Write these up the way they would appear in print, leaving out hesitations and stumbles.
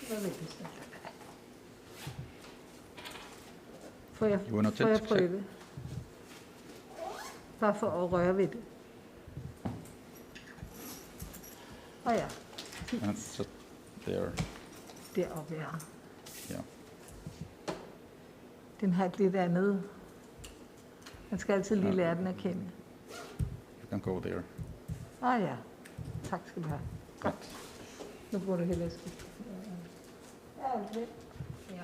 Hvad vil det så? Får jeg prøve? Bare for at røre ved det. Ja. That's just there. Deroppe, ja. Yeah. Den har lidt andet. Man skal altid lige lære den at kende. You can go there. Ja. Tak skal du have. Godt. Nu bruger du hellere skifte. Ja, det. Ja.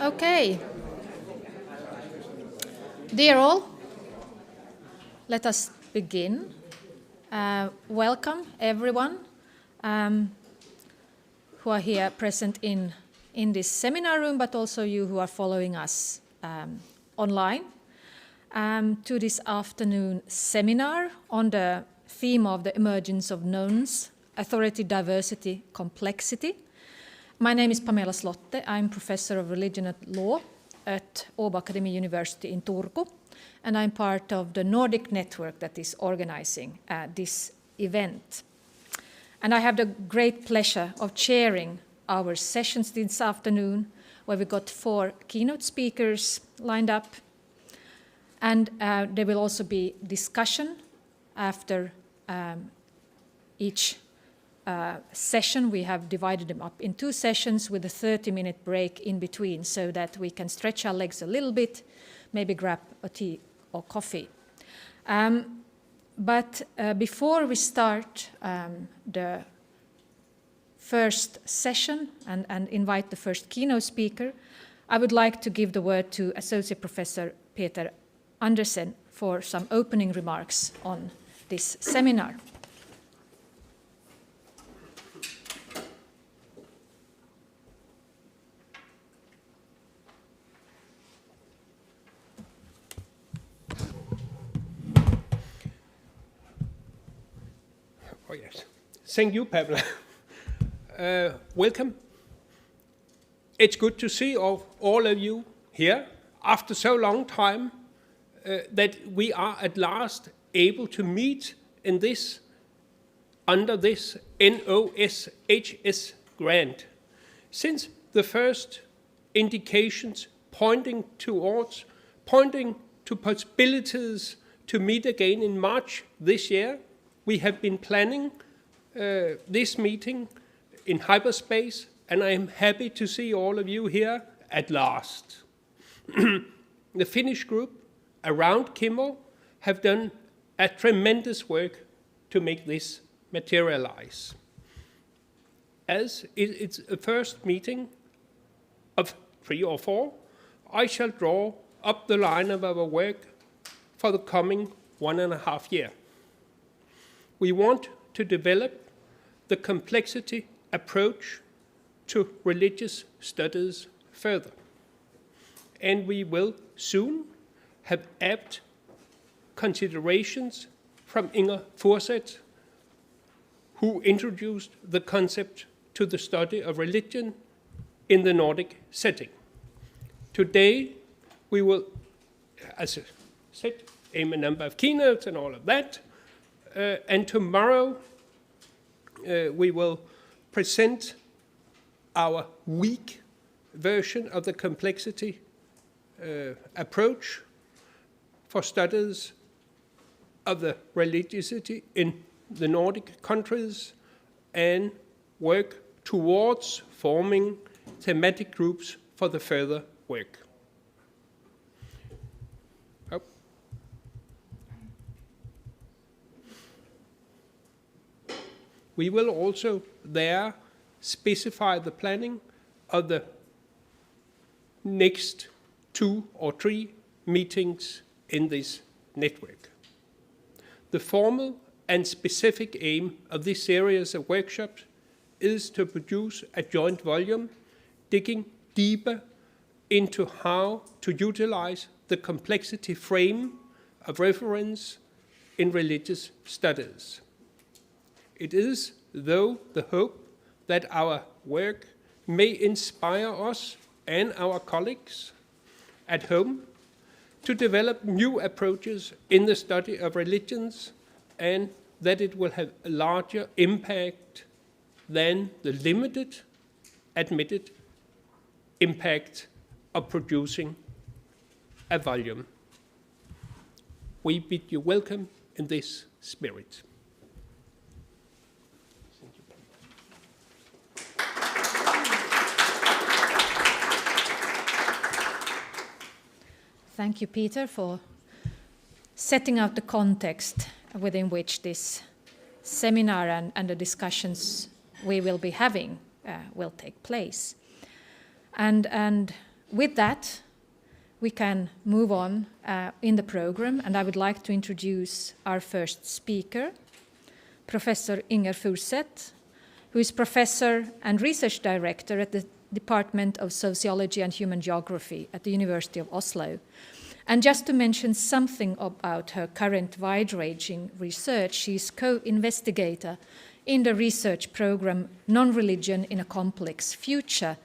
Okay. Dear all, let us begin. Welcome everyone who are here present in this seminar room, but also you who are following us online to this afternoon seminar on the theme of the emergence of knowns, authority, diversity, complexity. My name is Pamela Slotte. I'm professor of religion and law at Åbo Academy University in Turku, and I'm part of the Nordic network that is organizing this event. And I have the great pleasure of chairing our sessions this afternoon, where we got 4 keynote speakers lined up. And there will also be discussion after each session. We have divided them up in 2 sessions with a 30-minute break in between so that we can stretch our legs a little bit, maybe grab a tea or coffee. But before we start the first session and invite the first keynote speaker, I would like to give the word to Associate Professor Peter Andersen for some opening remarks on this seminar. Oh, yes. Thank you, Pamela. Welcome. It's good to see all of you here after so long time that we are at last able to meet in this, under this NOSHS grant. Since the first indications pointing to possibilities to meet again in March this year, we have been planning this meeting in hyperspace, and I am happy to see all of you here at last. The Finnish group around Kimmo have done a tremendous work to make this materialize. As it's a first meeting of 3 or 4, I shall draw up the line of our work for the coming 1.5 years. We want to develop the complexity approach to religious studies further. And we will soon have apt considerations from Inger Forseth, who introduced the concept to the study of religion in the Nordic setting. Today, we will, as I said, aim a number of keynotes and all of that. And tomorrow, we will present our weak version of the complexity approach for studies of the religiosity in the Nordic countries and work towards forming thematic groups for the further work. We will also there specify the planning of the next 2 or 3 meetings in this network. The formal and specific aim of this series of workshops is to produce a joint volume digging deeper into how to utilize the complexity frame of reference in religious studies. It is, though, the hope that our work may inspire us and our colleagues at home to develop new approaches in the study of religions, and that it will have a larger impact than the limited, admitted impact of producing a volume. We bid you welcome in this spirit. thank you, Peter, for setting out the context within which this seminar and the discussions we will be having will take place. And with that, we can move on in the program, and I would like to introduce our first speaker, Professor Inger Furset, who is professor and research director at the Department of Sociology and Human Geography at the University of Oslo. And just to mention something about her current wide-ranging research, she is co-investigator in the research program Non-Religion in a Complex Future,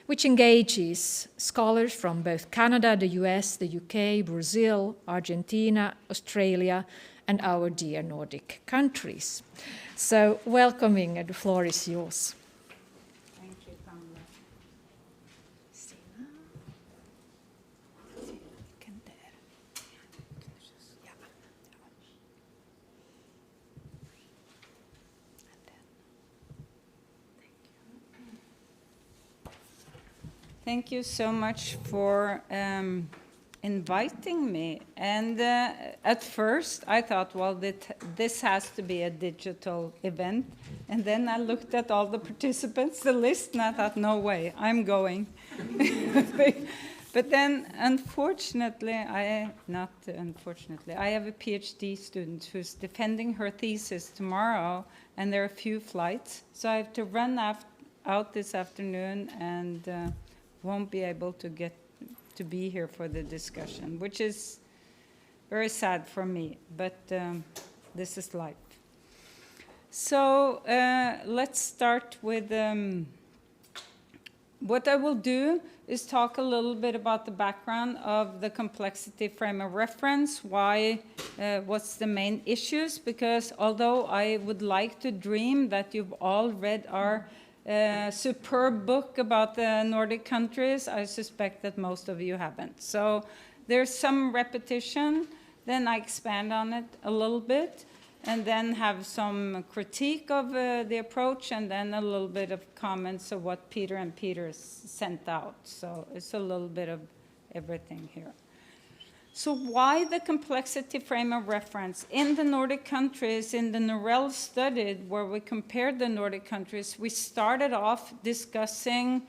which engages scholars from both Canada, the US, the UK, Brazil, Argentina, Australia, and our dear Nordic countries. So welcome, Inger, the floor is yours. Thank you, Pamela. Thank you so much for inviting me. And at first I thought, well, this has to be a digital event. And then I looked at all the participants, the list, and I thought, no way, I'm going. But then, unfortunately, I have a PhD student who's defending her thesis tomorrow, and there are a few flights. So I have to run out this afternoon and won't be able to get to be here for the discussion, which is very sad for me, but this is life. So let's start with what I will do is talk a little bit about the background of the complexity frame of reference, why, what's the main issues, because although I would like to dream that you've all read our superb book about the Nordic countries, I suspect that most of you haven't. So there's some repetition, then I expand on it a little bit, and then have some critique of the approach, and then a little bit of comments of what Peter and Peter sent out. So it's a little bit of everything here. So why the complexity frame of reference? In the Nordic countries, in the Norel study, where we compared the Nordic countries, we started off discussing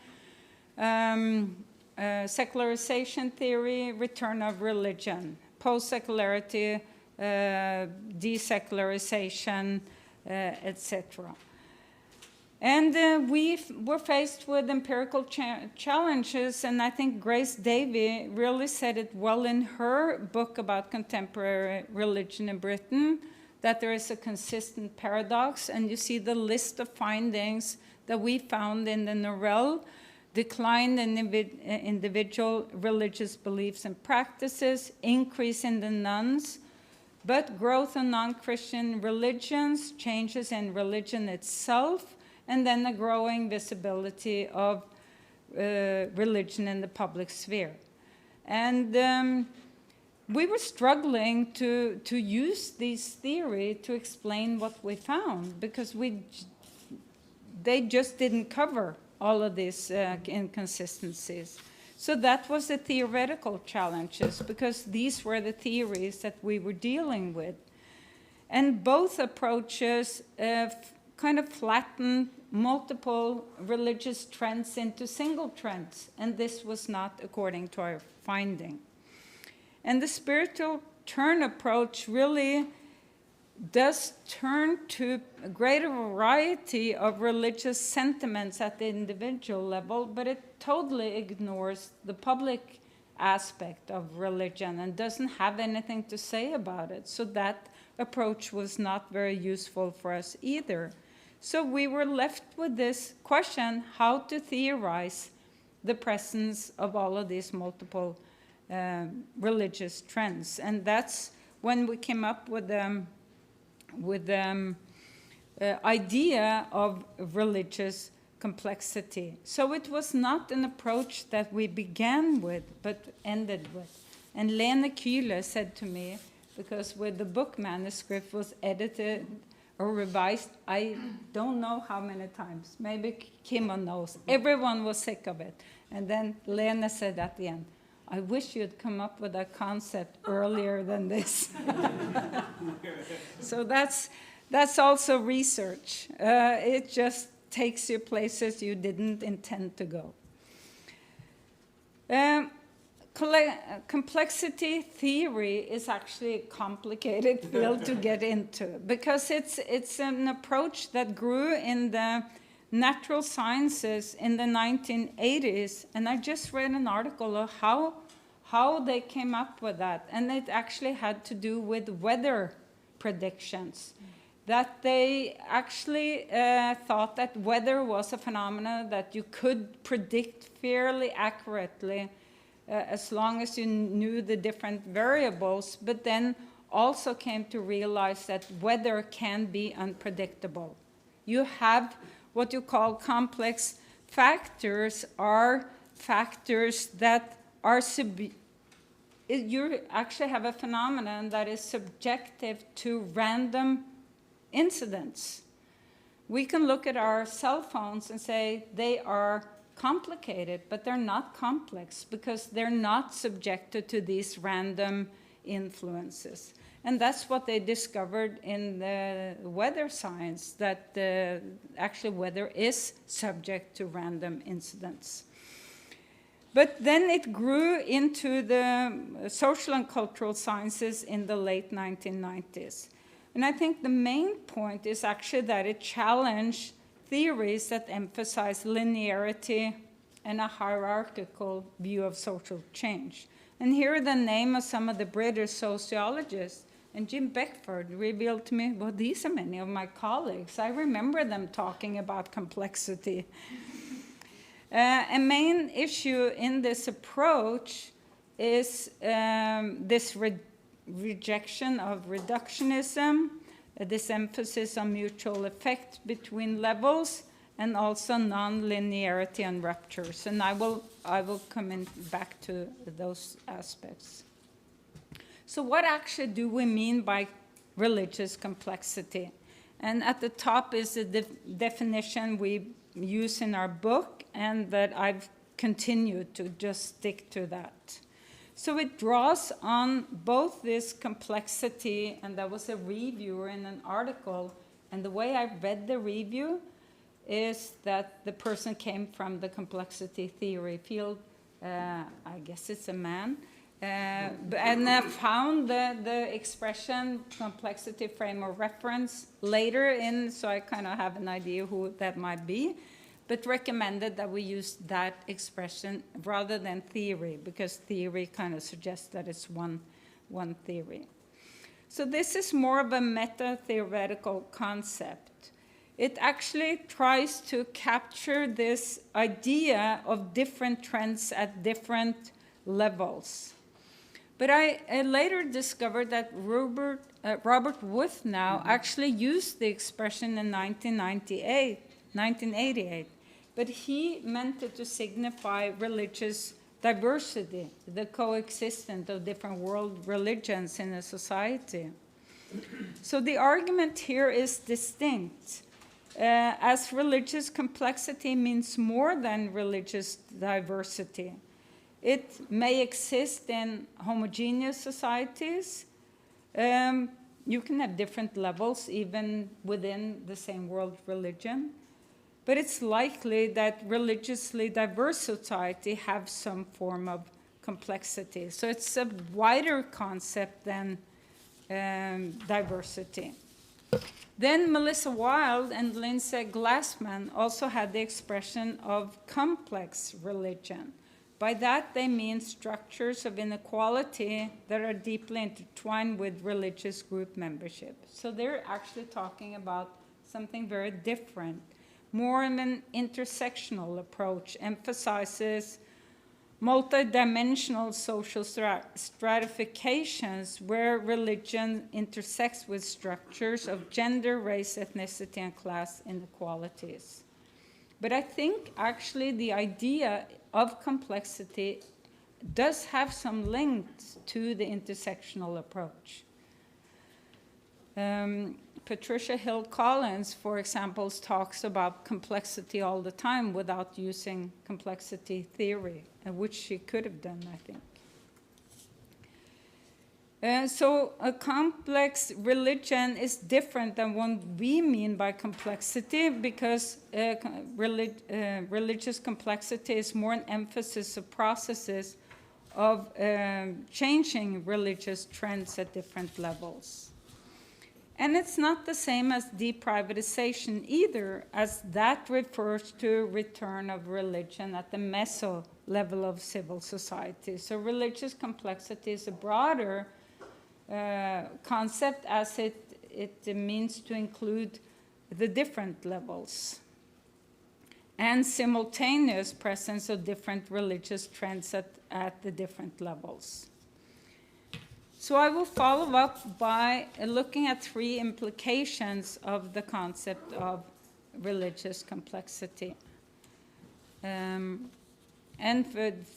secularization theory, return of religion, post-secularity, desecularization, etc. And we were faced with empirical challenges, and I think Grace Davy really said it well in her book about contemporary religion in Britain, that there is a consistent paradox, and you see the list of findings that we found in the Norel: decline in individual religious beliefs and practices, increase in the nuns, but growth in non-Christian religions, changes in religion itself, and then a growing visibility of religion in the public sphere. And we were struggling to use this theory to explain what we found, because they just didn't cover all of these inconsistencies. So that was the theoretical challenges, because these were the theories that we were dealing with. And both approaches kind of flattened multiple religious trends into single trends, and this was not according to our finding. And the spiritual turn approach really does turn to a greater variety of religious sentiments at the individual level, but it totally ignores the public aspect of religion and doesn't have anything to say about it. So that approach was not very useful for us either. So we were left with this question: how to theorize the presence of all of these multiple religious trends. And that's when we came up with the idea of religious complexity. So it was not an approach that we began with, but ended with. And Lene Kühle said to me, because when the book manuscript was edited or revised, I don't know how many times, maybe Kimmo knows, everyone was sick of it. And then Lene said at the end, I wish you'd come up with that concept earlier than this. So that's also research. It just takes you places you didn't intend to go. Complexity theory is actually a complicated field to get into, because it's an approach that grew in the natural sciences in the 1980s, and I just read an article of how they came up with that, and it actually had to do with weather predictions. That they actually thought that weather was a phenomenon that you could predict fairly accurately as long as you knew the different variables, but then also came to realize that weather can be unpredictable. You have what you call complex factors, are factors that are you actually have a phenomenon that is subjective to random incidents. We can look at our cell phones and say they are complicated, but they're not complex because they're not subjected to these random influences. And that's what they discovered in the weather science, that actually weather is subject to random incidents. But then it grew into the social and cultural sciences in the late 1990s. And I think the main point is actually that it challenged theories that emphasize linearity and a hierarchical view of social change. And here are the name of some of the British sociologists. And Jim Beckford revealed to me, well, these are many of my colleagues. I remember them talking about complexity. A main issue in this approach is this rejection of reductionism, this emphasis on mutual effect between levels, and also non-linearity and ruptures. And I will come back to those aspects. So what actually do we mean by religious complexity? And at the top is the definition we use in our book, and that I've continued to just stick to that. So it draws on both this complexity, and there was a reviewer in an article, and the way I read the review is that the person came from the complexity theory field, I guess it's a man, and found the expression complexity frame of reference later in, so I kind of have an idea who that might be, but recommended that we use that expression rather than theory, because theory kind of suggests that it's one theory. So this is more of a meta-theoretical concept. It actually tries to capture this idea of different trends at different levels. But I later discovered that Robert Wood now actually used the expression in 1988, but he meant it to signify religious diversity, the coexistence of different world religions in a society. So the argument here is distinct, as religious complexity means more than religious diversity. It may exist in homogeneous societies. You can have different levels even within the same world religion. But it's likely that religiously diverse society have some form of complexity. So it's a wider concept than diversity. Then Melissa Wilde and Lindsay Glassman also had the expression of complex religion. By that, they mean structures of inequality that are deeply intertwined with religious group membership. So they're actually talking about something very different. More of an intersectional approach, emphasizes multidimensional social stratifications where religion intersects with structures of gender, race, ethnicity, and class inequalities. But I think actually the idea of complexity does have some links to the intersectional approach. Patricia Hill Collins, for example, talks about complexity all the time without using complexity theory, which she could have done, I think. So a complex religion is different than what we mean by complexity, because religious complexity is more an emphasis of processes of changing religious trends at different levels. And it's not the same as deprivatization either, as that refers to return of religion at the meso level of civil society. So religious complexity is a broader concept, as it means to include the different levels and simultaneous presence of different religious trends at the different levels. So I will follow up by looking at 3 implications of the concept of religious complexity. And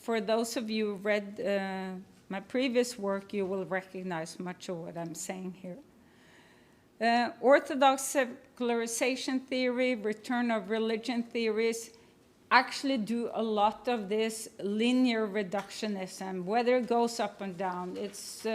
for those of you who read my previous work, you will recognize much of what I'm saying here. Orthodox secularization theory, return of religion theories actually do a lot of this linear reductionism, whether it goes up and down. It's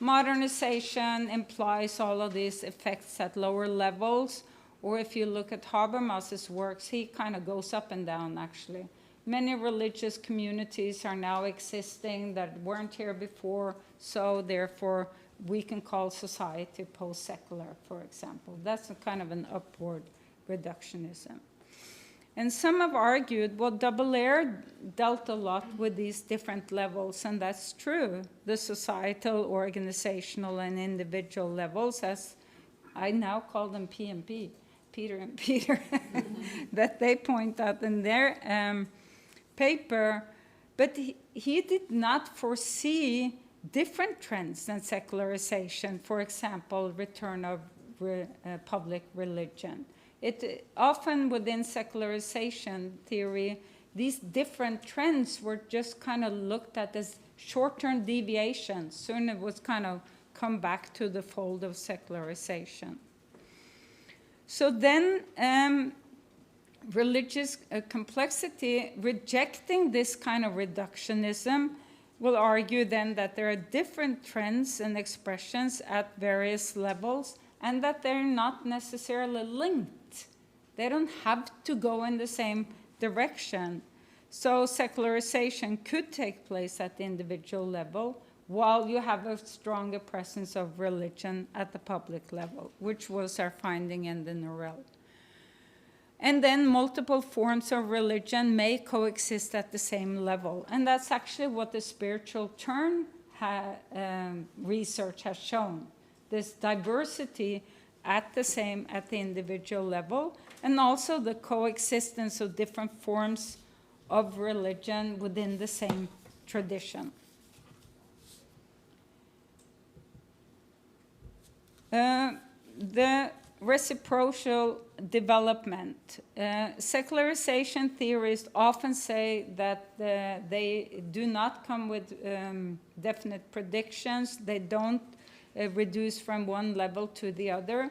modernization implies all of these effects at lower levels, or if you look at Habermas's works, he kind of goes up and down, actually. Many religious communities are now existing that weren't here before, so therefore we can call society post-secular, for example. That's a kind of an upward reductionism. And some have argued, well, Double Air dealt a lot with these different levels, and that's true. The societal, organizational, and individual levels, as I now call them PMP, Peter and Peter, that they point out in their paper, but he did not foresee different trends than secularization, for example, return of public religion. It often within secularization theory, these different trends were just kind of looked at as short-term deviations. Soon it was kind of come back to the fold of secularization. So then religious complexity, rejecting this kind of reductionism, will argue then that there are different trends and expressions at various levels, and that they're not necessarily linked. They don't have to go in the same direction. So secularization could take place at the individual level, while you have a stronger presence of religion at the public level, which was our finding in the Norel. And then multiple forms of religion may coexist at the same level. And that's actually what the spiritual turn research has shown. This diversity at the individual level, and also the coexistence of different forms of religion within the same tradition. The reciprocal development. Secularization theorists often say that they do not come with definite predictions. They don't reduce from one level to the other.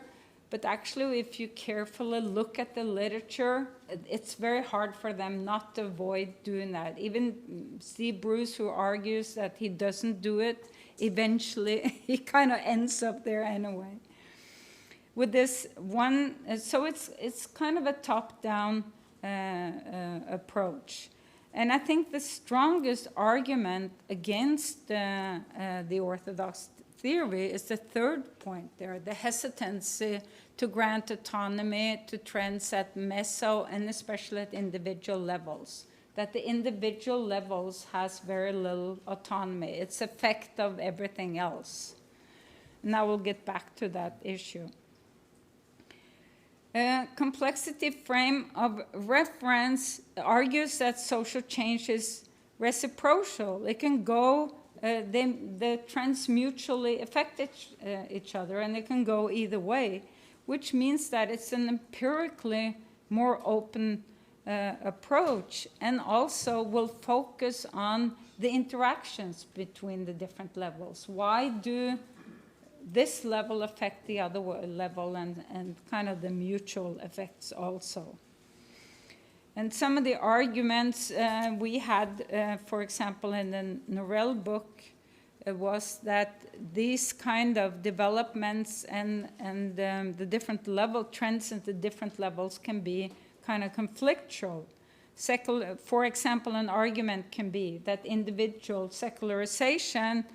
But actually, if you carefully look at the literature, it's very hard for them not to avoid doing that. Even Steve Bruce, who argues that he doesn't do it, eventually he kind of ends up there anyway. With this one, so it's kind of a top-down approach. And I think the strongest argument against the Orthodox theory is the third point there, the hesitancy to grant autonomy to trends at meso and especially at individual levels. That the individual levels has very little autonomy. It's effect of everything else. And I will get back to that issue. Complexity frame of reference argues that social change is reciprocal. It can go, the trends mutually affect each other, and it can go either way, which means that it's an empirically more open approach, and also will focus on the interactions between the different levels. Why do this level affect the other level, and kind of the mutual effects also? And some of the arguments we had, for example, in the Norel book, was that these kind of developments and the different level trends at the different levels can be kind of conflictual. For example, an argument can be that individual secularization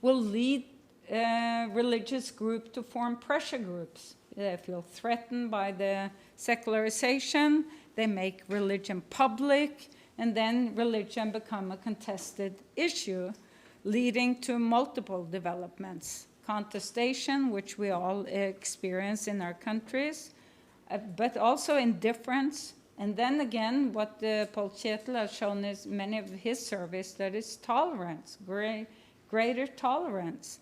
will lead religious group to form pressure groups. They feel threatened by the secularization, they make religion public, and then religion become a contested issue, leading to multiple developments. Contestation, which we all experience in our countries, but also indifference. And then again, what Paul Kjetil has shown is many of his surveys, that is tolerance, greater tolerance.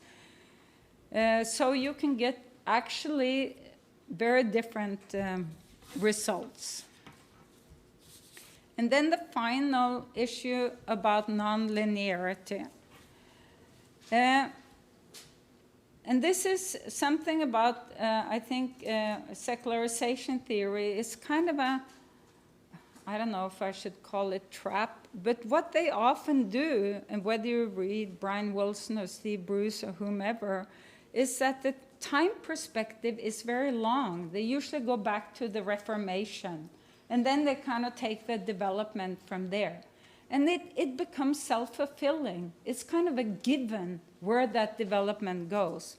So you can get actually very different results. And then the final issue about non-linearity. And this is something about, I think, secularization theory is kind of a, I don't know if I should call it trap, but what they often do, and whether you read Brian Wilson or Steve Bruce or whomever, is that the time perspective is very long. They usually go back to the Reformation, and then they kind of take the development from there. And it becomes self-fulfilling. It's kind of a given where that development goes.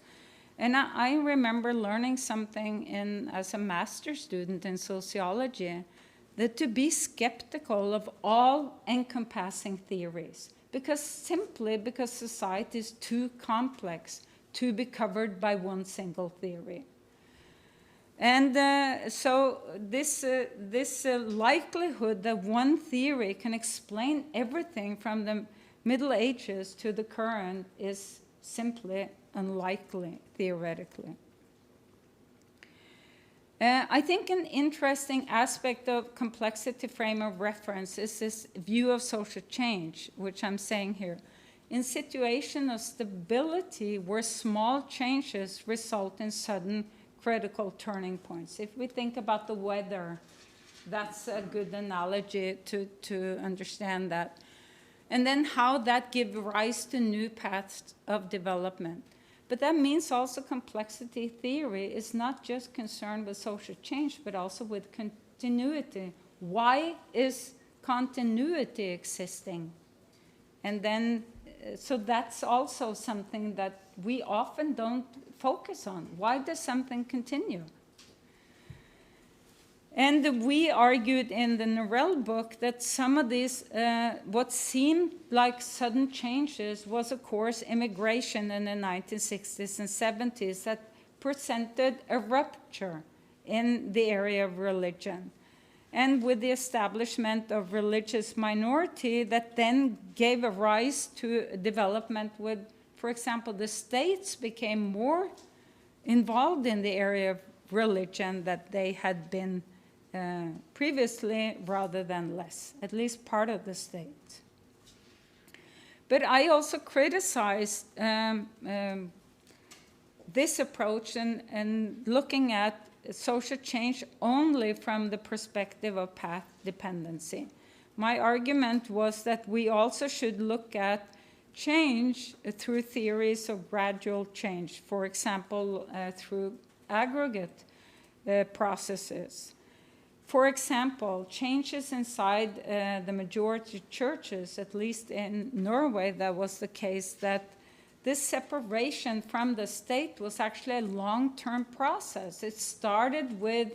And I remember learning something as a master's student in sociology, that to be skeptical of all encompassing theories, because society is too complex to be covered by one single theory. And so this likelihood that one theory can explain everything from the Middle Ages to the current is simply unlikely, theoretically. I think an interesting aspect of complexity frame of reference is this view of social change, which I'm saying here. In situation of stability where small changes result in sudden critical turning points. If we think about the weather, that's a good analogy to understand that. And then how that gives rise to new paths of development. But that means also complexity theory is not just concerned with social change, but also with continuity. Why is continuity existing? And then, so that's also something that we often don't focus on. Why does something continue? And we argued in the Norell book that some of these, what seemed like sudden changes was, of course, immigration in the 1960s and 70s that presented a rupture in the area of religion. And with the establishment of religious minority that then gave a rise to development with, for example, the states became more involved in the area of religion that they had been previously rather than less, at least part of the state. But I also criticized this approach and looking at social change only from the perspective of path dependency. My argument was that we also should look at change through theories of gradual change, for example, through aggregate processes. For example, changes inside the majority churches, at least in Norway, that was the case, that this separation from the state was actually a long-term process. It started with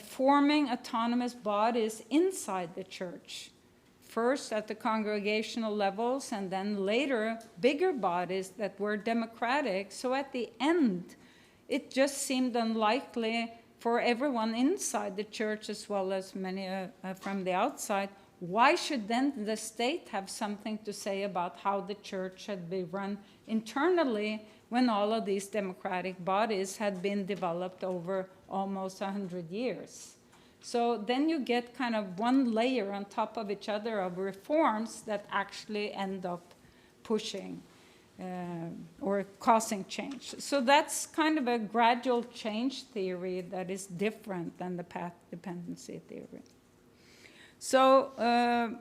forming autonomous bodies inside the church, first at the congregational levels, and then later bigger bodies that were democratic. So at the end, it just seemed unlikely for everyone inside the church as well as many from the outside. Why should then the state have something to say about how the church should be run internally when all of these democratic bodies had been developed over almost 100 years? So then you get kind of one layer on top of each other of reforms that actually end up pushing or causing change. So that's kind of a gradual change theory that is different than the path dependency theory. So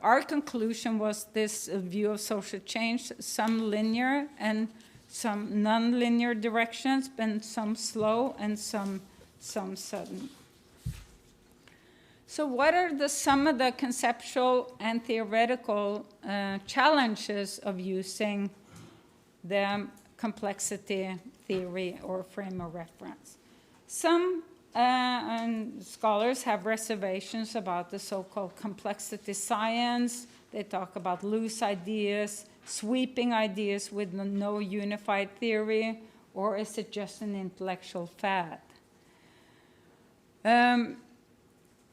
our conclusion was this view of social change, some linear and some non-linear directions, but some slow and some sudden. So what are some of the conceptual and theoretical challenges of using the complexity theory or frame of reference? Some scholars have reservations about the so-called complexity science. They talk about loose ideas, sweeping ideas with no unified theory, or is it just an intellectual fad?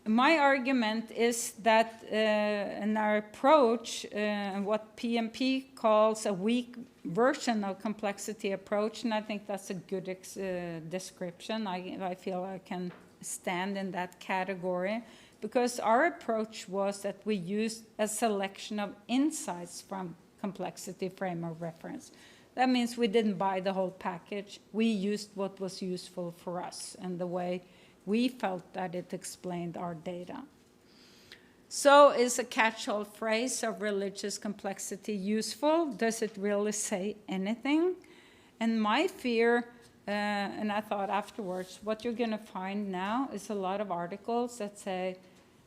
My argument is that in our approach, what PMP calls a weak version of complexity approach, and I think that's a good description. I feel I can stand in that category, because our approach was that we used a selection of insights from complexity frame of reference. That means we didn't buy the whole package. We used what was useful for us and the way we felt that it explained our data. So is a catch-all phrase of religious complexity useful? Does it really say anything? And my fear, and I thought afterwards, what you're going to find now is a lot of articles that say,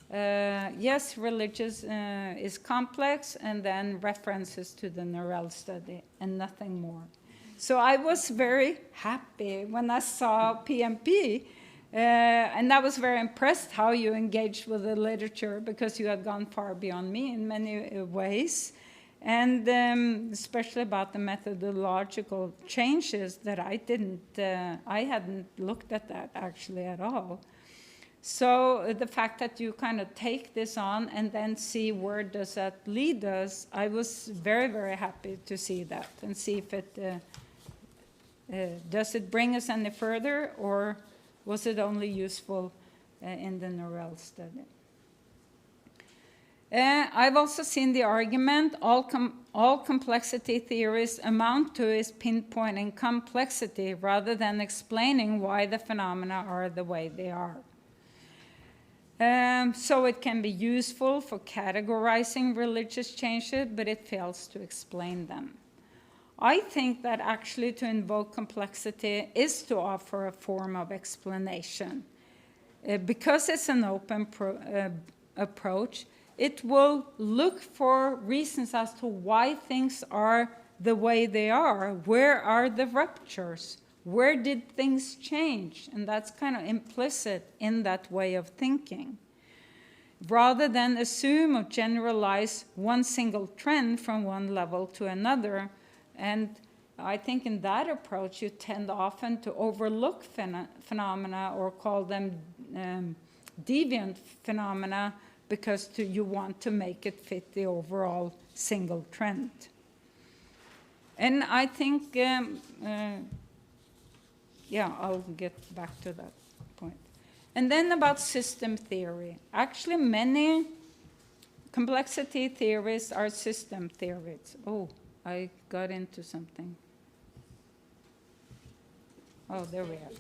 yes, religious is complex, and then references to the Nordic study and nothing more. So I was very happy when I saw PMP, and I was very impressed how you engaged with the literature, because you had gone far beyond me in many ways, and especially about the methodological changes that I hadn't looked at that actually at all. So the fact that you kind of take this on and then see where does that lead us, I was very, very happy to see that and see if it, does it bring us any further, or was it only useful in the Nordic study? I've also seen the argument all complexity theories amount to is pinpointing complexity rather than explaining why the phenomena are the way they are. So it can be useful for categorizing religious changes, but it fails to explain them. I think that actually to invoke complexity is to offer a form of explanation. Because it's an open approach, it will look for reasons as to why things are the way they are. Where are the ruptures? Where did things change? And that's kind of implicit in that way of thinking. Rather than assume or generalize one single trend from one level to another. And I think in that approach, you tend often to overlook phenomena or call them deviant phenomena because you want to make it fit the overall single trend. And I think, yeah, I'll get back to that point. And then about system theory. Actually, many complexity theories are system theories. Oh, I got into something. Oh, there we are.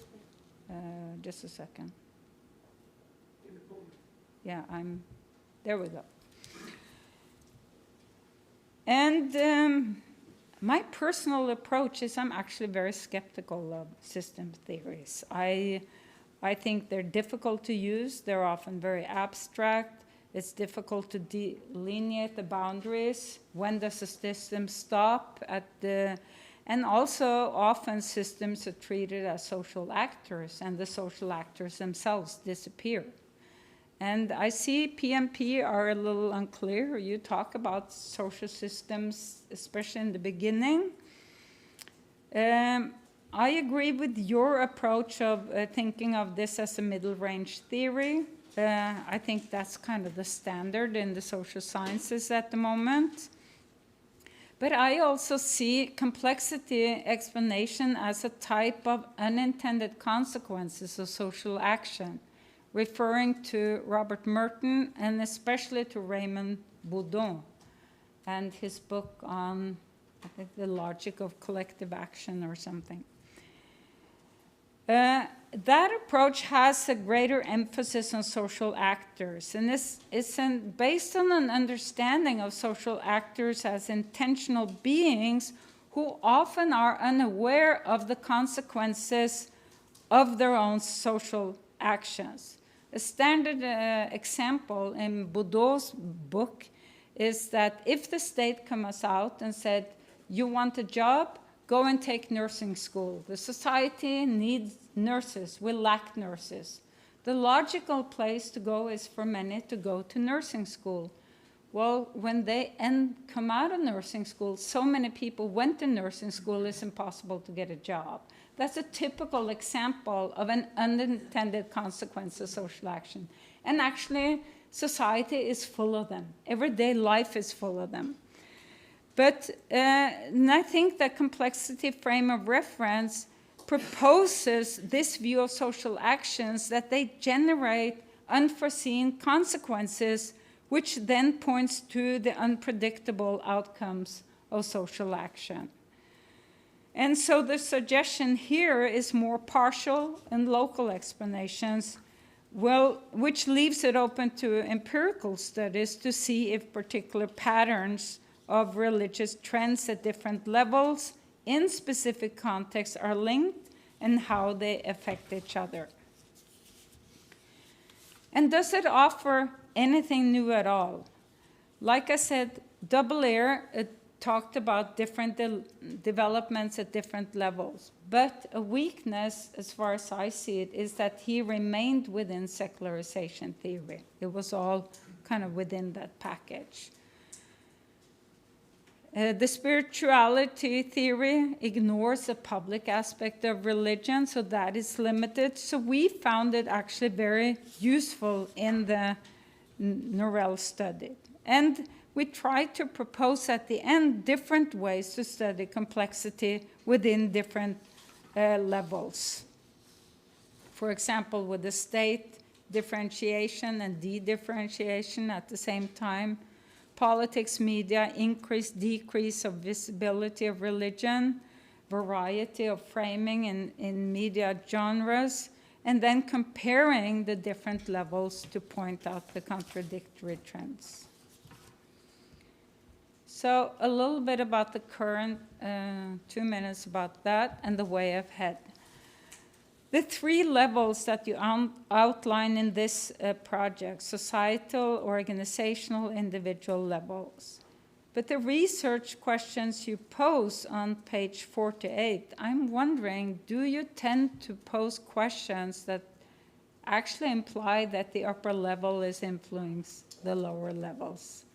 Just a second. Yeah, there we go. And my personal approach is I'm actually very skeptical of system theories. I think they're difficult to use. They're often very abstract. It's difficult to delineate the boundaries. When does a system stop at the... And also, often systems are treated as social actors, and the social actors themselves disappear. And I see PMP are a little unclear. You talk about social systems, especially in the beginning. I agree with your approach of thinking of this as a middle-range theory. I think that's kind of the standard in the social sciences at the moment. But I also see complexity explanation as a type of unintended consequences of social action, referring to Robert Merton and especially to Raymond Boudon and his book on, I think, the logic of collective action or something. that approach has a greater emphasis on social actors, and this is based on an understanding of social actors as intentional beings who often are unaware of the consequences of their own social actions. A standard example in Boudreau's book is that if the state comes out and said, you want a job, go and take nursing school. The society needs nurses, we lack nurses. The logical place to go is for many to go to nursing school. Well, when they come out of nursing school, so many people went to nursing school, it's impossible to get a job. That's a typical example of an unintended consequence of social action. And actually, society is full of them. Everyday life is full of them. But and I think that complexity frame of reference proposes this view of social actions that they generate unforeseen consequences, which then points to the unpredictable outcomes of social action. And so the suggestion here is more partial and local explanations, which leaves it open to empirical studies to see if particular patterns of religious trends at different levels in specific contexts are linked and how they affect each other. And does it offer anything new at all? Like I said, Double Air talked about different developments at different levels. But a weakness, as far as I see it, is that he remained within secularization theory. It was all kind of within that package. The spirituality theory ignores the public aspect of religion, so that is limited. So we found it actually very useful in the Norel study. And we tried to propose at the end different ways to study complexity within different levels. For example, with the state differentiation and de-differentiation at the same time, politics, media, increase, decrease of visibility of religion, variety of framing in media genres, and then comparing the different levels to point out the contradictory trends. So a little bit about the current, 2 minutes about that and the way ahead. The 3 levels that you outline in this project, societal, organizational, individual levels. But the research questions you pose on page 48, I'm wondering, do you tend to pose questions that actually imply that the upper level is influencing the lower levels?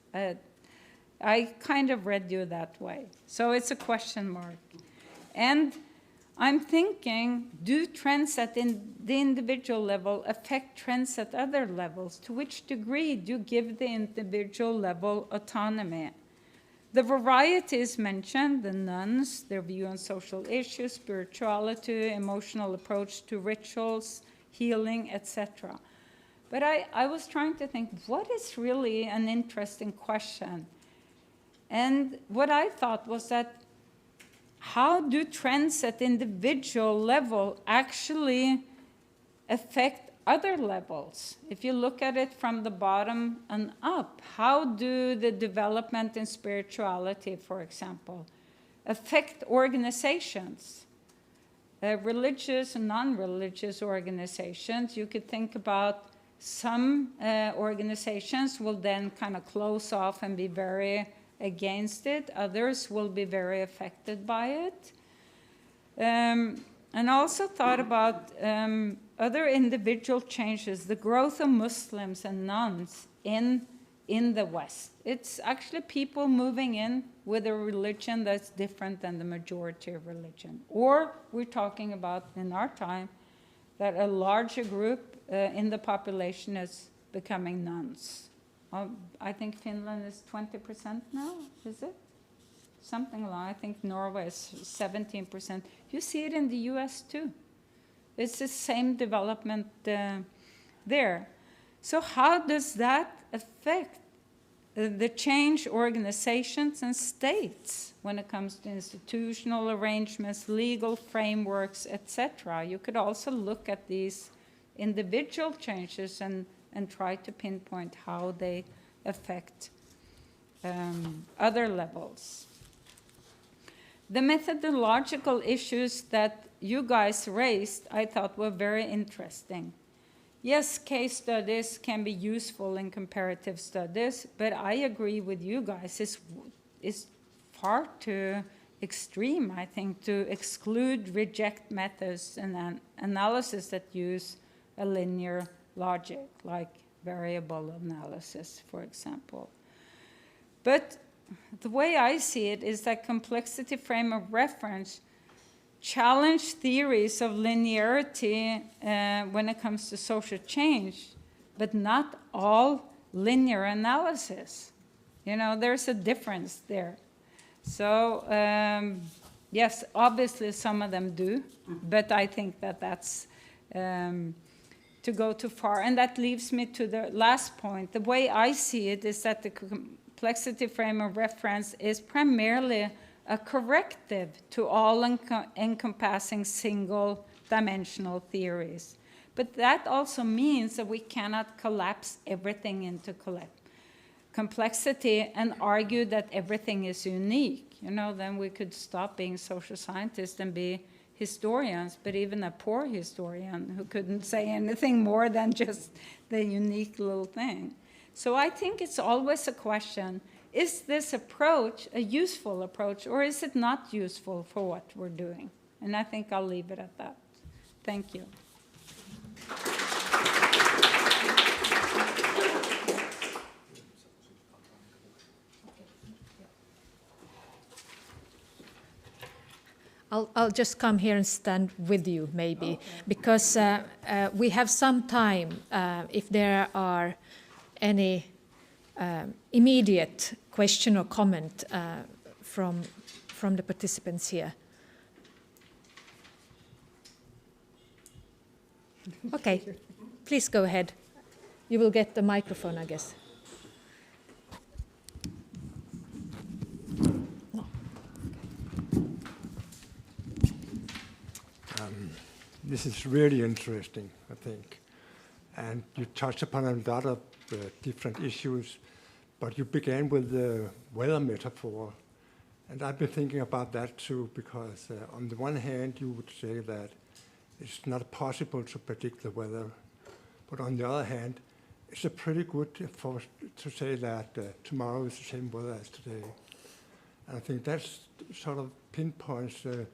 I kind of read you that way. So it's a question mark. And I'm thinking, do trends at the individual level affect trends at other levels? To which degree do you give the individual level autonomy? The variety is mentioned, the nuns, their view on social issues, spirituality, emotional approach to rituals, healing, etc. But I was trying to think, what is really an interesting question? And what I thought was that, how do trends at individual level actually affect other levels? If you look at it from the bottom and up, how do the development in spirituality, for example, affect organizations? Religious and non-religious organizations, you could think about some organizations will then kind of close off and be very against it. Others will be very affected by it. And also thought about other individual changes, the growth of Muslims and nuns in the West. It's actually people moving in with a religion that's different than the majority of religion. Or we're talking about, in our time, that a larger group in the population is becoming nuns. I think Finland is 20% now, is it? Something like, I think Norway is 17%. You see it in the US too. It's the same development there. So how does that affect the change organizations and states when it comes to institutional arrangements, legal frameworks, etc. You could also look at these individual changes and try to pinpoint how they affect other levels. The methodological issues that you guys raised, I thought were very interesting. Yes, case studies can be useful in comparative studies, but I agree with you guys, it's far too extreme, I think, to exclude, reject methods and analysis that use a linear logic, like variable analysis, for example. But the way I see it is that complexity frame of reference challenge theories of linearity when it comes to social change, but not all linear analysis. You know, there's a difference there. So yes, obviously some of them do, but I think that that's to go too far. And that leaves me to the last point. The way I see it is that the complexity frame of reference is primarily a corrective to all encompassing single-dimensional theories. But that also means that we cannot collapse everything into complexity and argue that everything is unique. You know, then we could stop being social scientists and be historians, but even a poor historian who couldn't say anything more than just the unique little thing. So I think it's always a question, is this approach a useful approach, or is it not useful for what we're doing? And I think I'll leave it at that. Thank you. I'll just come here and stand with you, maybe, because we have some time if there are any immediate question or comment from the participants here. Okay, please go ahead. You will get the microphone, I guess. This is really interesting, I think. And you touched upon a lot of different issues, but you began with the weather metaphor. And I've been thinking about that too, because on the one hand, you would say that it's not possible to predict the weather. But on the other hand, it's a pretty good force to say that tomorrow is the same weather as today. And I think that sort of pinpoints the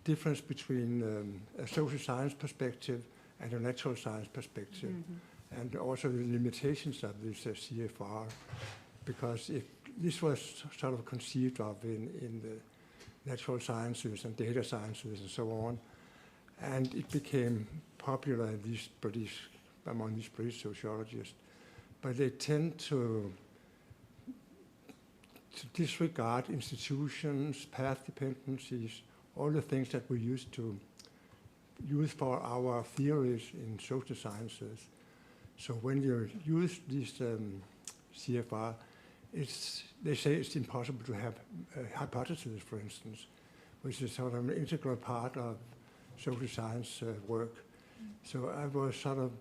difference between a social science perspective and a natural science perspective, and also the limitations of this CFR, because if this was sort of conceived of in the natural sciences and data sciences and so on, and it became popular in among these British sociologists, but they tend to disregard institutions, path dependencies, all the things that we used to use for our theories in social sciences. So when you use this CFR, they say it's impossible to have a hypothesis, for instance, which is sort of an integral part of social science work. So I was sort of,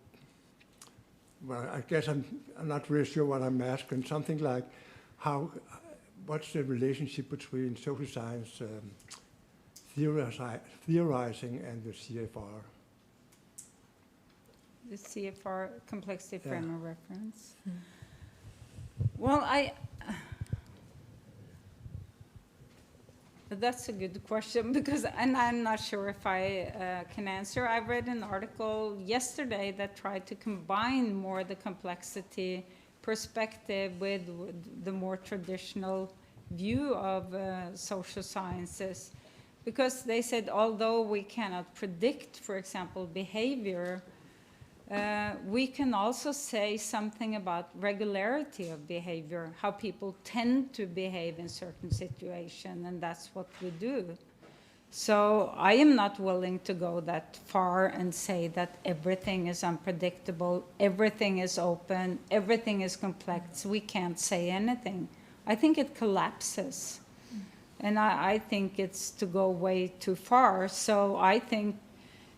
well, I guess I'm not really sure what I'm asking, something like what's the relationship between social science theorizing and the CFR? The CFR, complexity frame of reference. Well, that's a good question, because, and I'm not sure if I can answer. I read an article yesterday that tried to combine more the complexity perspective with the more traditional view of social sciences. Because they said, although we cannot predict, for example, behavior, we can also say something about regularity of behavior, how people tend to behave in certain situations, and that's what we do. So I am not willing to go that far and say that everything is unpredictable, everything is open, everything is complex. We can't say anything. I think it collapses. And I think it's to go way too far. So I think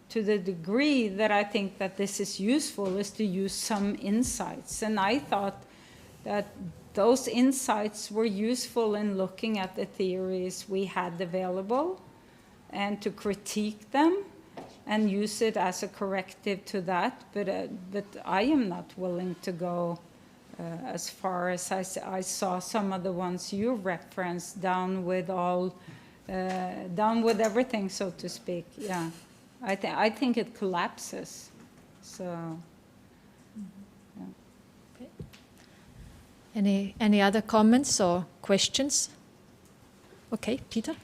to the degree that I think that this is useful is to use some insights. And I thought that those insights were useful in looking at the theories we had available and to critique them and use it as a corrective to that. But I am not willing to go as far as I saw some of the ones you referenced, down with everything, so to speak. Yeah, I think it collapses. So. Yeah. Okay. Any other comments or questions? Okay, Peter.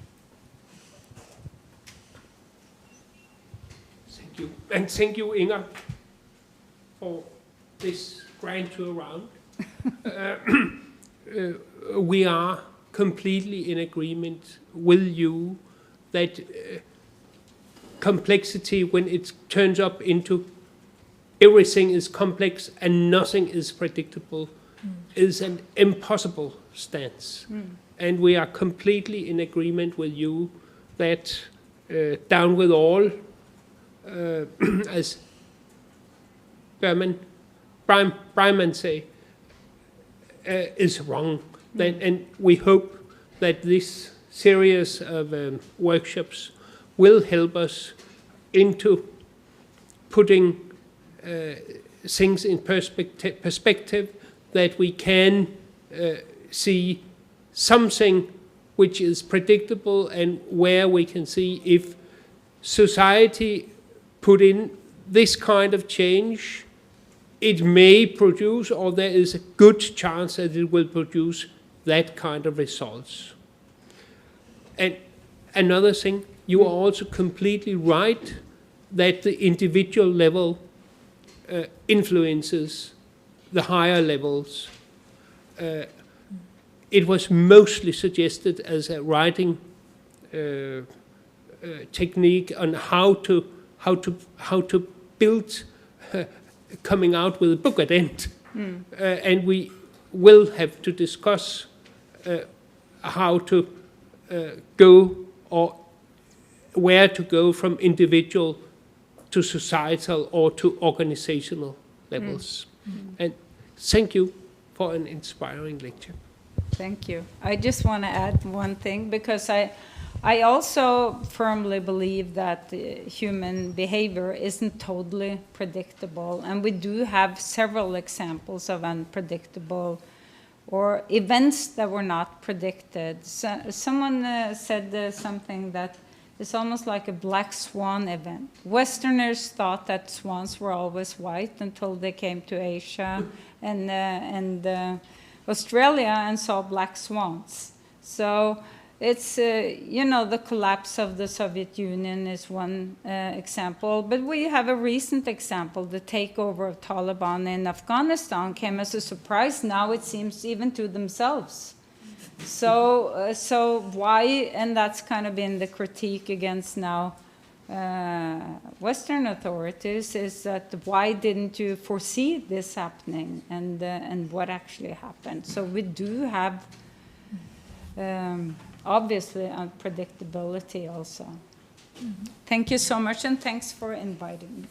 Thank you. And thank you, Inger, for this grand tour around. We are completely in agreement with you that complexity, when it turns up into everything is complex and nothing is predictable, is an impossible stance. And we are completely in agreement with you that down with all, as Bryman say, is wrong. And we hope that this series of workshops will help us into putting things in perspective, that we can see something which is predictable, and where we can see if society put in this kind of change, it may produce, or there is a good chance that it will produce that kind of results. And another thing, you are also completely right that the individual level influences the higher levels. It was mostly suggested as a writing technique on how to build coming out with a book at end. And we will have to discuss how to go, or where to go from individual to societal or to organizational levels. And thank you for an inspiring lecture. Thank you. I just want to add one thing, because I also firmly believe that human behavior isn't totally predictable, and we do have several examples of unpredictable or events that were not predicted. So, someone said something that is almost like a black swan event. Westerners thought that swans were always white until they came to Asia and Australia and saw black swans. So it's, the collapse of the Soviet Union is one example, but we have a recent example. The takeover of Taliban in Afghanistan came as a surprise, now it seems, even to themselves. So why, and that's kind of been the critique against now Western authorities, is that why didn't you foresee this happening, and what actually happened? So we do have obviously unpredictability also. Thank you so much, and thanks for inviting me.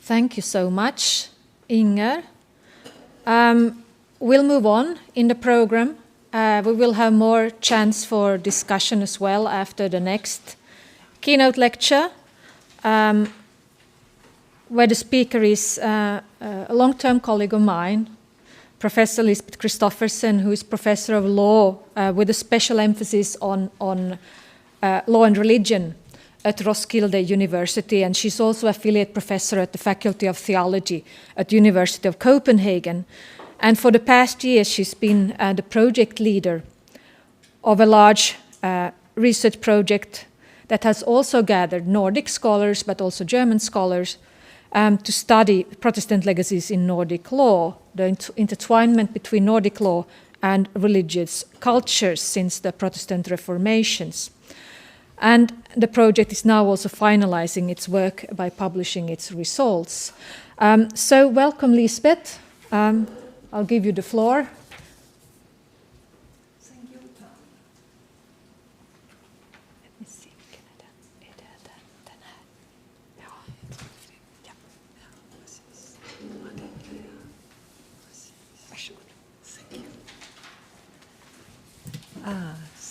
Thank you so much, Inger. We'll move on in the program. We will have more chance for discussion as well after the next keynote lecture, where the speaker is a long-term colleague of mine, Professor Lisbeth Christoffersen, who is professor of law with a special emphasis on law and religion at Roskilde University, and she's also affiliate professor at the Faculty of Theology at the University of Copenhagen. And for the past years, she's been the project leader of a large research project that has also gathered Nordic scholars, but also German scholars, to study Protestant legacies in Nordic law, the intertwinement between Nordic law and religious cultures since the Protestant Reformations. And the project is now also finalizing its work by publishing its results. So welcome, Lisbeth. I'll give you the floor. Thank you. Let me see.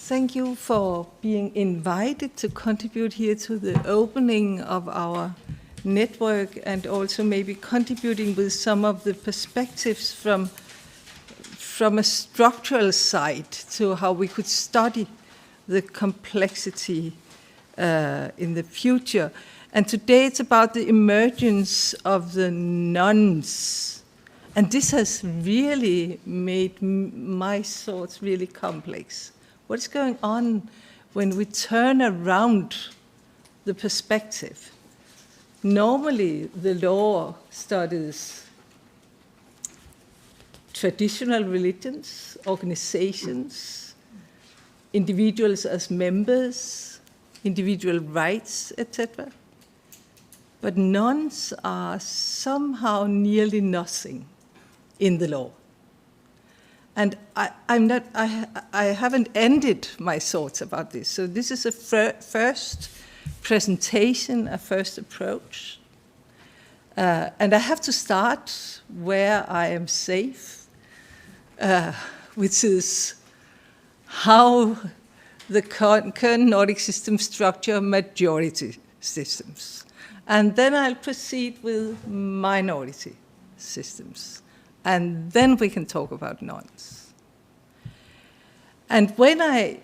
Thank you for being invited to contribute here to the opening of our network, and also maybe contributing with some of the perspectives from a structural side to how we could study the complexity in the future. And today it's about the emergence of the nuns. And this has really made my thoughts really complex. What's going on when we turn around the perspective? Normally, the law studies traditional religions, organizations, individuals as members, individual rights, etc. But nuns are somehow nearly nothing in the law. And I haven't ended my thoughts about this. So this is a first presentation, a first approach. And I have to start where I am safe, which is how the current Nordic system structure majority systems. And then I'll proceed with minority systems. And then we can talk about nuns. And when I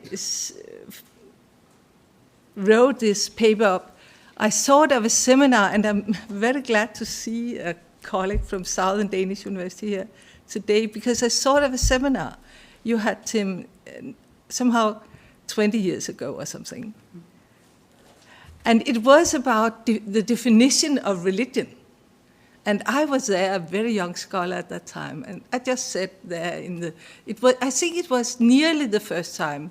wrote this paper up, I thought of a seminar, and I'm very glad to see a colleague from Southern Danish University here today, because I thought of a seminar you had, Tim, somehow 20 years ago or something. And it was about the definition of religion. And I was there, a very young scholar at that time, and I just sat there I think it was nearly the first time,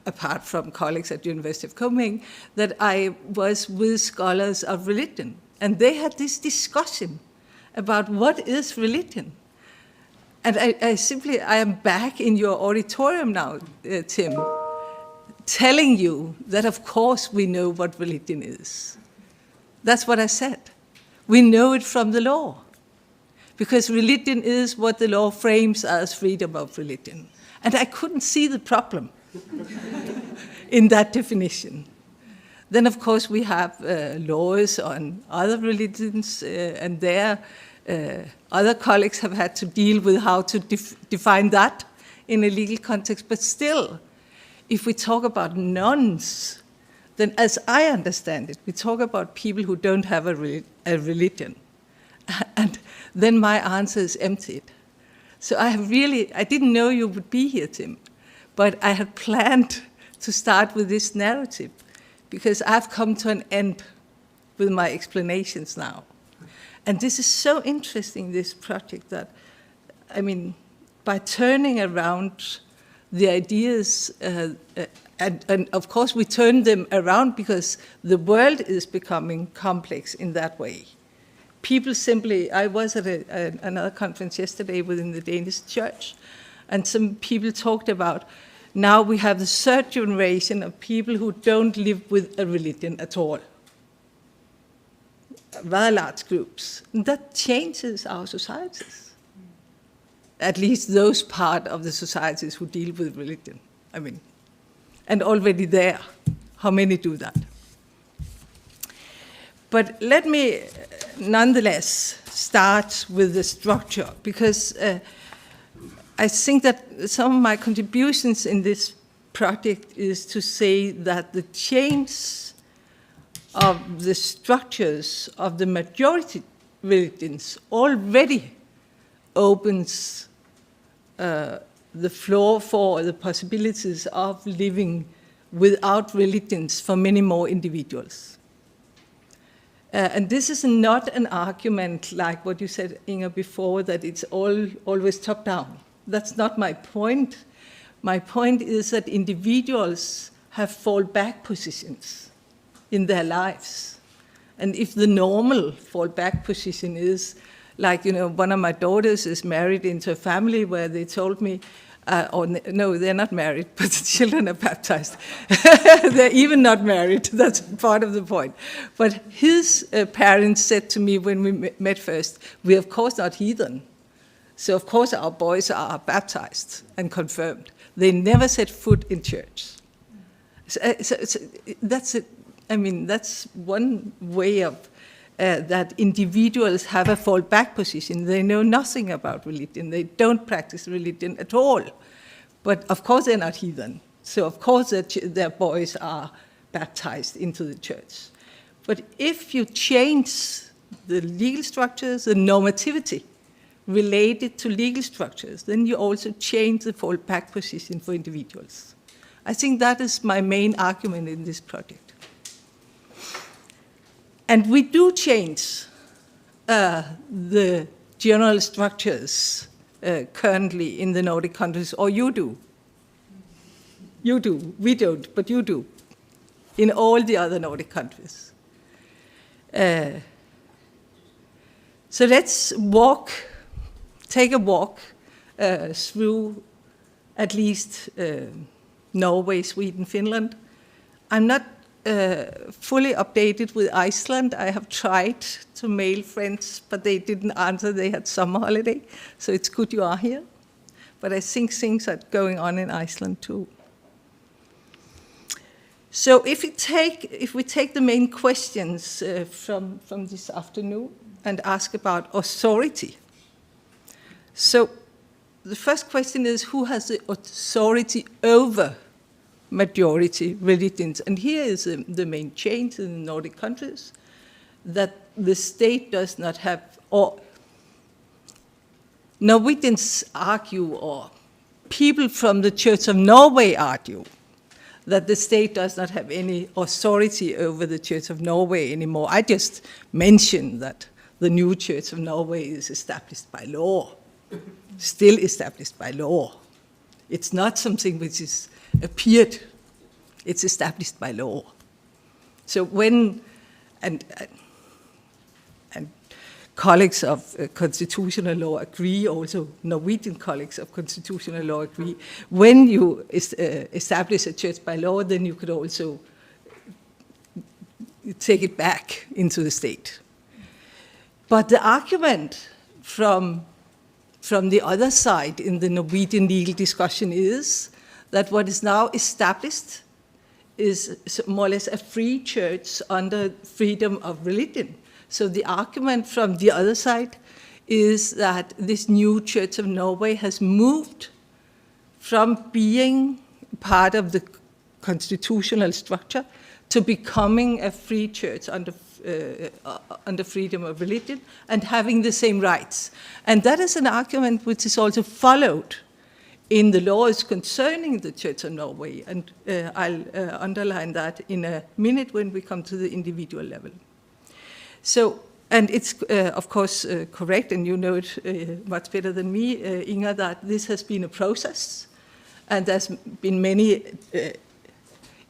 apart from colleagues at the University of Copenhagen, that I was with scholars of religion. And they had this discussion about what is religion. And I am back in your auditorium now, Tim, telling you that of course we know what religion is. That's what I said. We know it from the law, because religion is what the law frames as freedom of religion. And I couldn't see the problem in that definition. Then, of course, we have laws on other religions, and there other colleagues have had to deal with how to define that in a legal context. But still, if we talk about nuns, then as I understand it, we talk about people who don't have a religion. And then my answer is emptied. So I didn't know you would be here, Tim, but I had planned to start with this narrative, because I've come to an end with my explanations now. And this is so interesting, this project, that, I mean, by turning around the ideas, and of course we turn them around because the world is becoming complex in that way. People simply, I was at another conference yesterday within the Danish church, and some people talked about, now we have the third generation of people who don't live with a religion at all. Very large groups. And that changes our societies. At least those part of the societies who deal with religion. I mean, and already there, how many do that? But let me nonetheless start with the structure, because I think that some of my contributions in this project is to say that the change of the structures of the majority religions already opens the floor for the possibilities of living without religions for many more individuals. And this is not an argument like what you said, Inger, before, that it's always top-down. That's not my point. My point is that individuals have fallback positions in their lives. And if the normal fallback position is, like, one of my daughters is married into a family where they told me, no, they're not married, but the children are baptized. They're even not married. That's part of the point. But his parents said to me when we met first, we're of course not heathen. So of course our boys are baptized and confirmed. They never set foot in church. So that's it. I mean, that's one way of that individuals have a fallback position. They know nothing about religion. They don't practice religion at all. But of course they're not heathen. So of course their boys are baptized into the church. But if you change the legal structures, the normativity related to legal structures, then you also change the fallback position for individuals. I think that is my main argument in this project. And we do change the general structures currently in the Nordic countries, or you do. You do. We don't, but you do. In all the other Nordic countries. So let's take a walk through at least Norway, Sweden, Finland. I'm not fully updated with Iceland. I have tried to mail friends, but they didn't answer. They had summer holiday, so it's good you are here. But I think things are going on in Iceland too. So if we take the main questions from this afternoon and ask about authority. So the first question is, who has the authority over majority religions? And here is the main change in the Nordic countries, that the state does not have, or Norwegians argue, or people from the Church of Norway argue, that the state does not have any authority over the Church of Norway anymore. I just mentioned that the new Church of Norway is established by law, still established by law. It's not something which is appeared, it's established by law. So when, and colleagues of constitutional law agree, also Norwegian colleagues of constitutional law agree, when you establish a church by law, then you could also take it back into the state. But the argument from the other side in the Norwegian legal discussion is that what is now established is more or less a free church under freedom of religion. So the argument from the other side is that this new Church of Norway has moved from being part of the constitutional structure to becoming a free church under freedom of religion and having the same rights. And that is an argument which is also followed in the laws concerning the Church of Norway. And I'll underline that in a minute when we come to the individual level. So, and it's of course correct, and you know it much better than me, Inger, that this has been a process, and there's been many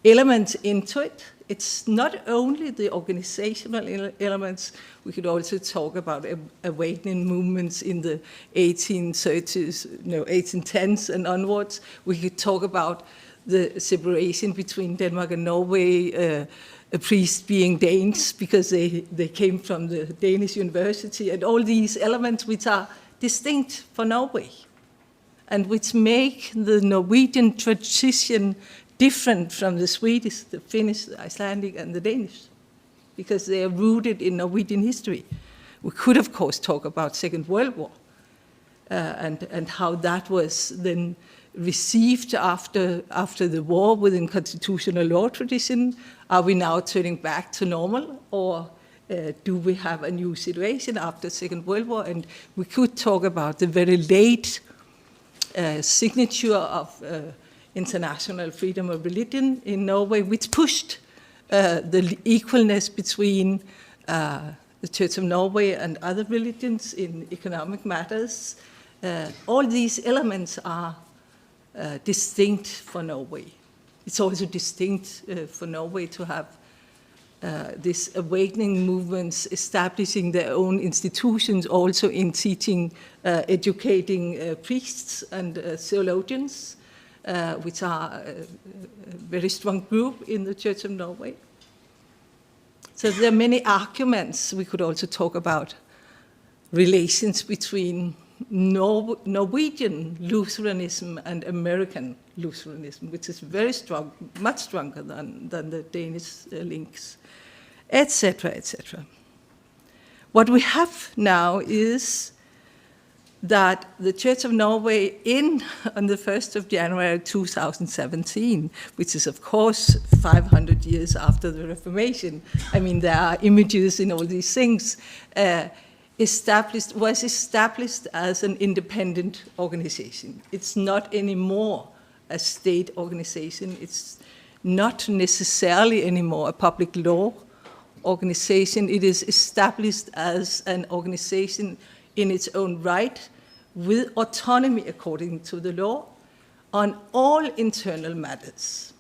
elements into it. It's not only the organizational elements. We could also talk about awakening movements in the 1830s, 1810s and onwards. We could talk about the separation between Denmark and Norway, a priest being Danes because they came from the Danish university, and all these elements which are distinct for Norway and which make the Norwegian tradition different from the Swedish, the Finnish, the Icelandic, and the Danish, because they are rooted in Norwegian history. We could, of course, talk about Second World War and how that was then received after the war within constitutional law tradition. Are we now turning back to normal, or do we have a new situation after Second World War? And we could talk about the very late signature of international freedom of religion in Norway, which pushed the equalness between the Church of Norway and other religions in economic matters. All these elements are distinct for Norway. It's also distinct for Norway to have this awakening movements establishing their own institutions, also in teaching, educating priests and theologians, which are a very strong group in the Church of Norway. So there are many arguments. We could also talk about relations between Norwegian Lutheranism and American Lutheranism, which is very strong, much stronger than the Danish links, etc., etc. What we have now is that the Church of Norway on the 1st of January 2017, which is of course 500 years after the Reformation, I mean there are images in all these things, was established as an independent organization. It's not anymore a state organization. It's not necessarily anymore a public law organization. It is established as an organization in its own right, with autonomy according to the law, on all internal matters.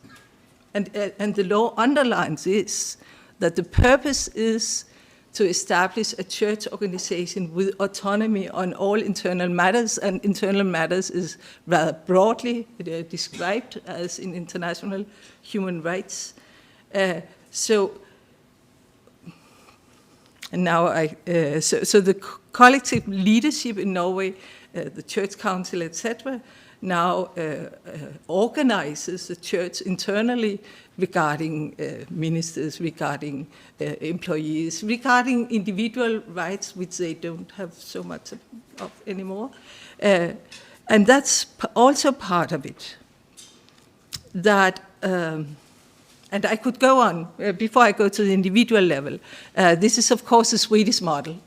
And the law underlines this, that the purpose is to establish a church organization with autonomy on all internal matters, and internal matters is rather broadly described as in international human rights. So the collective leadership in Norway, the Church Council, etc., now organizes the church internally regarding ministers, regarding employees, regarding individual rights, which they don't have so much of anymore. And that's also part of it. That, and I could go on, before I go to the individual level, this is of course the Swedish model,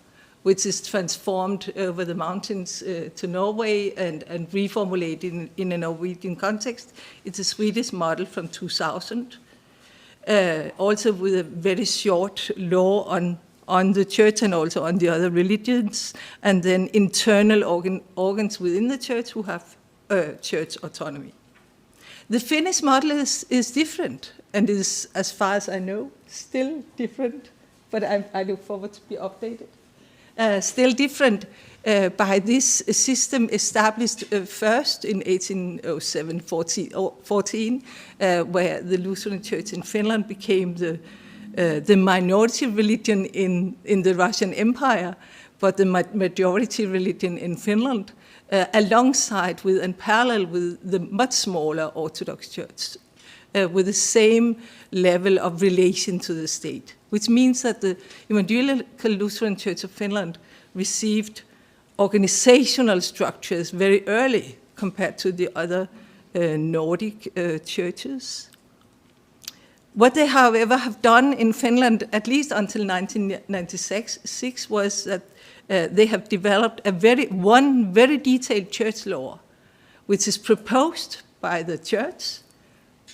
which is transformed over the mountains to Norway and reformulated in a Norwegian context. It's a Swedish model from 2000, also with a very short law on the church and also on the other religions, and then internal organs within the church who have church autonomy. The Finnish model is different, and is, as far as I know, still different, but I look forward to be updated. Still different by this system established first in 1807-14, where the Lutheran Church in Finland became the minority religion in the Russian Empire, but the majority religion in Finland, alongside with and parallel with the much smaller Orthodox Church, with the same level of relation to the state, which means that the Evangelical Lutheran Church of Finland received organizational structures very early compared to the other Nordic churches. What they, however, have done in Finland, at least until 1996, was that they have developed one very detailed church law, which is proposed by the church,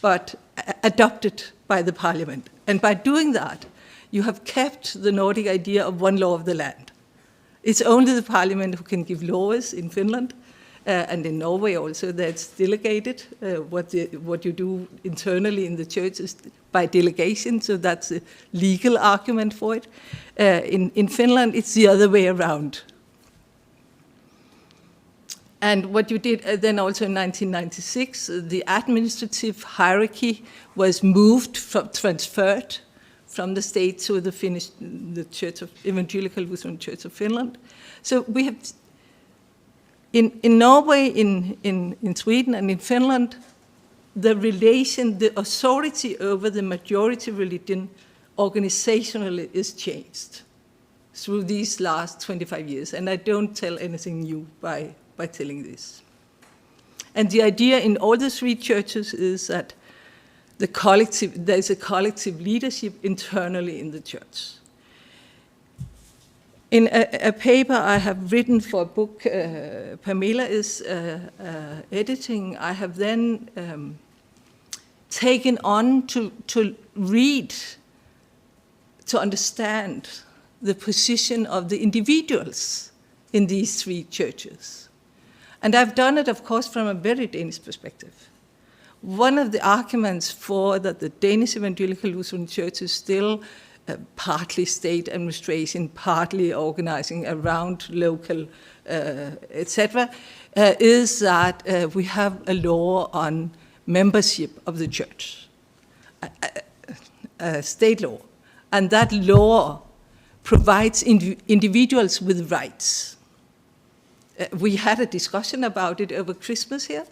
but adopted by the parliament. And by doing that, you have kept the Nordic idea of one law of the land. It's only the parliament who can give laws in Finland, and in Norway also that's delegated. What you do internally in the church is by delegation, so that's a legal argument for it. In Finland, it's the other way around. And what you did then also in 1996, the administrative hierarchy was transferred from the state to the Church of Evangelical Lutheran Church of Finland. So we have, in Norway, in Sweden, and in Finland, the authority over the majority religion organizationally is changed through these last 25 years. And I don't tell anything new by telling this. And the idea in all the three churches is that there's a collective leadership internally in the church. In a paper I have written for a book Pamela is editing, I have then taken on to read, to understand the position of the individuals in these three churches. And I've done it, of course, from a very Danish perspective. One of the arguments for that the Danish Evangelical Lutheran Church is still partly state administration, partly organizing around local, etc., is that we have a law on membership of the church, a state law. And that law provides individuals with rights. We had a discussion about it over Christmas here,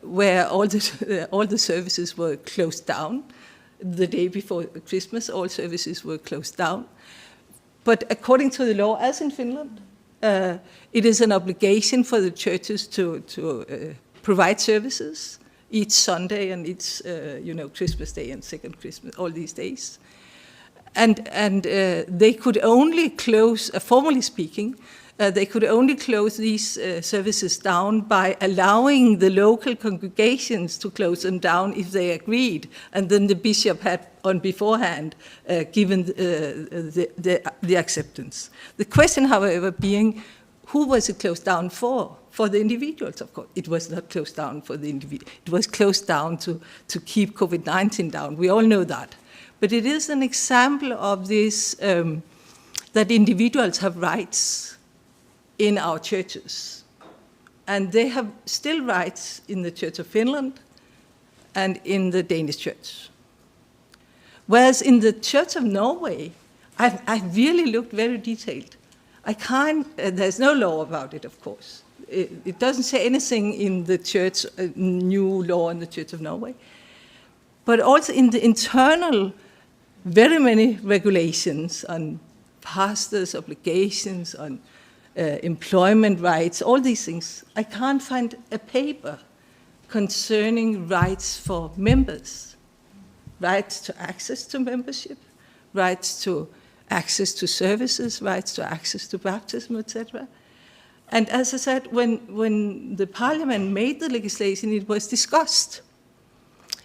where all the services were closed down. The day before Christmas, all services were closed down. But according to the law, as in Finland, it is an obligation for the churches to provide services each Sunday and each, Christmas Day and second Christmas, all these days. And they could only close, formally speaking, they could only close these services down by allowing the local congregations to close them down if they agreed. And then the bishop had on beforehand given the acceptance. The question, however, being, who was it closed down for? For the individuals, of course. It was not closed down for the individual. It was closed down to keep COVID-19 down. We all know that. But it is an example of this, that individuals have rights in our churches. And they have still rights in the Church of Finland and in the Danish Church. Whereas in the Church of Norway, I really looked very detailed. There's no law about it, of course. It doesn't say anything in the church, new law in the Church of Norway. But also in the internal, very many regulations on pastors' obligations, on employment rights, all these things. I can't find a paper concerning rights for members, rights to access to membership, rights to access to services, rights to access to baptism, etc. And as I said, when the parliament made the legislation, it was discussed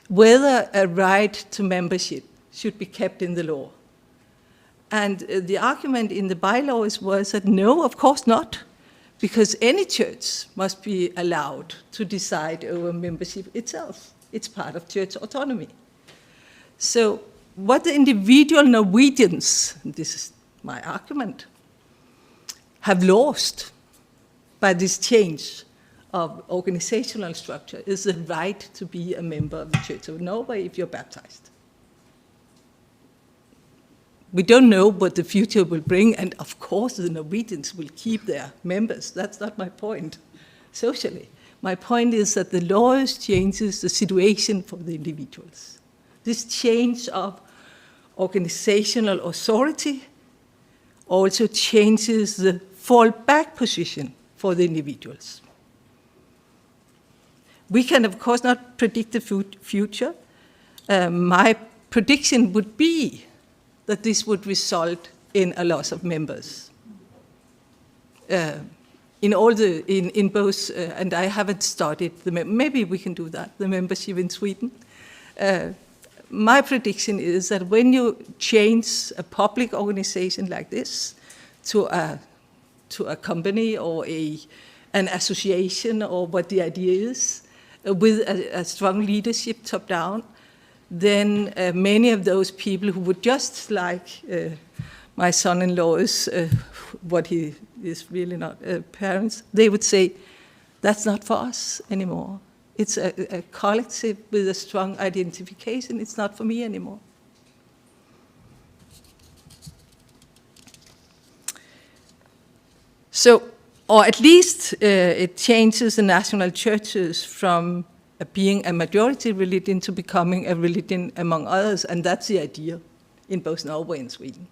whether a right to membership should be kept in the law. And the argument in the bylaws was that no, of course not, because any church must be allowed to decide over membership itself. It's part of church autonomy. So what the individual Norwegians, this is my argument, have lost by this change of organizational structure is the right to be a member of the Church of Norway if you're baptized. We don't know what the future will bring, and of course the Norwegians will keep their members. That's not my point, socially. My point is that the laws changes the situation for the individuals. This change of organizational authority also changes the fallback position for the individuals. We can, of course, not predict the future. My prediction would be that this would result in a loss of members. In both, and I haven't studied, maybe we can do that, the membership in Sweden. My prediction is that when you change a public organization like this to a company or an association, or what the idea is, with a strong leadership top down, then many of those people who would just like my son-in-law's, what he is really not, parents, they would say, that's not for us anymore. It's a collective with a strong identification. It's not for me anymore. So, or at least it changes the national churches from being a majority religion to becoming a religion among others, and that's the idea in both Norway and Sweden.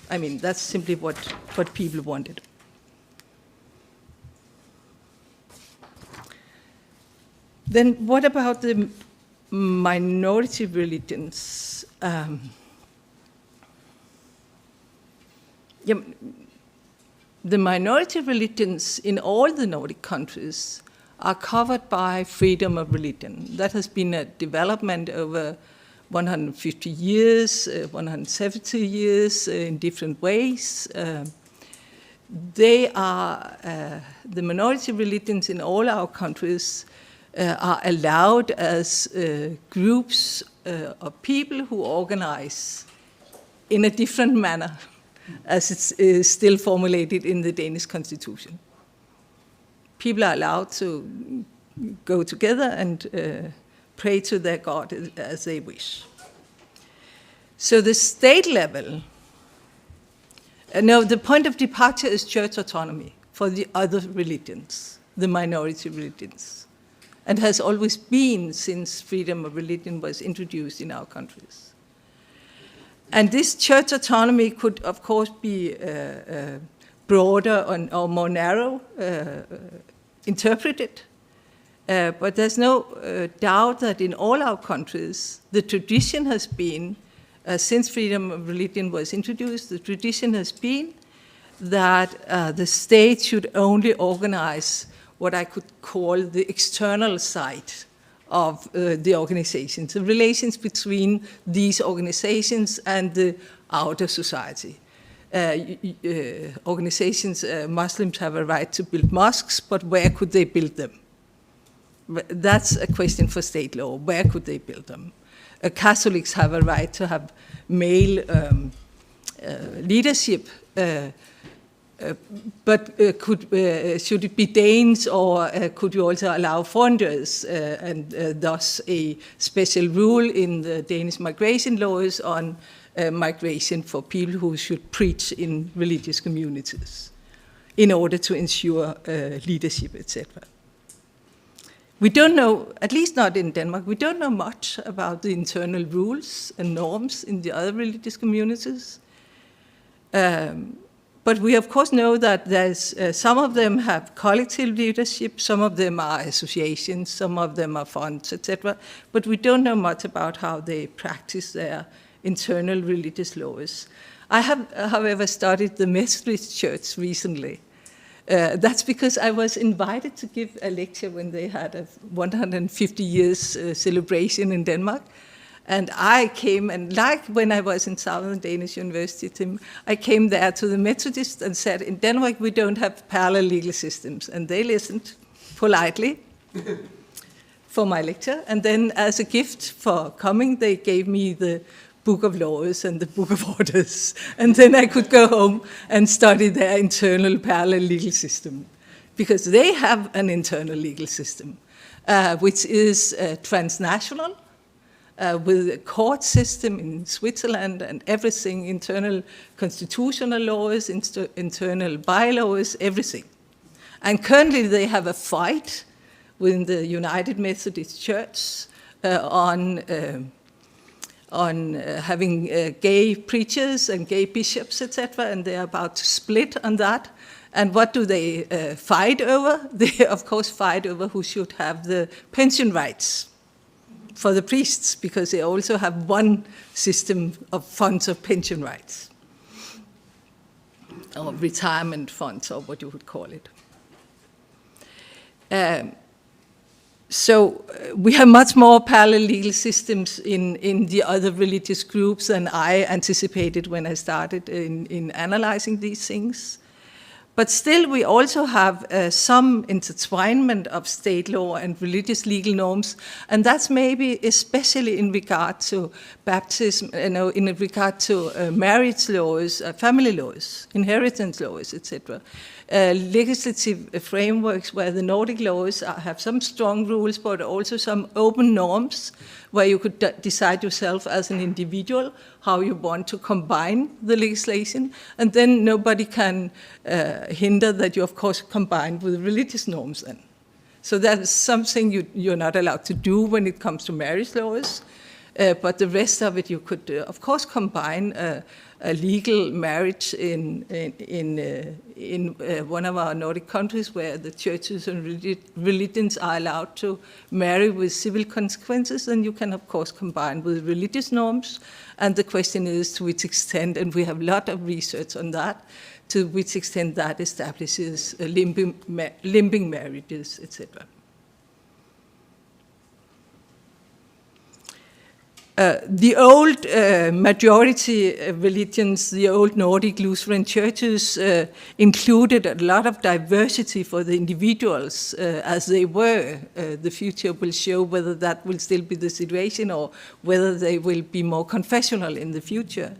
I mean, that's simply what people wanted. Then what about the minority religions? The minority religions in all the Nordic countries are covered by freedom of religion. That has been a development over 150 years, 170 years in different ways. They are, the minority religions in all our countries are allowed as groups of people who organize in a different manner as it's still formulated in the Danish constitution. People are allowed to go together and pray to their God as they wish. So the state level, no, the point of departure is church autonomy for the other religions, the minority religions, and has always been since freedom of religion was introduced in our countries. And this church autonomy could, of course, be broader or more narrow interpreted. But there's no doubt that in all our countries, the tradition has been, since freedom of religion was introduced, the tradition has been that the state should only organize what I could call the external side of the organizations, the relations between these organizations and the outer society. Organizations, Muslims have a right to build mosques, but where could they build them? That's a question for state law. Where could they build them? Catholics have a right to have male leadership, but should it be Danes, or could you also allow foreigners, and thus a special rule in the Danish migration laws on migration for people who should preach in religious communities in order to ensure leadership, etc. We don't know, at least not in Denmark, we don't know much about the internal rules and norms in the other religious communities. But we of course know that there's, some of them have collective leadership, some of them are associations, some of them are funds, etc. But we don't know much about how they practice their internal religious laws. I have, however, studied the Methodist Church recently. That's because I was invited to give a lecture when they had a 150 years celebration in Denmark. And I came, and like when I was in Southern Danish University, Tim, I came there to the Methodists and said, in Denmark we don't have parallel legal systems. And they listened politely for my lecture. And then as a gift for coming, they gave me the Book of Laws and the Book of Orders. And then I could go home and study their internal parallel legal system. Because they have an internal legal system, which is transnational, with a court system in Switzerland and everything, internal constitutional laws, internal bylaws, everything. And currently they have a fight within the United Methodist Church on having gay preachers and gay bishops, etc., and they're about to split on that. And what do they fight over? They, of course, fight over who should have the pension rights for the priests, because they also have one system of funds of pension rights, or retirement funds, or what you would call it. So we have much more parallel legal systems in the other religious groups than I anticipated when I started in analyzing these things. But still, we also have some intertwinement of state law and religious legal norms, and that's maybe especially in regard to baptism, in regard to marriage laws, family laws, inheritance laws, etc. Legislative frameworks where the Nordic laws have some strong rules, but also some open norms where you could decide yourself as an individual how you want to combine the legislation, and then nobody can hinder that you, of course, combine with religious norms then. So that is something you're not allowed to do when it comes to marriage laws, but the rest of it you could, of course, combine a legal marriage in one of our Nordic countries where the churches and religions are allowed to marry with civil consequences, and you can, of course, combine with religious norms. And the question is to which extent, and we have a lot of research on that, to which extent that establishes limbing marriages, etc. The old majority religions, the old Nordic Lutheran churches, included a lot of diversity for the individuals as they were. The future will show whether that will still be the situation or whether they will be more confessional in the future.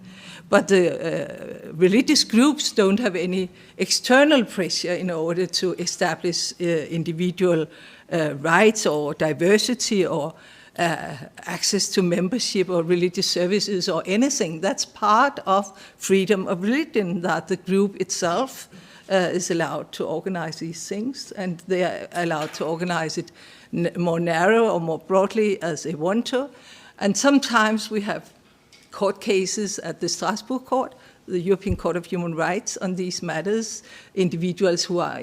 But the religious groups don't have any external pressure in order to establish individual rights or diversity or access to membership or religious services or anything. That's part of freedom of religion, that the group itself is allowed to organize these things, and they are allowed to organize it more narrow or more broadly as they want to. And sometimes we have court cases at the Strasbourg Court, the European Court of Human Rights, on these matters, individuals who are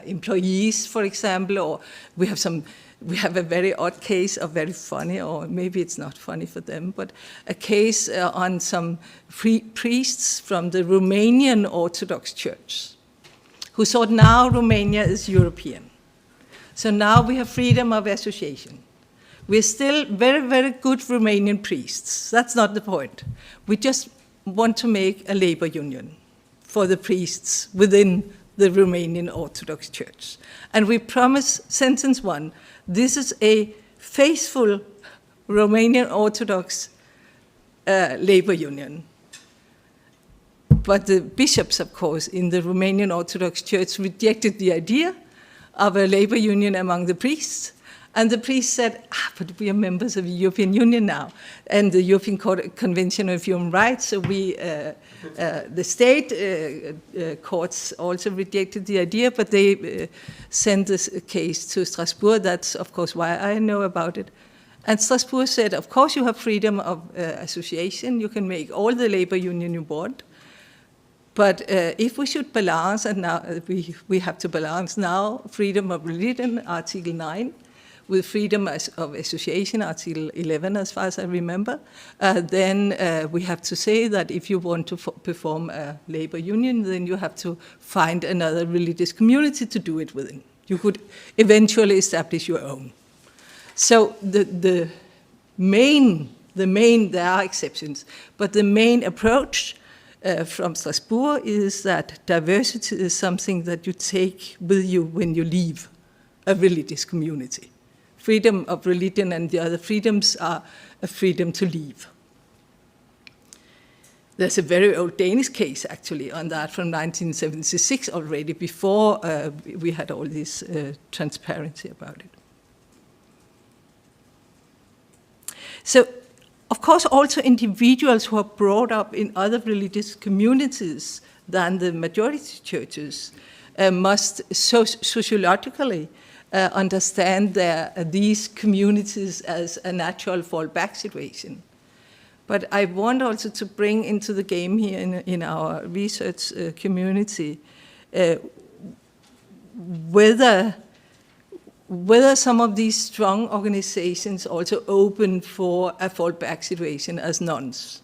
employees, for example, or we have a very odd case, or very funny, or maybe it's not funny for them, but a case on some priests from the Romanian Orthodox Church who thought now Romania is European. So now we have freedom of association. We're still very, very good Romanian priests. That's not the point. We just want to make a labor union for the priests within the Romanian Orthodox Church. And we promise, sentence 1, this is a faithful Romanian Orthodox labor union. But the bishops, of course, in the Romanian Orthodox Church rejected the idea of a labor union among the priests. And the priests said, but we are members of the European Union now, and the European Convention of Human Rights, so the state courts also rejected the idea, but they sent this case to Strasbourg. That's, of course, why I know about it. And Strasbourg said, of course, you have freedom of association. You can make all the labor union you want. But if we should balance, and now we have to balance now, freedom of religion, Article 9, with freedom of association, Article 11, as far as I remember, then we have to say that if you want to perform a labor union, then you have to find another religious community to do it within. You could eventually establish your own. So the main, there are exceptions, but the main approach from Strasbourg is that diversity is something that you take with you when you leave a religious community. Freedom of religion and the other freedoms are a freedom to leave. There's a very old Danish case, actually, on that from 1976 already, before we had all this transparency about it. So, of course, also individuals who are brought up in other religious communities than the majority churches must sociologically understand these communities as a natural fallback situation. But I want also to bring into the game here in our research community whether some of these strong organizations also open for a fallback situation as nuns,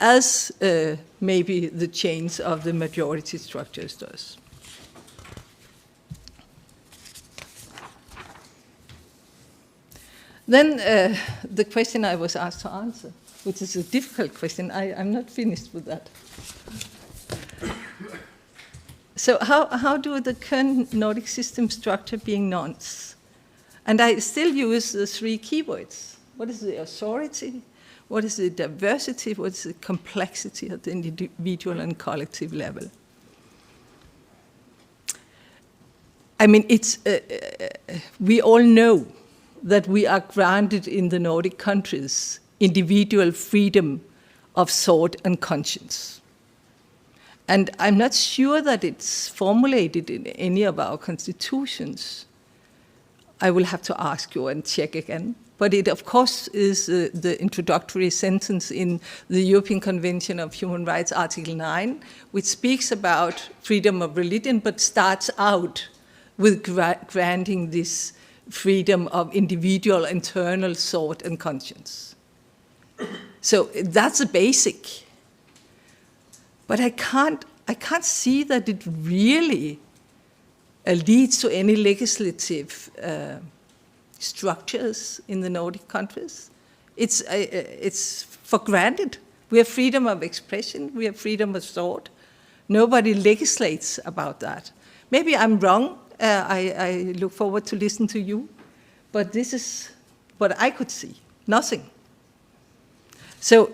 as maybe the change of the majority structures does. Then the question I was asked to answer, which is a difficult question, I'm not finished with that. So how do the current Nordic system structure being nuns? And I still use the 3 keywords. What is the authority? What is the diversity? What is the complexity at the individual and collective level? I mean, we all know that we are granted in the Nordic countries individual freedom of thought and conscience. And I'm not sure that it's formulated in any of our constitutions. I will have to ask you and check again. But it, of course, is the introductory sentence in the European Convention of Human Rights, Article 9, which speaks about freedom of religion, but starts out with granting this freedom of individual internal thought and conscience. So that's a basic. But I can't see that it really leads to any legislative structures in the Nordic countries. It's for granted. We have freedom of expression. We have freedom of thought. Nobody legislates about that. Maybe I'm wrong. I look forward to listen to you. But this is what I could see. Nothing. So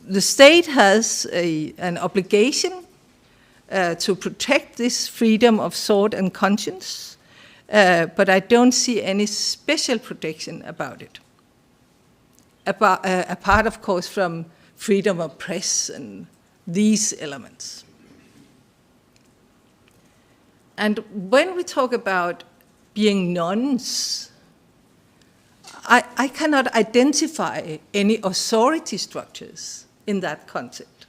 the state has an obligation to protect this freedom of thought and conscience, but I don't see any special protection about it. Apart, of course, from freedom of press and these elements. And when we talk about being nuns, I cannot identify any authority structures in that concept.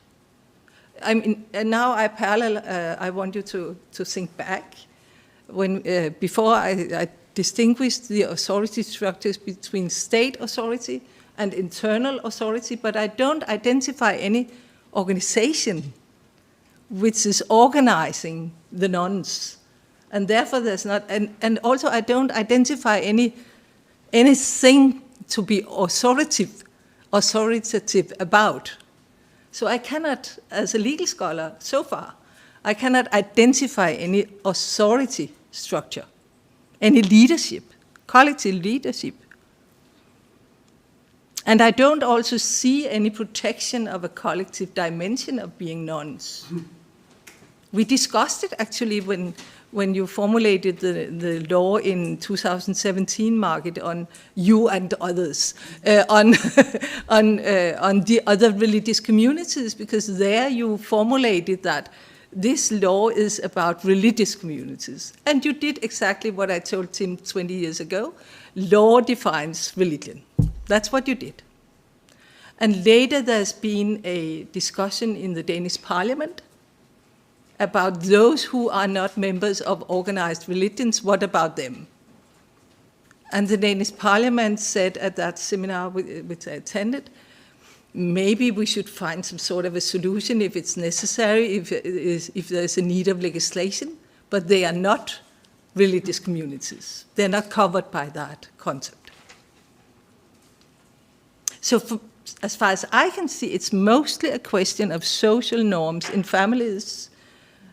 I mean, and now I want you to think back. Before I distinguished the authority structures between state authority and internal authority, but I don't identify any organization which is organizing the nuns. And therefore there's not, and also I don't identify anything to be authoritative about. So I cannot, as a legal scholar so far, I cannot identify any authority structure, any leadership, collective leadership. And I don't also see any protection of a collective dimension of being nuns. We discussed it actually when you formulated the law in 2017, Margit, on you and others, on the other religious communities, because there you formulated that this law is about religious communities. And you did exactly what I told Tim 20 years ago. Law defines religion. That's what you did. And later there's been a discussion in the Danish parliament about those who are not members of organized religions. What about them? And the Danish parliament said at that seminar which I attended, maybe we should find some sort of a solution if it's necessary, if there's a need of legislation, but they are not religious communities. They're not covered by that concept. So as far as I can see, it's mostly a question of social norms in families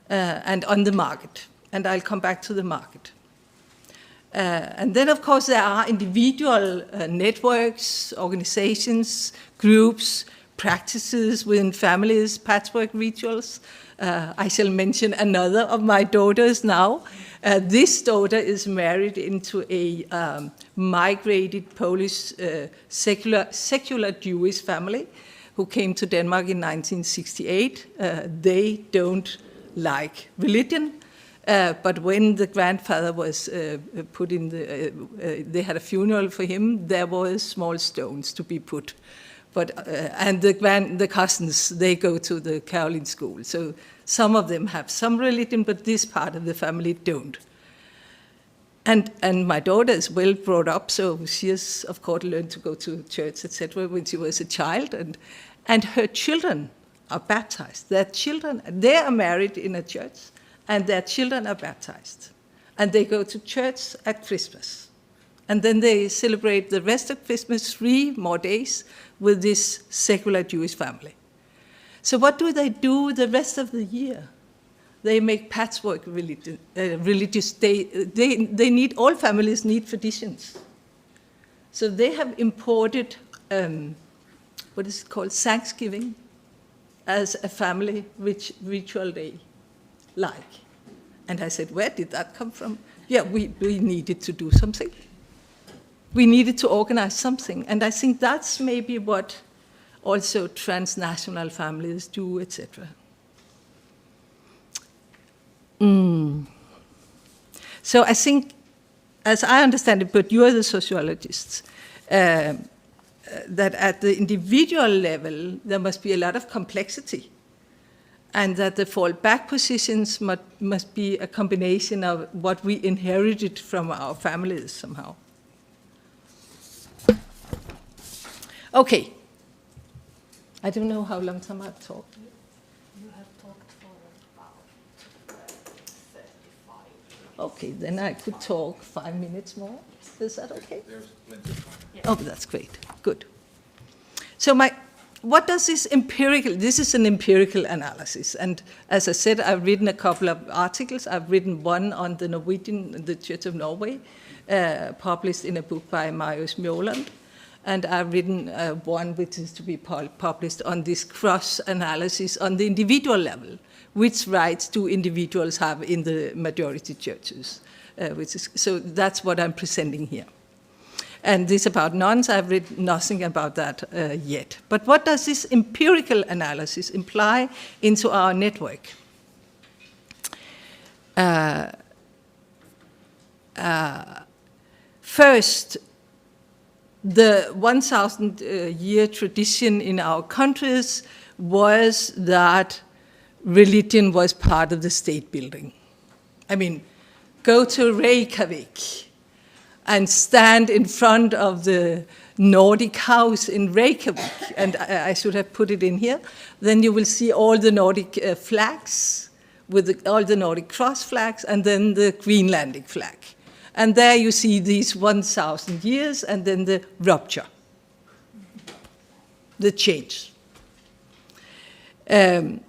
and on the market. And I'll come back to the market. And then, of course, there are individual networks, organizations, groups, practices within families, patchwork rituals. I shall mention another of my daughters now. This daughter is married into a migrated Polish secular Jewish family who came to Denmark in 1968. They don't like religion. But when the grandfather was put in they had a funeral for him, there were small stones to be put. But, and the cousins, they go to the Caroline school. So some of them have some religion, but this part of the family don't. And my daughter is well brought up, so she has, of course, learned to go to church, etc., when she was a child. And her children are baptized. Their children, they are married in a church, and their children are baptized. And they go to church at Christmas. And then they celebrate the rest of Christmas 3 more days with this secular Jewish family. So what do they do the rest of the year? They make patchwork religious day. They need, all families need traditions. So they have imported, what is it called, Thanksgiving, as a family ritual day. Like. And I said, where did that come from? Yeah, we needed to do something. We needed to organize something. And I think that's maybe what also transnational families do, etc. So I think, as I understand it, but you're the sociologists, that at the individual level, there must be a lot of complexity. And that the fallback positions must be a combination of what we inherited from our families somehow. Okay. I don't know how long time I've talked. You have talked for about 35 minutes. Okay, then I could talk 5 minutes more. Is that okay? There's plenty of time. Oh, that's great. Good. So what does this is an empirical analysis. And as I said, I've written a couple of articles. I've written one on the Church of Norway, published in a book by Marius Mjåland. And I've written one which is to be published on this cross-analysis on the individual level. Which rights do individuals have in the majority churches? So that's what I'm presenting here. And this about nuns, I've read nothing about that yet. But what does this empirical analysis imply into our network? First, the 1,000-year tradition in our countries was that religion was part of the state building. I mean, go to Reykjavik and stand in front of the Nordic house in Reykjavik, and I should have put it in here, then you will see all the Nordic flags, with all the Nordic cross flags, and then the Greenlandic flag. And there you see these 1,000 years, and then the rupture, the change. And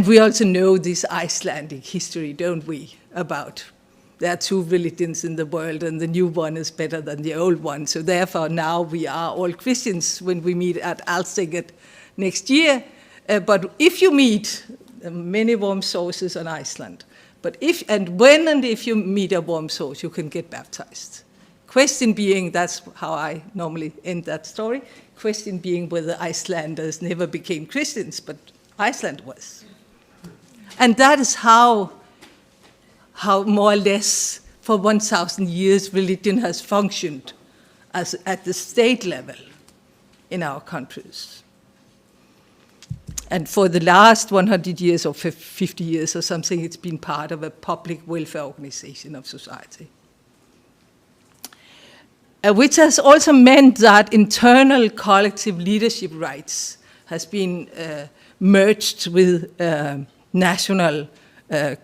we also know this Icelandic history, don't we, about there are two religions in the world and the new one is better than the old one. So therefore now we are all Christians when we meet at Helsinki next year. But if you meet many warm sources on Iceland, but if you meet a warm source, you can get baptized. Question being, that's how I normally end that story, question being whether Icelanders never became Christians, but Iceland was. And that is how more or less for 1,000 years religion has functioned at the state level in our countries. And for the last 100 years or 50 years or something, it's been part of a public welfare organization of society. Which has also meant that internal collective leadership rights has been merged with national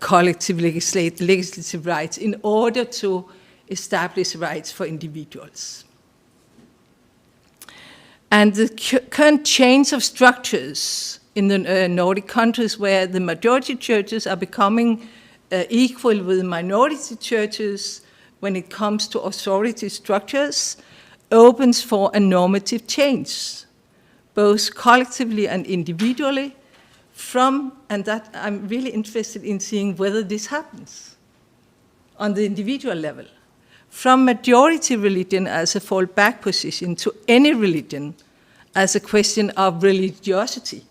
collective legislative rights in order to establish rights for individuals. And the current change of structures in the Nordic countries where the majority churches are becoming equal with minority churches when it comes to authority structures opens for a normative change, both collectively and individually, and that I'm really interested in seeing whether this happens on the individual level. From majority religion as a fallback position to any religion as a question of religiosity,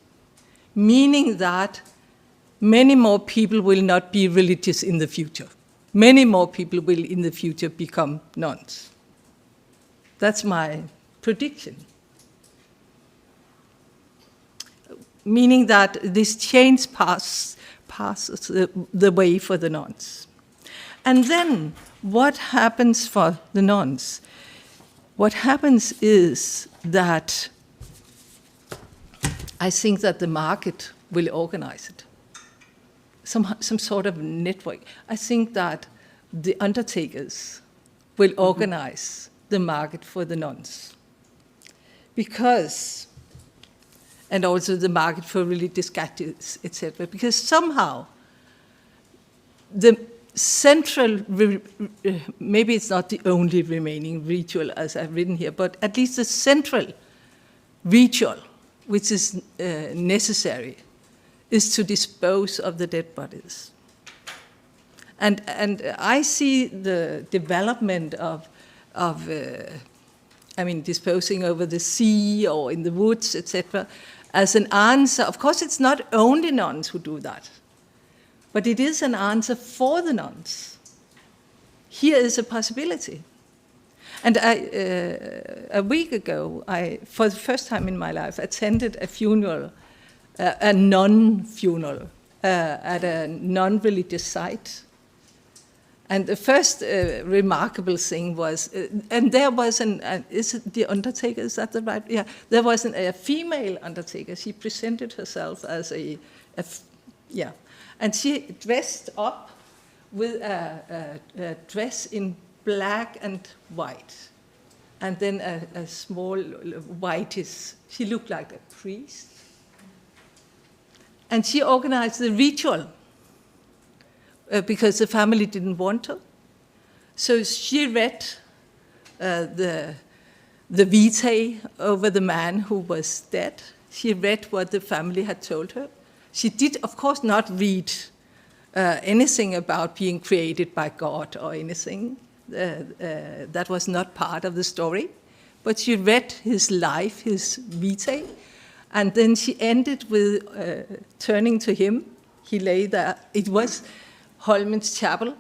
meaning that many more people will not be religious in the future. Many more people will in the future become nuns. That's my prediction. Meaning that this change passes the way for the nuns. And then, what happens for the nuns? What happens is that I think that the market will organize it. Some sort of network. I think that the undertakers will organize the market for the nuns. Because and also the market for religious gadgets, etc. Because somehow the central, maybe it's not the only remaining ritual as I've written here, but at least the central ritual which is necessary is to dispose of the dead bodies. And I see the development of disposing over the sea or in the woods, etc., as an answer. Of course, it's not only nuns who do that, but it is an answer for the nuns. Here is a possibility. And a week ago, I, for the first time in my life, attended a funeral, a nun funeral, at a non-religious site. And the first remarkable thing was, and there was is it the undertaker, is that the right? Yeah, there was a female undertaker. She presented herself as and she dressed up with a dress in black and white. and then a small whitish, she looked like a priest. And she organized the ritual because the family didn't want to. So she read the vitae over the man who was dead. She read what the family had told her. She did, of course, not read anything about being created by God or anything. That was not part of the story. But she read his life, his vitae, and then she ended with turning to him. He lay there. It was Holmen's chapel,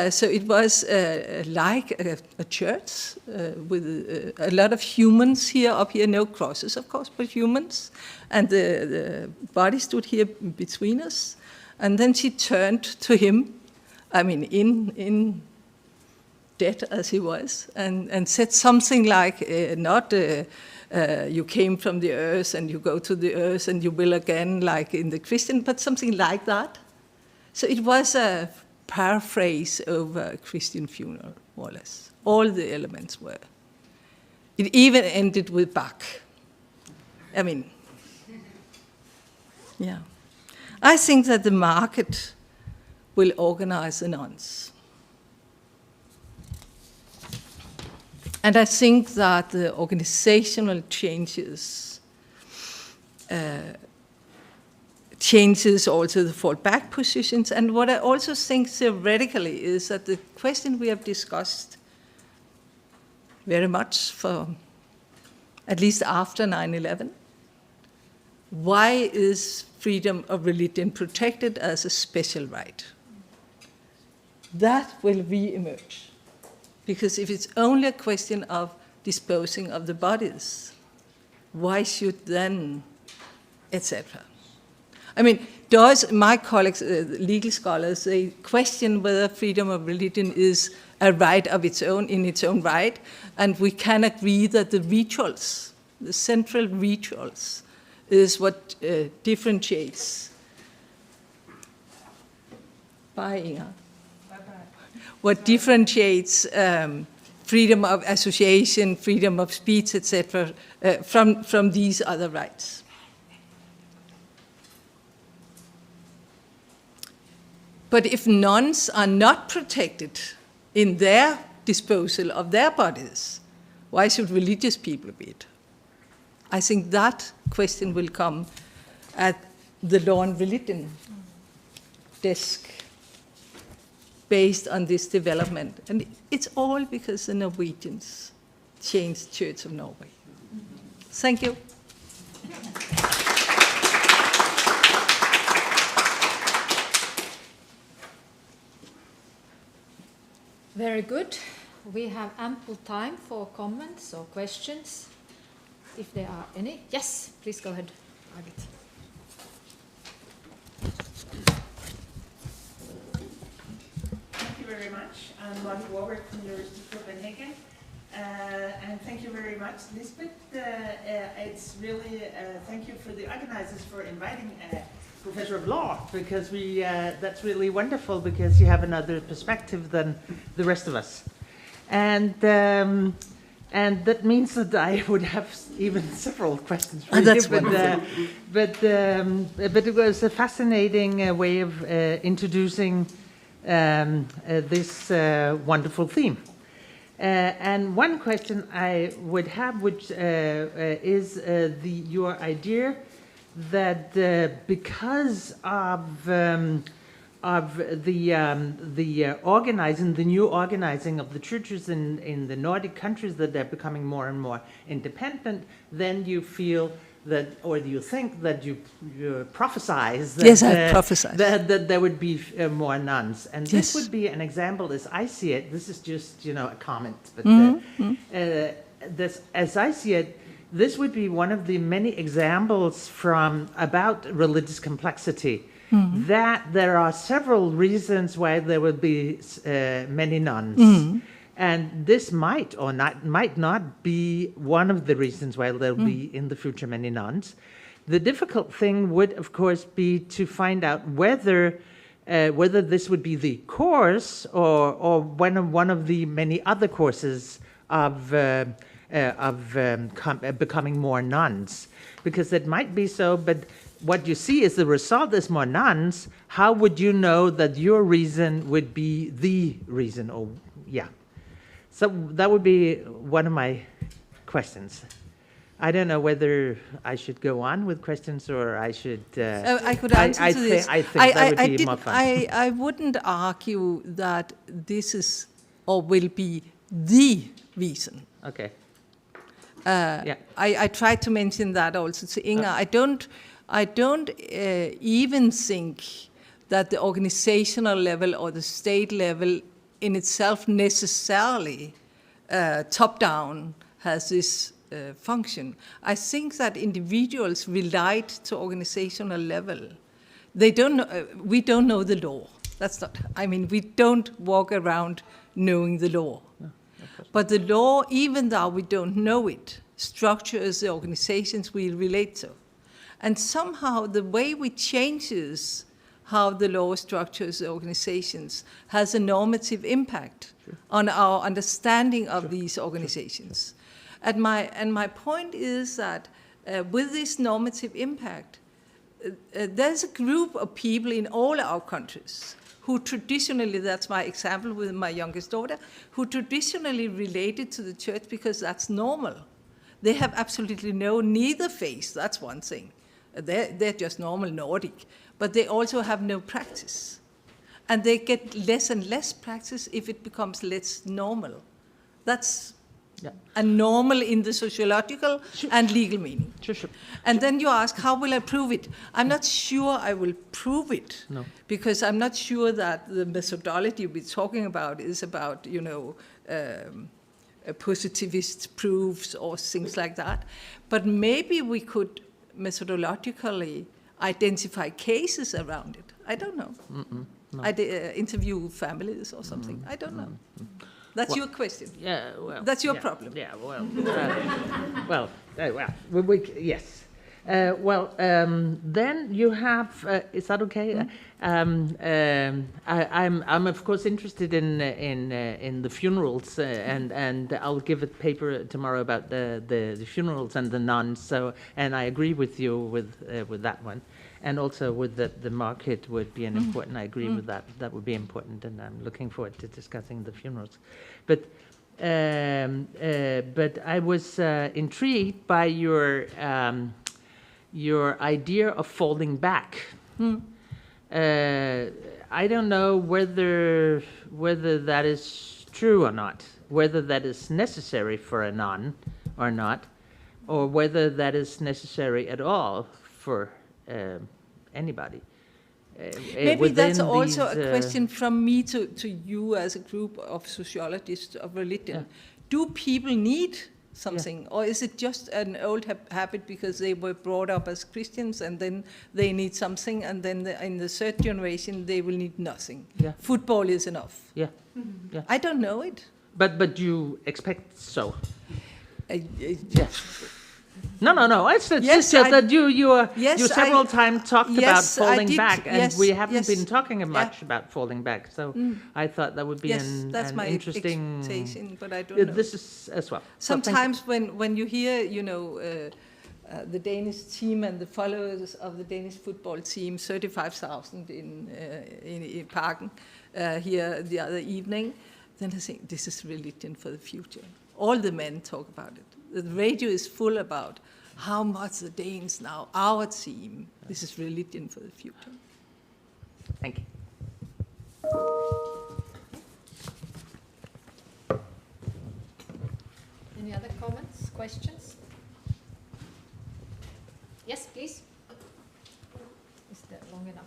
so it was like a church with a lot of humans here, up here, no crosses, of course, but humans. And the body stood here between us. And then she turned to him, I mean, in dead as he was, and said something like, you came from the earth and you go to the earth and you will again, like in the Christian, but something like that. So it was a paraphrase over a Christian funeral, more or less. All the elements were. It even ended with Bach. I mean, yeah. I think that the market will organize the nuns. And I think that the organizational changes also the fallback positions. And what I also think theoretically is that the question we have discussed very much for at least after 9/11, why is freedom of religion protected as a special right? That will re-emerge. Because if it's only a question of disposing of the bodies, why should then, etc.? I mean, my colleagues, legal scholars, they question whether freedom of religion is a right of its own, in its own right, and we can agree that the rituals, the central rituals, is what differentiates. Bye, Inga. What differentiates freedom of association, freedom of speech, etc., from these other rights. But if nuns are not protected in their disposal of their bodies, why should religious people be it? I think that question will come at the law and religion desk based on this development. And it's all because the Norwegians changed Church of Norway. Thank you. Very good. We have ample time for comments or questions, if there are any. Yes, please go ahead, Margit. Thank you very much. I'm Margit Warwick from the University of Copenhagen. And thank you very much, Lisbeth. It's really, thank you for the organizers for inviting a professor of law, because that's really wonderful, because you have another perspective than the rest of us. And that means that I would have even several questions for you. That's wonderful. But it was a fascinating way of introducing this wonderful theme. And one question I would have, which is your idea that because of the organizing, the new organizing of the churches in the Nordic countries, that they're becoming more and more independent, then you feel that, or you think that you prophesize that, yes, I prophesied that there would be more nuns, and yes. This would be an example, as I see it. This is just a comment, but this, as I see it, this would be one of the many examples about religious complexity. That there are several reasons why there will be many nuns. And this might or might not be one of the reasons why there will be in the future many nuns. The difficult thing would, of course, be to find out whether this would be the course or one of the many other courses of becoming more nuns, because it might be so, but what you see is the result is more nuns. How would you know that your reason would be the reason? Or so that would be one of my questions. I don't know whether I should go on with questions or I should. I could answer to this. I think that would be more fun. I wouldn't argue that this is or will be the reason. Okay. I tried to mention that also to Inger. I don't even think that the organizational level or the state level in itself necessarily top-down has this function. I think that individuals relate to organizational level. They don't know, we don't know the law. That's not, I mean, we don't walk around knowing the law. No, but the law, even though we don't know it, structures the organizations we relate to. And somehow the way we changes how the law structures the organizations has a normative impact on our understanding of these organizations. And my point is that with this normative impact, there's a group of people in all our countries who traditionally, that's my example with my youngest daughter, who traditionally related to the church because that's normal. They have absolutely neither faith, that's one thing. They're just normal Nordic, but they also have no practice. And they get less and less practice if it becomes less normal. That's a normal in the sociological and legal meaning. And then you ask, how will I prove it? I'm not sure I will prove it, because I'm not sure that the methodology we're talking about is about, positivist proofs or things like that. But maybe we could methodologically identify cases around it. I don't know. No. Interview families or something. I don't know. That's your question. Yeah, well. That's your problem. Yeah, well. Yes. Then you have. Is that okay? I'm of course interested in the funerals, and I'll give a paper tomorrow about the funerals and the nuns. So, and I agree with you with that one. And also with the market would be an important, I agree with that. That would be important, and I'm looking forward to discussing the funerals. But I was intrigued by your idea of falling back. I don't know whether that is true or not, whether that is necessary for a nun or not, or whether that is necessary at all for anybody. Maybe that's also a question from me to you as a group of sociologists of religion. Yeah. Do people need something, or is it just an old habit because they were brought up as Christians and then they need something, and then in the third generation they will need nothing? Yeah. Football is enough. Yeah. Yeah. I don't know it. But you expect so? Yes. No. It's just that you several times talked about falling back, and we haven't been talking much about falling back. So I thought that would be an interesting expectation, but I don't know. This is as well. Sometimes when you hear, the Danish team and the followers of the Danish football team, 35,000 in Parken here the other evening, then I think this is religion for the future. All the men talk about it. The radio is full about how much the Danes now, our team, this is religion for the future. Thank you. Any other comments, questions? Yes, please. Is that long enough?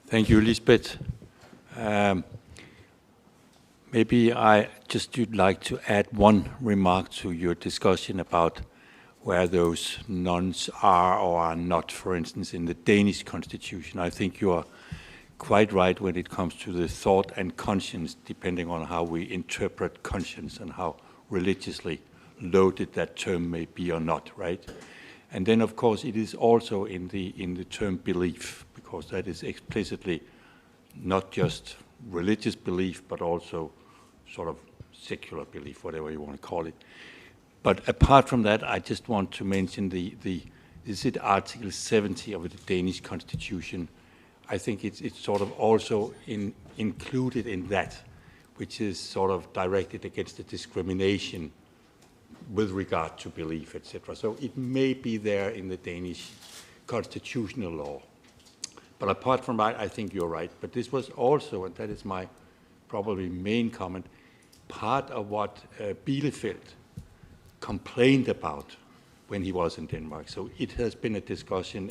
Thank you, Lisbeth. Maybe I just would like to add one remark to your discussion about where those nuns are or are not, for instance, in the Danish constitution. I think you are quite right when it comes to the thought and conscience, depending on how we interpret conscience and how religiously loaded that term may be or not, right? And then, of course, it is also in the term belief, because that is explicitly not just religious belief, but also sort of secular belief, whatever you want to call it. But apart from that, I just want to mention is it Article 70 of the Danish Constitution? I think it's sort of also included in that, which is sort of directed against the discrimination with regard to belief, etc. So it may be there in the Danish constitutional law. But apart from that, I think you're right. But this was also, and that is my probably main comment, part of what Bielefeld complained about when he was in Denmark. So it has been a discussion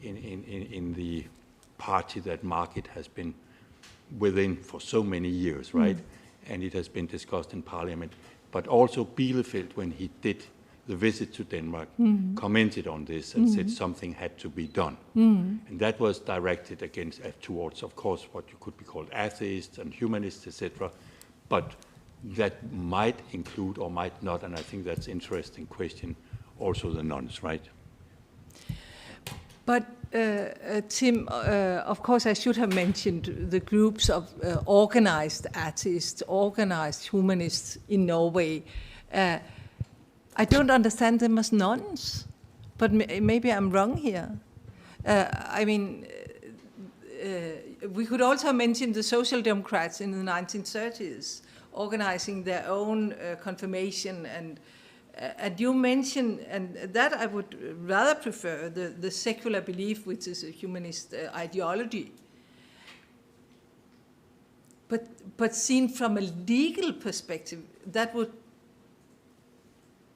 in the party that Market has been within for so many years, right? And it has been discussed in Parliament. But also Bielefeld, when he did the visit to Denmark, commented on this and said something had to be done. And that was directed against, towards, of course, what you could be called atheists and humanists, etc. But that might include or might not, and I think that's an interesting question, also the nuns, right? But Tim, of course I should have mentioned the groups of organized atheists, organized humanists in Norway. I don't understand them as nuns, but maybe I'm wrong here. I mean, we could also mention the Social Democrats in the 1930s, organizing their own confirmation, and you mentioned, and that I would rather prefer, the secular belief, which is a humanist ideology. But seen from a legal perspective, that would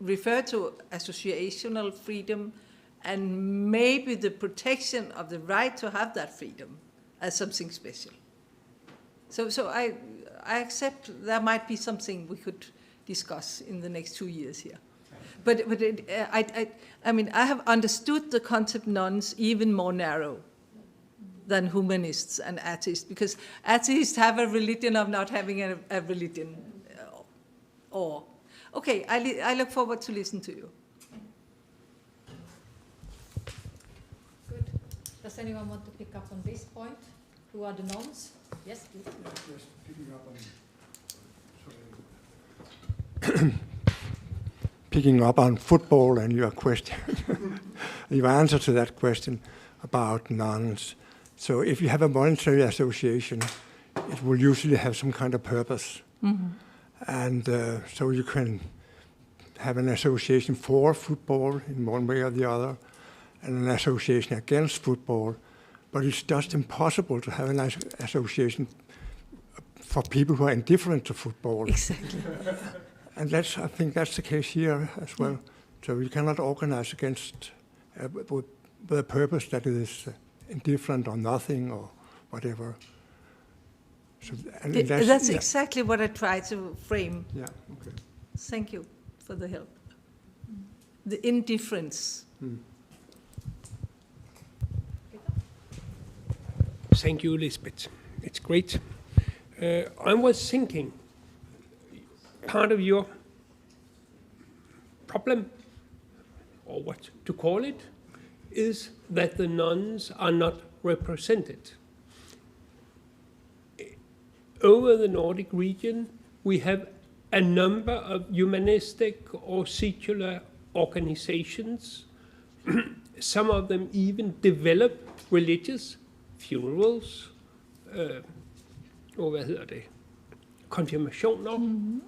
refer to associational freedom and maybe the protection of the right to have that freedom as something special. So I accept there might be something we could discuss in the next 2 years here. But I mean, I have understood the concept nuns even more narrow than humanists and atheists, because atheists have a religion of not having a religion. Okay, I look forward to listen to you. Good. Does anyone want to pick up on this point? Who are the nuns? Yes, please. Just picking up on, picking up on football and your question, your answer to that question about nuns. So if you have a voluntary association, it will usually have some kind of purpose. And so you can have an association for football in one way or the other, and an association against football. But it's just impossible to have an association for people who are indifferent to football. Exactly. And I think that's the case here as well. So you cannot organize against with a purpose that is indifferent or nothing or whatever. So, and that's exactly what I try to frame. Yeah, okay. Thank you for the help. The indifference. Thank you, Lisbeth. It's great. I was thinking, part of your problem, or what to call it, is that the nuns are not represented. Over the Nordic region, we have a number of humanistic or secular organizations. Some of them even develop religious funerals, konfirmationer,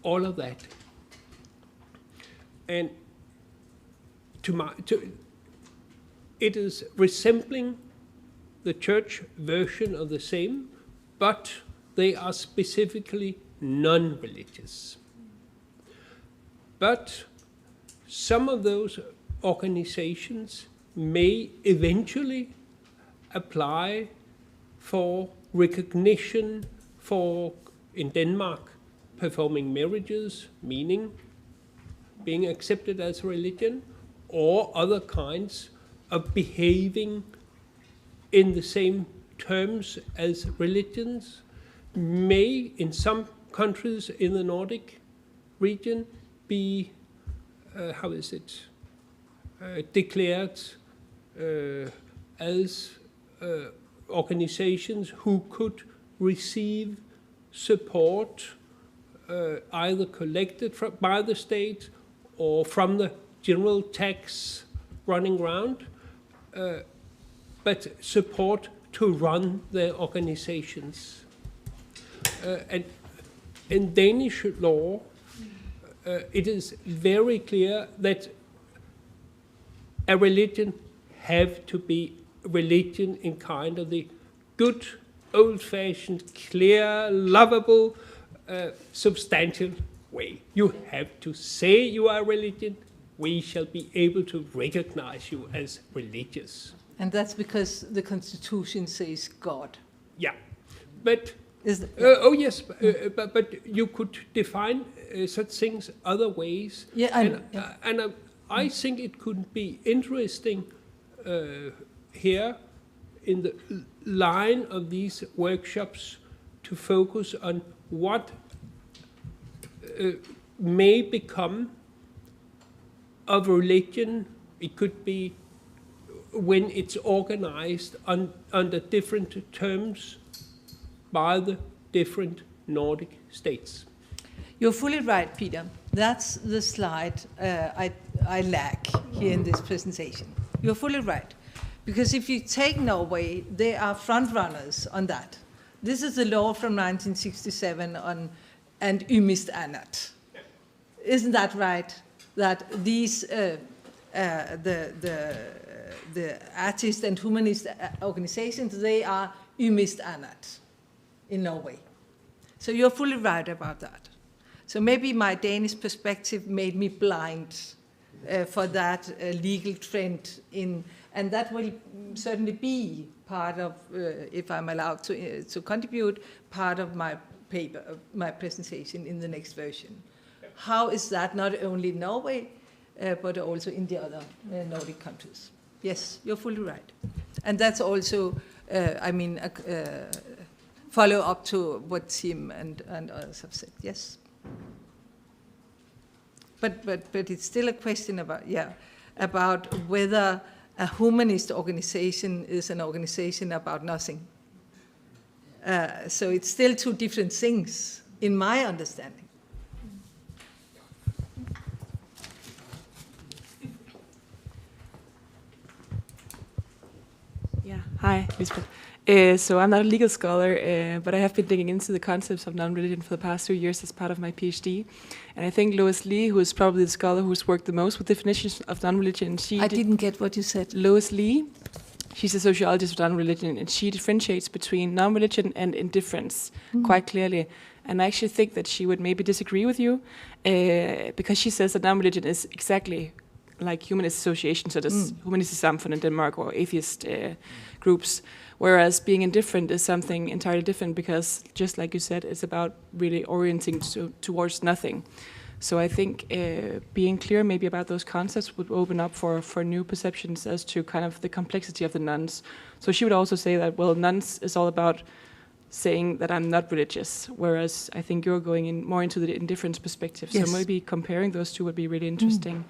all of that. And it is resembling the church version of the same, but they are specifically non-religious. But some of those organizations may eventually apply for recognition for, in Denmark, performing marriages, meaning being accepted as a religion, or other kinds of behaving in the same terms as religions, may, in some countries in the Nordic region, be, declared as organizations who could receive support either collected by the state or from the general tax running round, but support to run their organizations. And in Danish law, it is very clear that a religion have to be religion in kind of the good, old-fashioned, clear, lovable, substantial way. You have to say you are a religion. We shall be able to recognize you as religious. And that's because the Constitution says God. Yeah, but Is oh yes, but you could define such things other ways. Yeah, and I think it could be interesting here in the line of these workshops to focus on what may become of religion. It could be when it's organized under different terms by the different Nordic states. You're fully right, Peter. That's the slide I lack here in this presentation. You're fully right. Because if you take Norway, they are front runners on that. This is the law from 1967 on and ymist annat. Isn't that right? That these the artist and humanist organizations, they are ymist annat in Norway. So you're fully right about that. So maybe my Danish perspective made me blind for that legal trend and that will certainly be part of, if I'm allowed to contribute, part of my paper, my presentation in the next version. How is that not only in Norway, but also in the other Nordic countries? Yes, you're fully right. And that's also, follow up to what Tim and others have said, yes. But it's still a question about whether a humanist organization is an organization about nothing. So it's still two different things, in my understanding. Yeah, hi, Lisbeth. So I'm not a legal scholar, but I have been digging into the concepts of non-religion for the past 2 years as part of my PhD. And I think Lois Lee, who is probably the scholar who's worked the most with definitions of non-religion, I didn't get what you said. Lois Lee, she's a sociologist of non-religion, and she differentiates between non-religion and indifference quite clearly. And I actually think that she would maybe disagree with you, because she says that non-religion is exactly like humanist associations, such as Humanistisk Samfund in Denmark or atheist groups, whereas being indifferent is something entirely different because, just like you said, it's about really orienting towards nothing. So I think being clear maybe about those concepts would open up for new perceptions as to kind of the complexity of the nuns. So she would also say that, well, nuns is all about saying that I'm not religious, whereas I think you're going in more into the indifference perspective. Yes. So maybe comparing those two would be really interesting.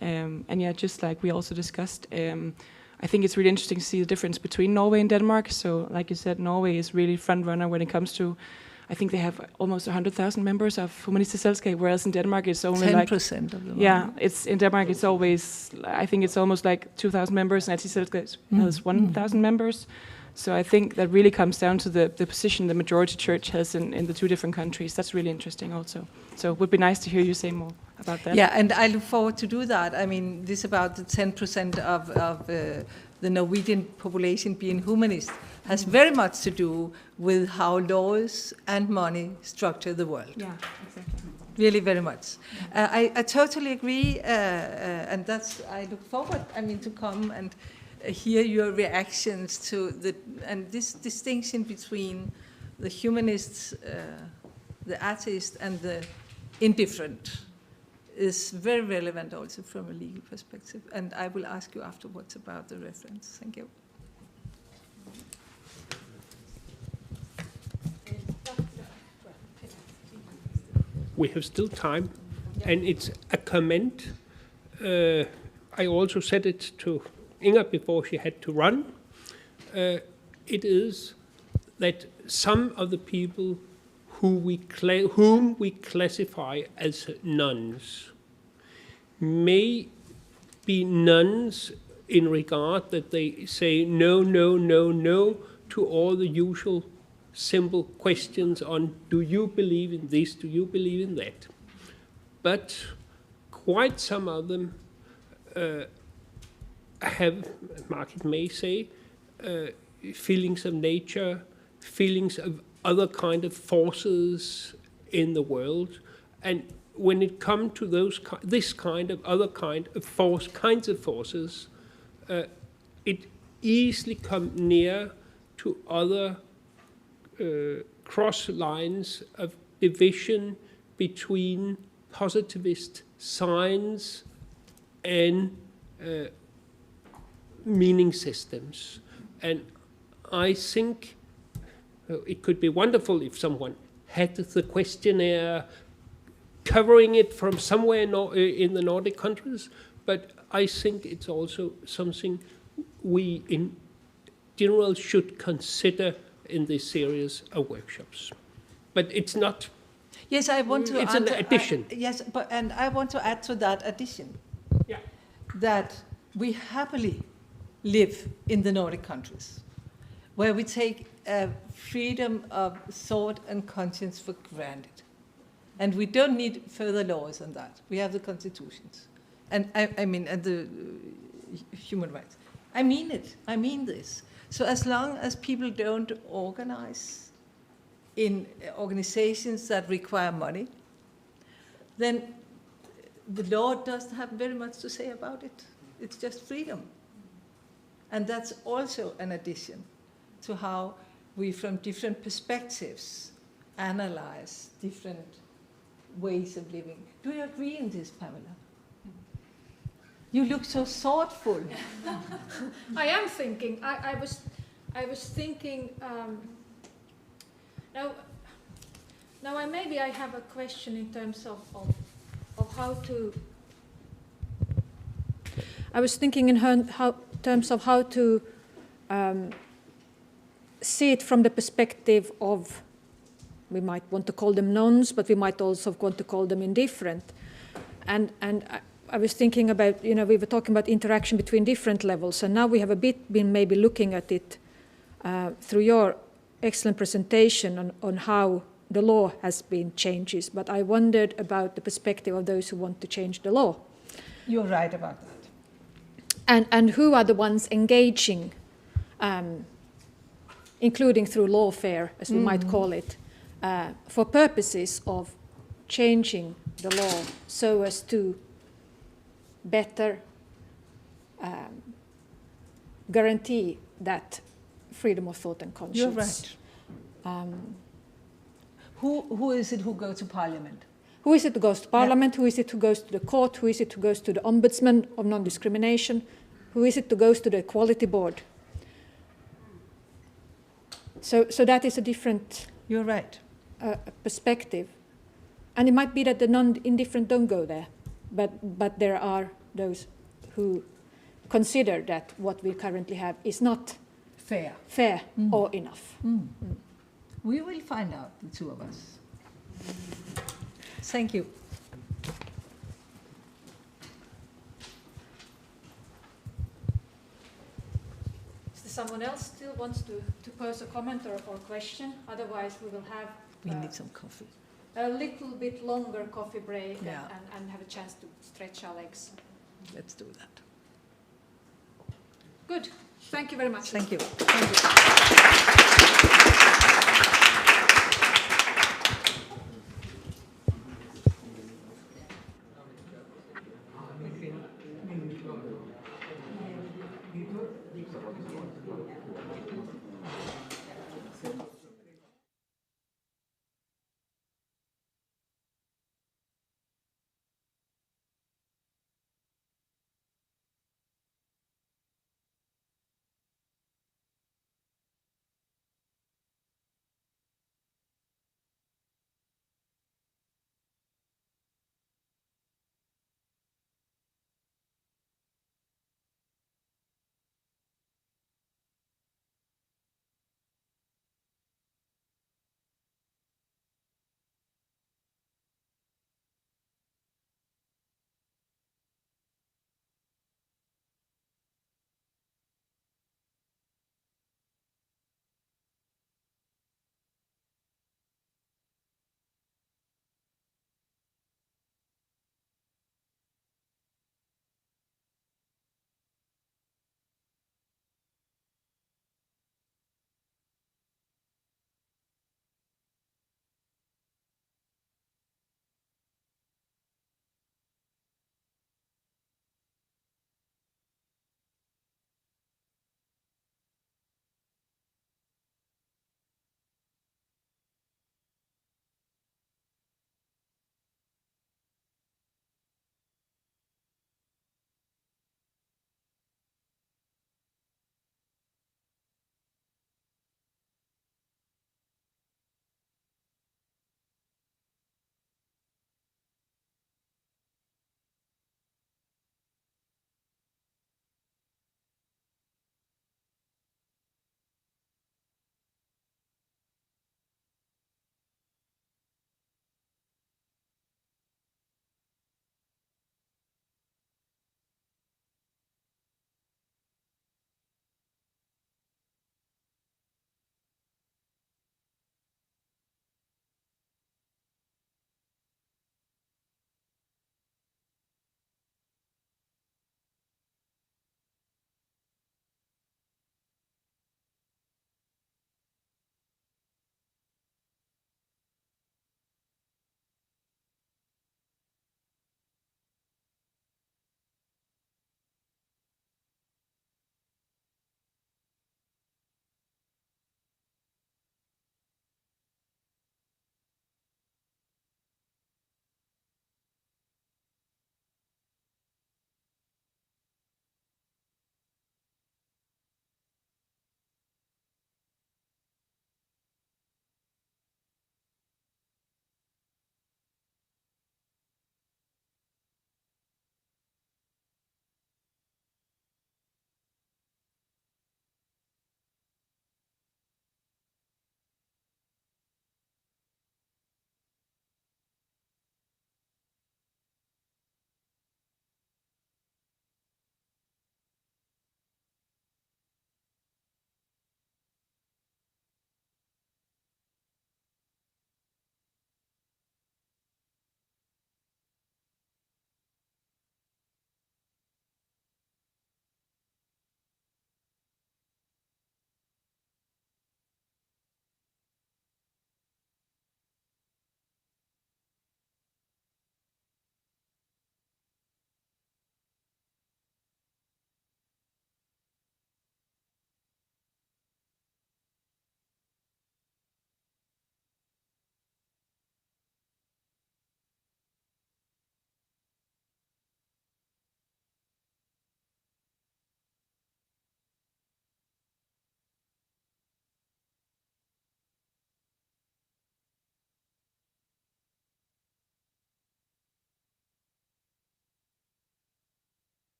And yeah, just like we also discussed, I think it's really interesting to see the difference between Norway and Denmark. So like you said, Norway is really front runner when it comes to, I think they have almost 100,000 members of Humanistisk Selskab, whereas in Denmark it's only 10% of them. Yeah, it's in Denmark it's always, I think it's almost like 2,000 members, and Humanistisk Selskab has 1,000 members. So I think that really comes down to the position the majority church has in the two different countries. That's really interesting also. So it would be nice to hear you say more about that. Yeah, and I look forward to do that. I mean, this about the 10% of the Norwegian population being humanist has very much to do with how laws and money structure the world. Yeah, exactly. Really, very much. I totally agree, and I look forward, to come and hear your reactions to this distinction between the humanists, the atheist, and the indifferent is very relevant also from a legal perspective. And I will ask you afterwards about the reference. Thank you. We have still time, and it's a comment. I also said it to Inger before she had to run. it is that some of the people whom we classify as nuns may be nuns in regard that they say no, no, no, no to all the usual simple questions on, do you believe in this, do you believe in that? But quite some of them have, Market may say, feelings of nature, feelings of other kind of forces in the world, and when it comes to this kind of other kinds of forces, it easily comes near to other cross lines of division between positivist science and meaning systems. And I think it could be wonderful if someone had the questionnaire covering it from somewhere in the Nordic countries, but I think it's also something we in general should consider in this series of workshops. But it's not. Yes, I want to. It's an addition. Yes, and I want to add to that addition. Yeah. That we happily live in the Nordic countries, where we take freedom of thought and conscience for granted. And we don't need further laws on that. We have the constitutions. And I mean, and the human rights. I mean it. I mean this. So as long as people don't organize in organizations that require money, then the law doesn't have very much to say about it. It's just freedom. And that's also an addition to how we, from different perspectives, analyze different ways of living. Do you agree in this, Pamela? You look so thoughtful. I am thinking. I was thinking. Now maybe I have a question in terms of how to. I was thinking in terms of how to see it from the perspective of, we might want to call them nuns, but we might also want to call them indifferent. And I was thinking about, we were talking about interaction between different levels, and now we have a bit been maybe looking at it through your excellent presentation on how the law has been changes, but I wondered about the perspective of those who want to change the law. You're right about that. And who are the ones engaging, including through lawfare, as we might call it, for purposes of changing the law so as to better guarantee that freedom of thought and conscience. You're right. Who is it who goes to parliament? Who is it who goes to parliament? Yeah. Who is it who goes to the court? Who is it who goes to the ombudsman of non-discrimination? Who is it who goes to the equality board? So that is a different. You're right. Perspective, and it might be that the non-indifferent don't go there, but there are those who consider that what we currently have is not fair or enough. We will find out, the two of us. Thank you. Is there someone else still wants to pose a comment or question? Otherwise, we will have. We need some coffee. A little bit longer coffee break Yeah. and have a chance to stretch our legs. Let's do that. Good. Thank you very much. Thank you.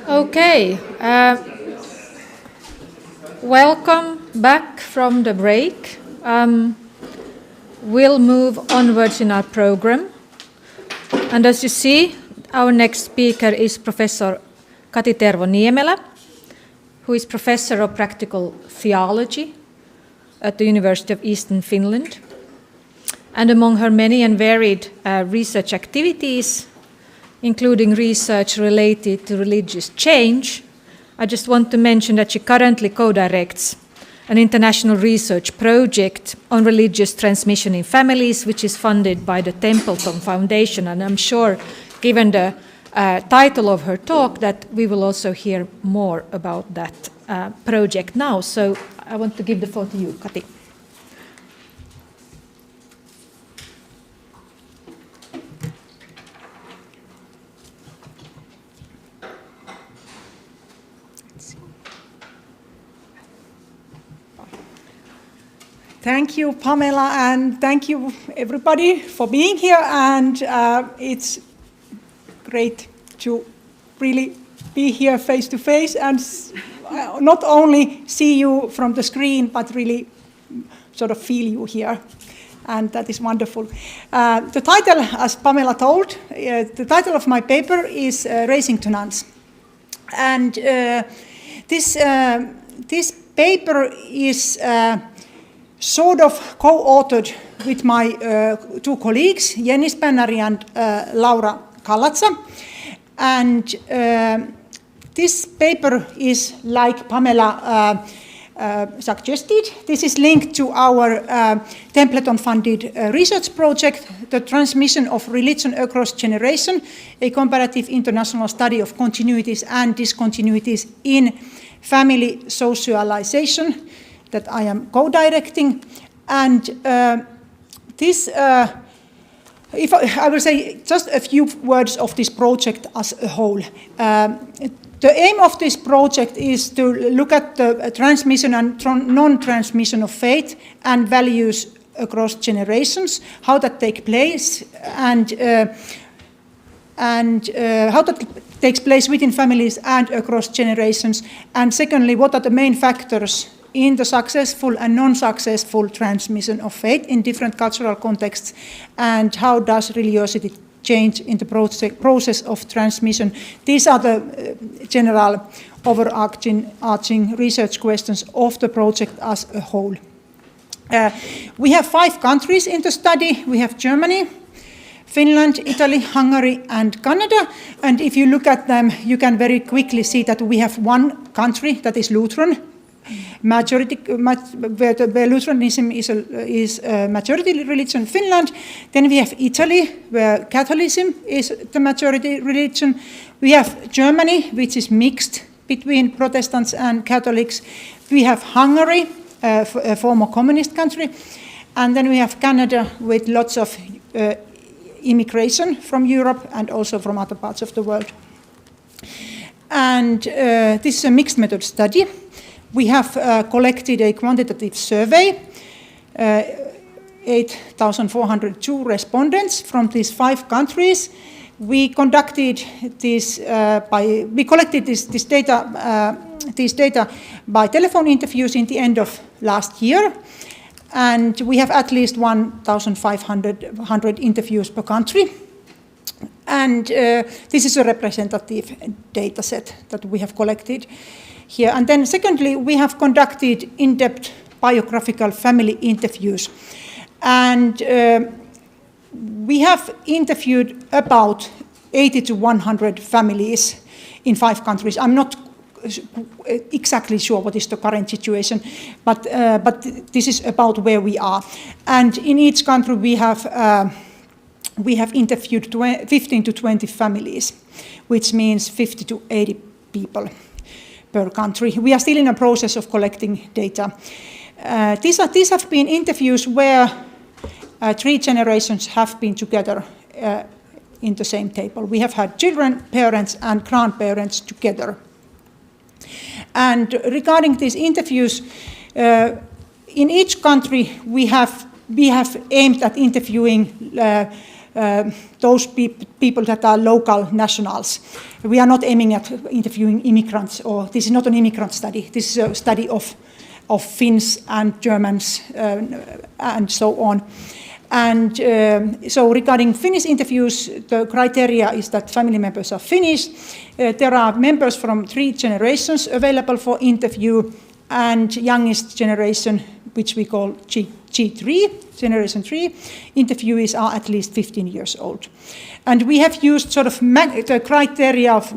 Okay. Welcome back from the break. We'll move onwards in our program. And as you see, our next speaker is Professor Kati Tervo-Niemelä, who is Professor of Practical Theology at the University of Eastern Finland. And among her many and varied research activities, including research related to religious change, I just want to mention that she currently co-directs an international research project on religious transmission in families, which is funded by the Templeton Foundation. And I'm sure, given the title of her talk, that we will also hear more about that project now. So I want to give the floor to you, Kati. Thank you, Pamela, and thank you, everybody, for being here. And it's great to really be here face to face and not only see you from the screen, but really sort of feel you here. And that is wonderful. The title, as Pamela told, the title of my paper is Raising to Nuns. And this paper is sort of co-authored with my two colleagues, Jenny Spannari and Laura Kallatsa. And this paper is, like Pamela suggested, this is linked to our Templeton-funded research project, The Transmission of Religion Across Generation, a comparative international study of continuities and discontinuities in family socialization, that I am co-directing. And this, if I will say just a few words of this project as a whole. The aim of this project is to look at the transmission and non-transmission of faith and values across generations, how that takes place, and how that takes place within families and across generations. And secondly, what are the main factors in the successful and non-successful transmission of faith in different cultural contexts, and how does religiosity change in the process of transmission. These are the general overarching research questions of the project as a whole. We have 5 countries in the study. We have Germany, Finland, Italy, Hungary, and Canada. And if you look at them, you can very quickly see that we have one country that is Lutheran, where Lutheranism is a majority religion, Finland. Then we have Italy, where Catholicism is the majority religion. We have Germany, which is mixed between Protestants and Catholics. We have Hungary, a former communist country. And then we have Canada, with lots of immigration from Europe and also from other parts of the world. And this is a mixed method study. We have collected a quantitative survey, 8,402 respondents from these 5 countries. We conducted this we collected this data by telephone interviews in the end of last year, and we have at least 1,500 interviews per country. And this is a representative data set that we have collected here. And then secondly, we have conducted in-depth biographical family interviews. And we have interviewed about 80 to 100 families in 5 countries. I'm not exactly sure what is the current situation, but this is about where we are. And in each country we have interviewed 15 to 20 families, which means 50 to 80 people per country. We are still in a process of collecting data. These have been interviews where 3 generations have been together in the same table. We have had children, parents, and grandparents together. And regarding these interviews, in each country we have aimed at interviewing those people that are local nationals. We are not aiming at interviewing immigrants, or this is not an immigrant study. This is a study of Finns and Germans and so on. And so regarding Finnish interviews, the criteria is that family members are Finnish. There are members from 3 generations available for interview, and youngest generation, which we call G3, generation 3, interviewees are at least 15 years old. And we have used sort of the criteria of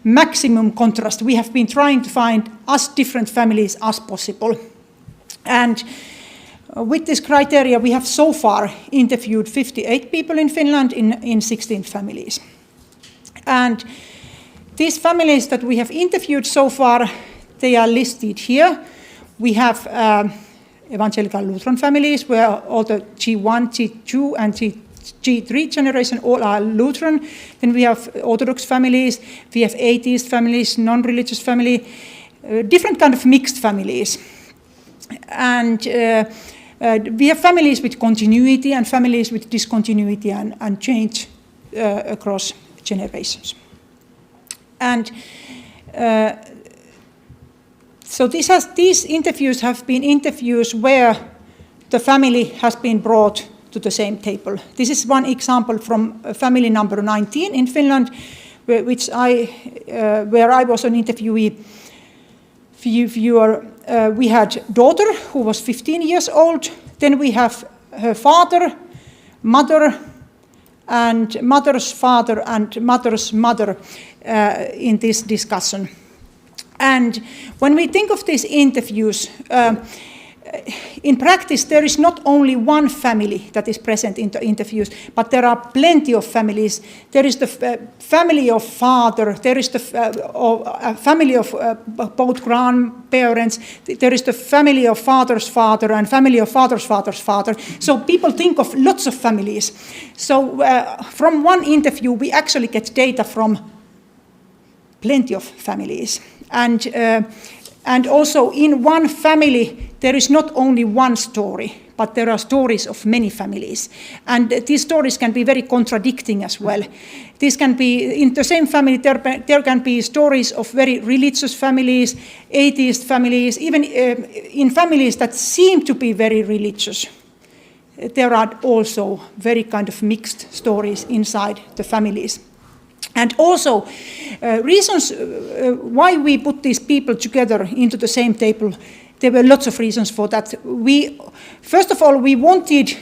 maximum contrast. We have been trying to find as different families as possible. And with this criteria, we have so far interviewed 58 people in Finland in 16 families. And these families that we have interviewed so far, they are listed here. We have evangelical Lutheran families where all the G1, G2 and G3 generation all are Lutheran. Then we have Orthodox families, we have atheist families, non-religious family, different kind of mixed families. And we have families with continuity and families with discontinuity and change across generations. And so these interviews have been interviews where the family has been brought to the same table. This is one example from family number 19 in Finland, where I was an interviewee. We had daughter who was 15 years old. Then we have her father, mother, and mother's father and mother's mother in this discussion. And when we think of these interviews, in practice, there is not only one family that is present in the interviews, but there are plenty of families. There is the family of father, there is the family of both grandparents, there is the family of father's father and family of father's father's father. So people think of lots of families. So from one interview, we actually get data from plenty of families. And also in one family, there is not only one story, but there are stories of many families. And these stories can be very contradicting as well. This can be, in the same family, there can be stories of very religious families, atheist families, even in families that seem to be very religious. There are also very kind of mixed stories inside the families. And also, reasons why we put these people together into the same table, there were lots of reasons for that. First of all, we wanted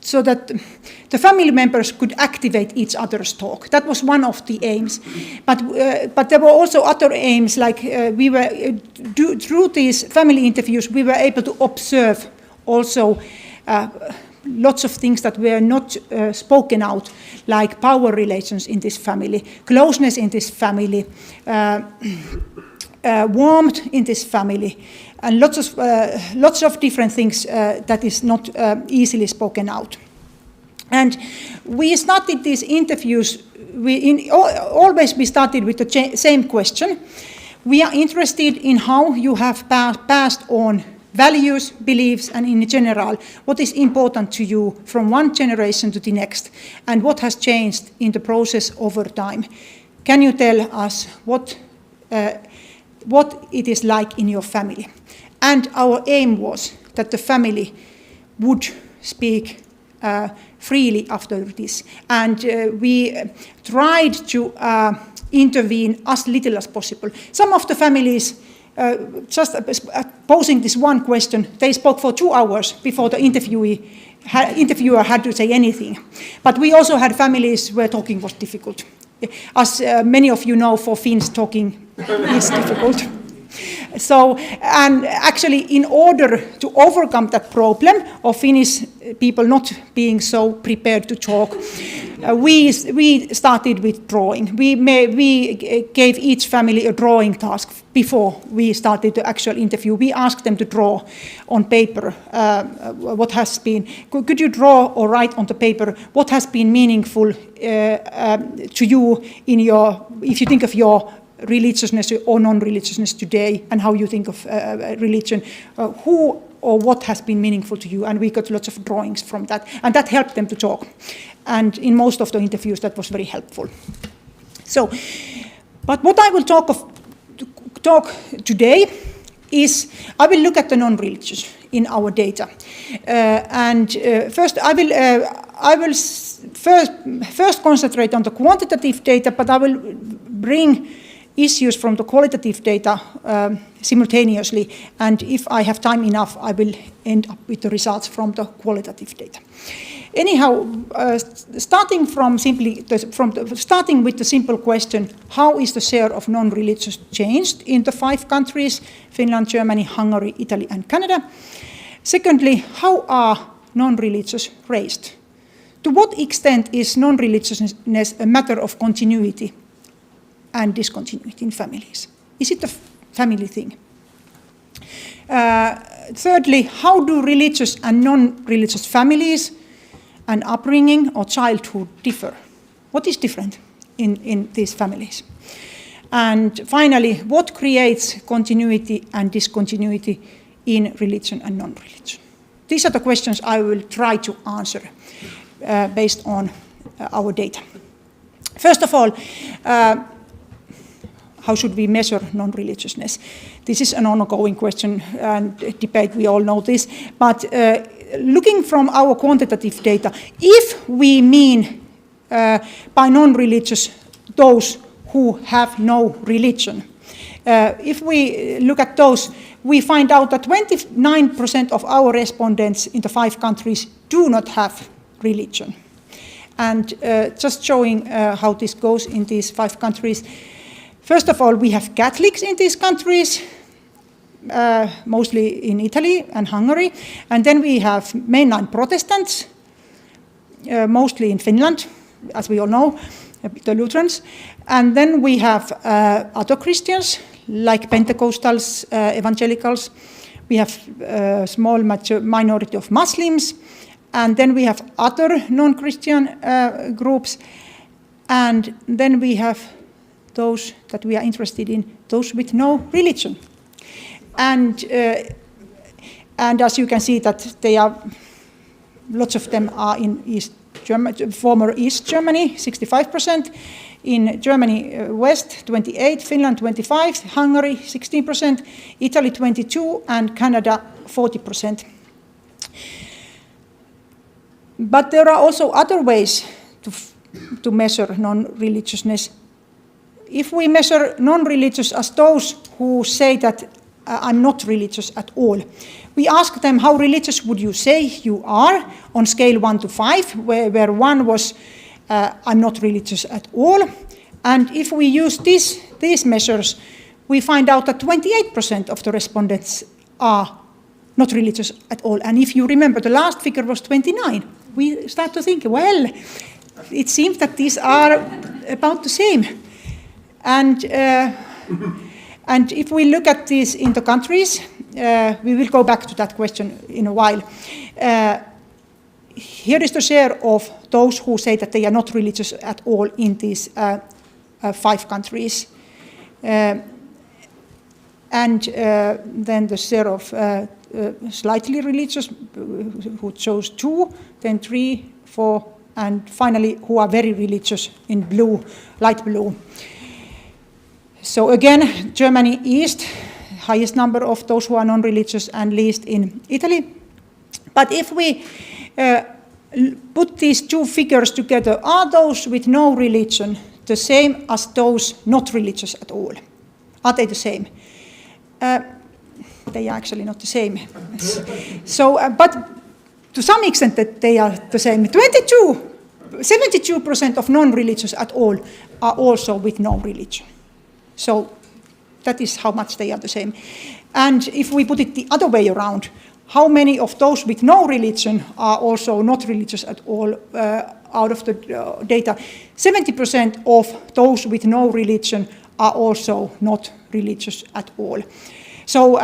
so that the family members could activate each other's talk. That was one of the aims. But there were also other aims, like through these family interviews, we were able to observe also lots of things that were not spoken out, like power relations in this family, closeness in this family, warmth in this family, and lots of different things that is not easily spoken out. And we started these interviews, always we started with the same question. We are interested in how you have passed on values, beliefs, and in general, what is important to you from one generation to the next, and what has changed in the process over time. Can you tell us what it is like in your family? And our aim was that the family would speak freely after this. And we tried to intervene as little as possible. Some of the families, just posing this one question, they spoke for 2 hours before the interviewer had to say anything. But we also had families where talking was difficult. As many of you know, for Finns, talking is difficult. So, and actually, in order to overcome that problem of Finnish people not being so prepared to talk, we started with drawing. We gave each family a drawing task before we started the actual interview. We asked them to draw on paper what has been. Could you draw or write on the paper what has been meaningful to you in your, if you think of your religiousness or non-religiousness today, and how you think of religion, who or what has been meaningful to you, and we got lots of drawings from that, and that helped them to talk. And in most of the interviews, that was very helpful. So, but what I will talk today is, I will look at the non-religious in our data. First, I will first concentrate on the quantitative data, but I will bring issues from the qualitative data simultaneously, and if I have time enough, I will end up with the results from the qualitative data. Anyhow, starting with the simple question, how is the share of non-religious changed in the 5 countries, Finland, Germany, Hungary, Italy, and Canada? Secondly, how are non-religious raised? To what extent is non-religiousness a matter of continuity and discontinuity in families? Is it a family thing? Thirdly, how do religious and non-religious families and upbringing or childhood differ? What is different in these families? And finally, what creates continuity and discontinuity in religion and non-religion? These are the questions I will try to answer based on our data. First of all, how should we measure non-religiousness? This is an ongoing question and debate, we all know this, but looking from our quantitative data, if we mean by non-religious those who have no religion, if we look at those, we find out that 29% of our respondents in the 5 countries do not have religion. And just showing how this goes in these 5 countries. First of all, we have Catholics in these countries, mostly in Italy and Hungary. And then we have mainline Protestants, mostly in Finland, as we all know, the Lutherans. And then we have other Christians, like Pentecostals, evangelicals. We have a small minority of Muslims. And then we have other non-Christian groups. And then we have those that we are interested in, those with no religion. And as you can see that they are, lots of them are in East Germany, former East Germany, 65%, in Germany West 28%, Finland 25%, Hungary 16%, Italy 22%, and Canada 40%. But there are also other ways to measure non-religiousness. If we measure non-religious as those who say that I'm not religious at all, we ask them, how religious would you say you are on scale 1 to 5, where 1 was I'm not religious at all. And if we use these measures, we find out that 28% of the respondents are not religious at all. And if you remember, the last figure was 29. We start to think, well, it seems that these are about the same. And if we look at these in the countries, we will go back to that question in a while. Here is the share of those who say that they are not religious at all in these 5 countries. And then the share of slightly religious, who chose 2, then 3, 4, and finally who are very religious in blue, light blue. So again, Germany East, highest number of those who are non-religious, and least in Italy. But if we put these 2 figures together, are those with no religion the same as those not religious at all? Are they the same? They are actually not the same. So, but to some extent that they are the same. 72% of non-religious at all are also with no religion. So that is how much they are the same. And if we put it the other way around, how many of those with no religion are also not religious at all out of the data? 70% of those with no religion are also not religious at all. So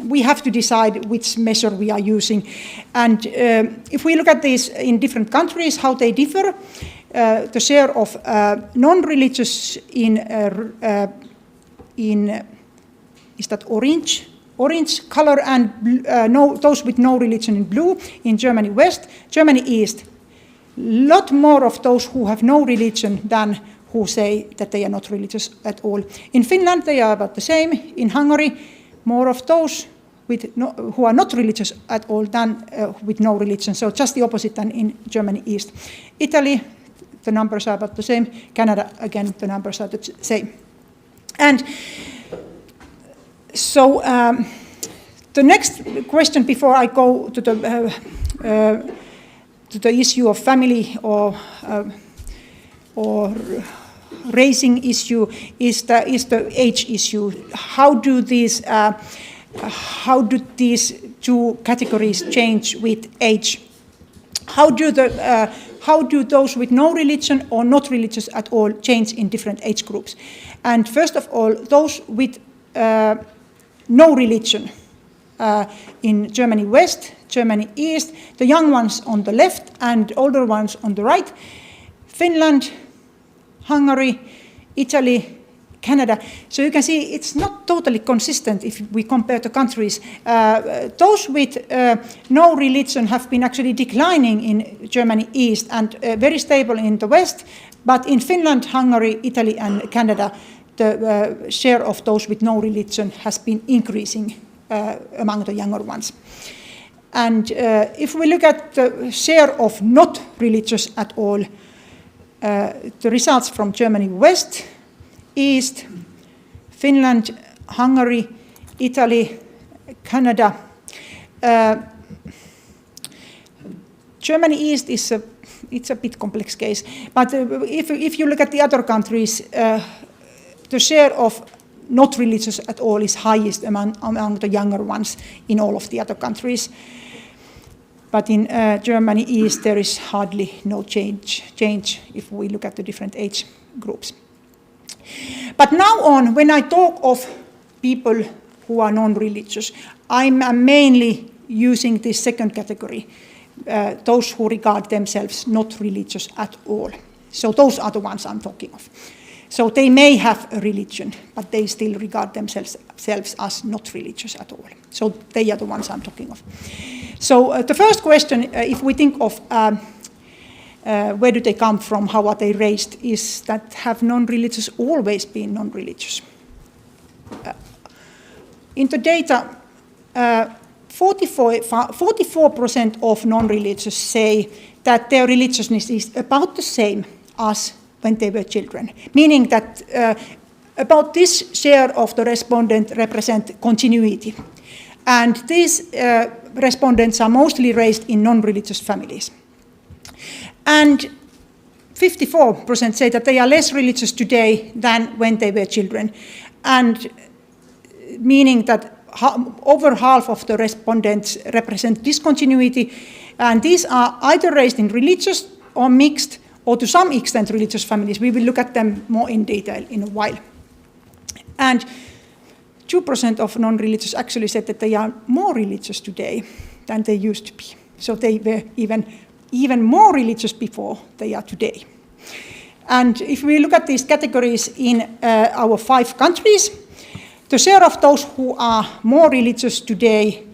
we have to decide which measure we are using. And if we look at these in different countries, how they differ, the share of non-religious in is that orange color, and those with no religion in blue in Germany West. Germany East, lot more of those who have no religion than who say that they are not religious at all. In Finland, they are about the same. In Hungary, more of those who are not religious at all than with no religion. So just the opposite than in Germany East. Italy, the numbers are about the same. Canada, again, the numbers are the same. And so the next question before I go to the issue of family or raising issue is the age issue. How do these two categories change with age? How do those with no religion or not religious at all change in different age groups? And first of all, those with no religion in Germany West, Germany East, the young ones on the left and older ones on the right, Finland, Hungary, Italy, Canada. So you can see it's not totally consistent if we compare the countries. Those with no religion have been actually declining in Germany East and very stable in the West, but in Finland, Hungary, Italy and Canada, the share of those with no religion has been increasing among the younger ones. And if we look at the share of not religious at all, the results from Germany West, East, Finland, Hungary, Italy, Canada. Germany East it's a bit complex case, but if you look at the other countries, the share of not religious at all is highest among the younger ones in all of the other countries. But in Germany East, there is hardly no change if we look at the different age groups. But now on, when I talk of people who are non-religious, I'm mainly using this second category, those who regard themselves not religious at all. So those are the ones I'm talking of. So they may have a religion, but they still regard themselves as not religious at all. So they are the ones I'm talking of. So the first question, if we think of where do they come from, how are they raised, is that have non-religious always been non-religious? In the data, 44% of non-religious say that their religiousness is about the same as when they were children, meaning that about this share of the respondents represent continuity. And these respondents are mostly raised in non-religious families. And 54% say that they are less religious today than when they were children, and meaning that over half of the respondents represent discontinuity, and these are either raised in religious or mixed or to some extent religious families. We will look at them more in detail in a while. And 2% of non-religious actually said that they are more religious today than they used to be. So they were even more religious before they are today. And if we look at these categories in our 5 countries, the share of those who are more religious today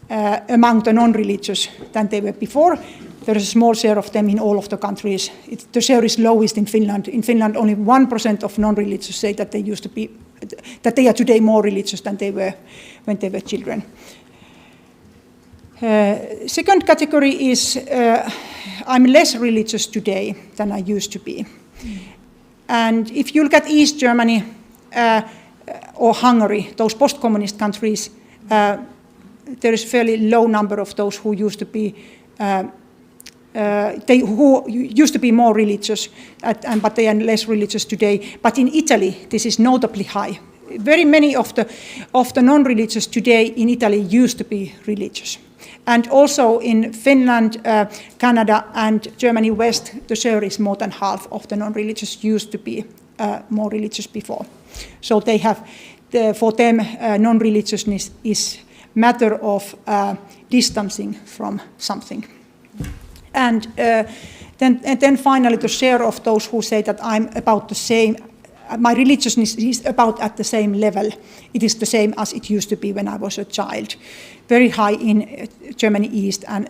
among the non-religious than they were before, there is a small share of them in all of the countries. The share is lowest in Finland. In Finland, only 1% of non-religious say that they are today more religious than they were when they were children. Second category is I'm less religious today than I used to be. And if you look at East Germany or Hungary, those post-communist countries, there is a fairly low number of those who used to be more religious, but they are less religious today. But in Italy, this is notably high. Very many of the non-religious today in Italy used to be religious. And also in Finland, Canada, and Germany West, the share is more than half of the non-religious used to be more religious before. So they have, for them, non-religiousness is matter of distancing from something. And Then finally, the share of those who say that I'm about the same, my religiousness is about at the same level. It is the same as it used to be when I was a child. Very high in Germany East and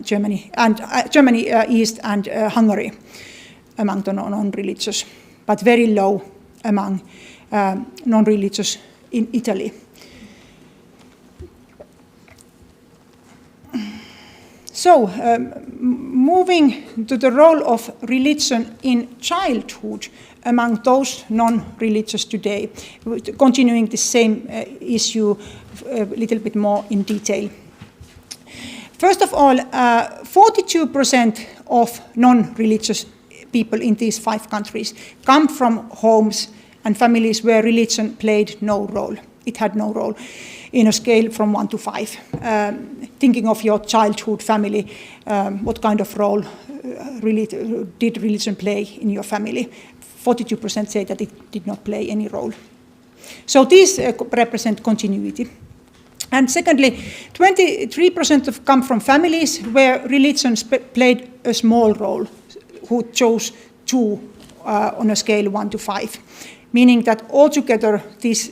Hungary among the non-religious, but very low among non-religious in Italy. So, moving to the role of religion in childhood among those non-religious today, continuing the same issue a little bit more in detail. First of all, 42% of non-religious people in these 5 countries come from homes and families where religion played no role. It had no role in a scale from 1 to 5. Thinking of your childhood family, what kind of role did religion play in your family? 42% say that it did not play any role. So these represent continuity. And secondly, 23% come from families where religion played a small role, who chose 2 on a scale 1 to 5, meaning that altogether these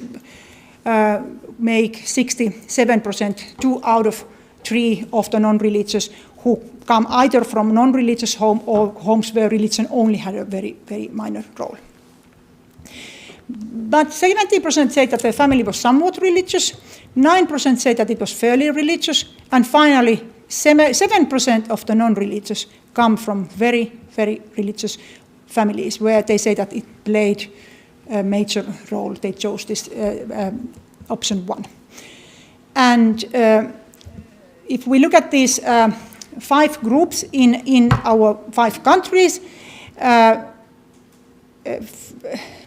make 67%, 2 out of 3 of the non-religious who come either from non-religious home or homes where religion only had a very, very minor role. But 70% say that their family was somewhat religious, 9% say that it was fairly religious, and finally 7% of the non-religious come from very, very religious families where they say that it played a major role. They chose this option 1. And if we look at these 5 groups in our 5 countries,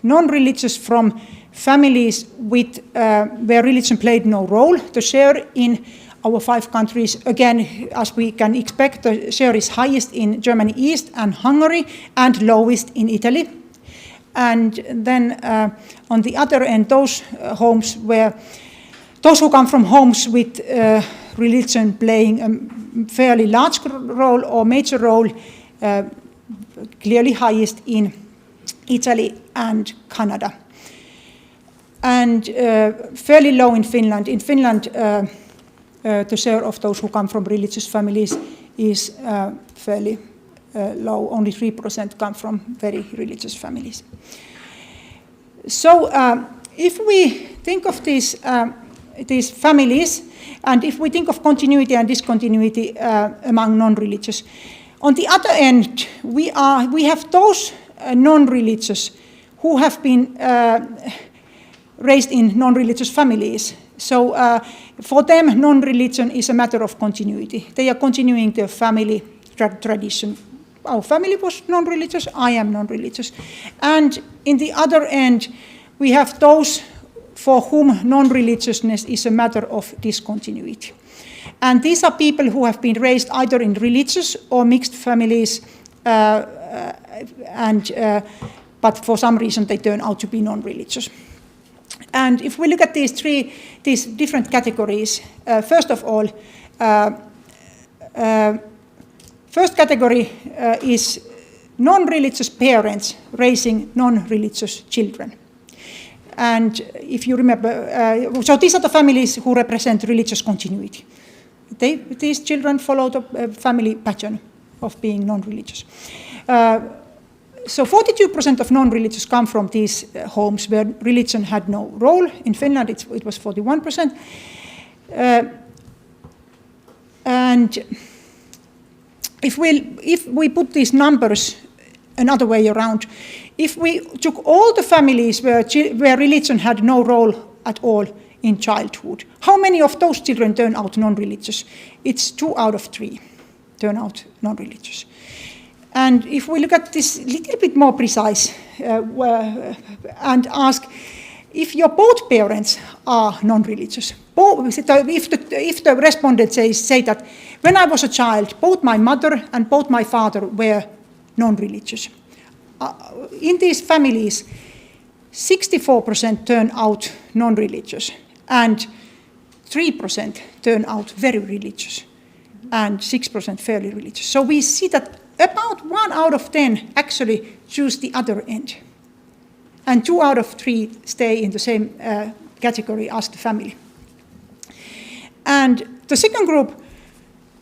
non-religious from families with where religion played no role, the share in our 5 countries, again, as we can expect, the share is highest in Germany East and Hungary and lowest in Italy. And then on the other end, those who come from homes with religion playing a fairly large role or major role, clearly highest in Italy and Canada. And fairly low in Finland. In Finland, the share of those who come from religious families is fairly low. Only 3% come from very religious families. So if we think of these families, and if we think of continuity and discontinuity among non-religious, on the other end, we have those non-religious who have been raised in non-religious families. So for them, non-religion is a matter of continuity. They are continuing their family tradition. Our family was non-religious, I am non-religious. And in the other end, we have those for whom non-religiousness is a matter of discontinuity. And these are people who have been raised either in religious or mixed families, but for some reason they turn out to be non-religious. And if we look at these different categories, first of all, first category is non-religious parents raising non-religious children. And if you remember, so these are the families who represent religious continuity. These children follow the family pattern of being non-religious. So 42% of non-religious come from these homes where religion had no role. In Finland, it was 41%. And if we put these numbers another way around, if we took all the families where religion had no role at all in childhood, how many of those children turn out non-religious? It's 2 out of 3 turn out non-religious. And if we look at this a little bit more precise and ask if your both parents are non-religious, if the respondents say that when I was a child, both my mother and both my father were non-religious. In these families, 64% turn out non-religious and 3% turn out very religious and 6% fairly religious. So we see that about 1 out of 10 actually choose the other end. And 2 out of 3 stay in the same category as the family. And the second group,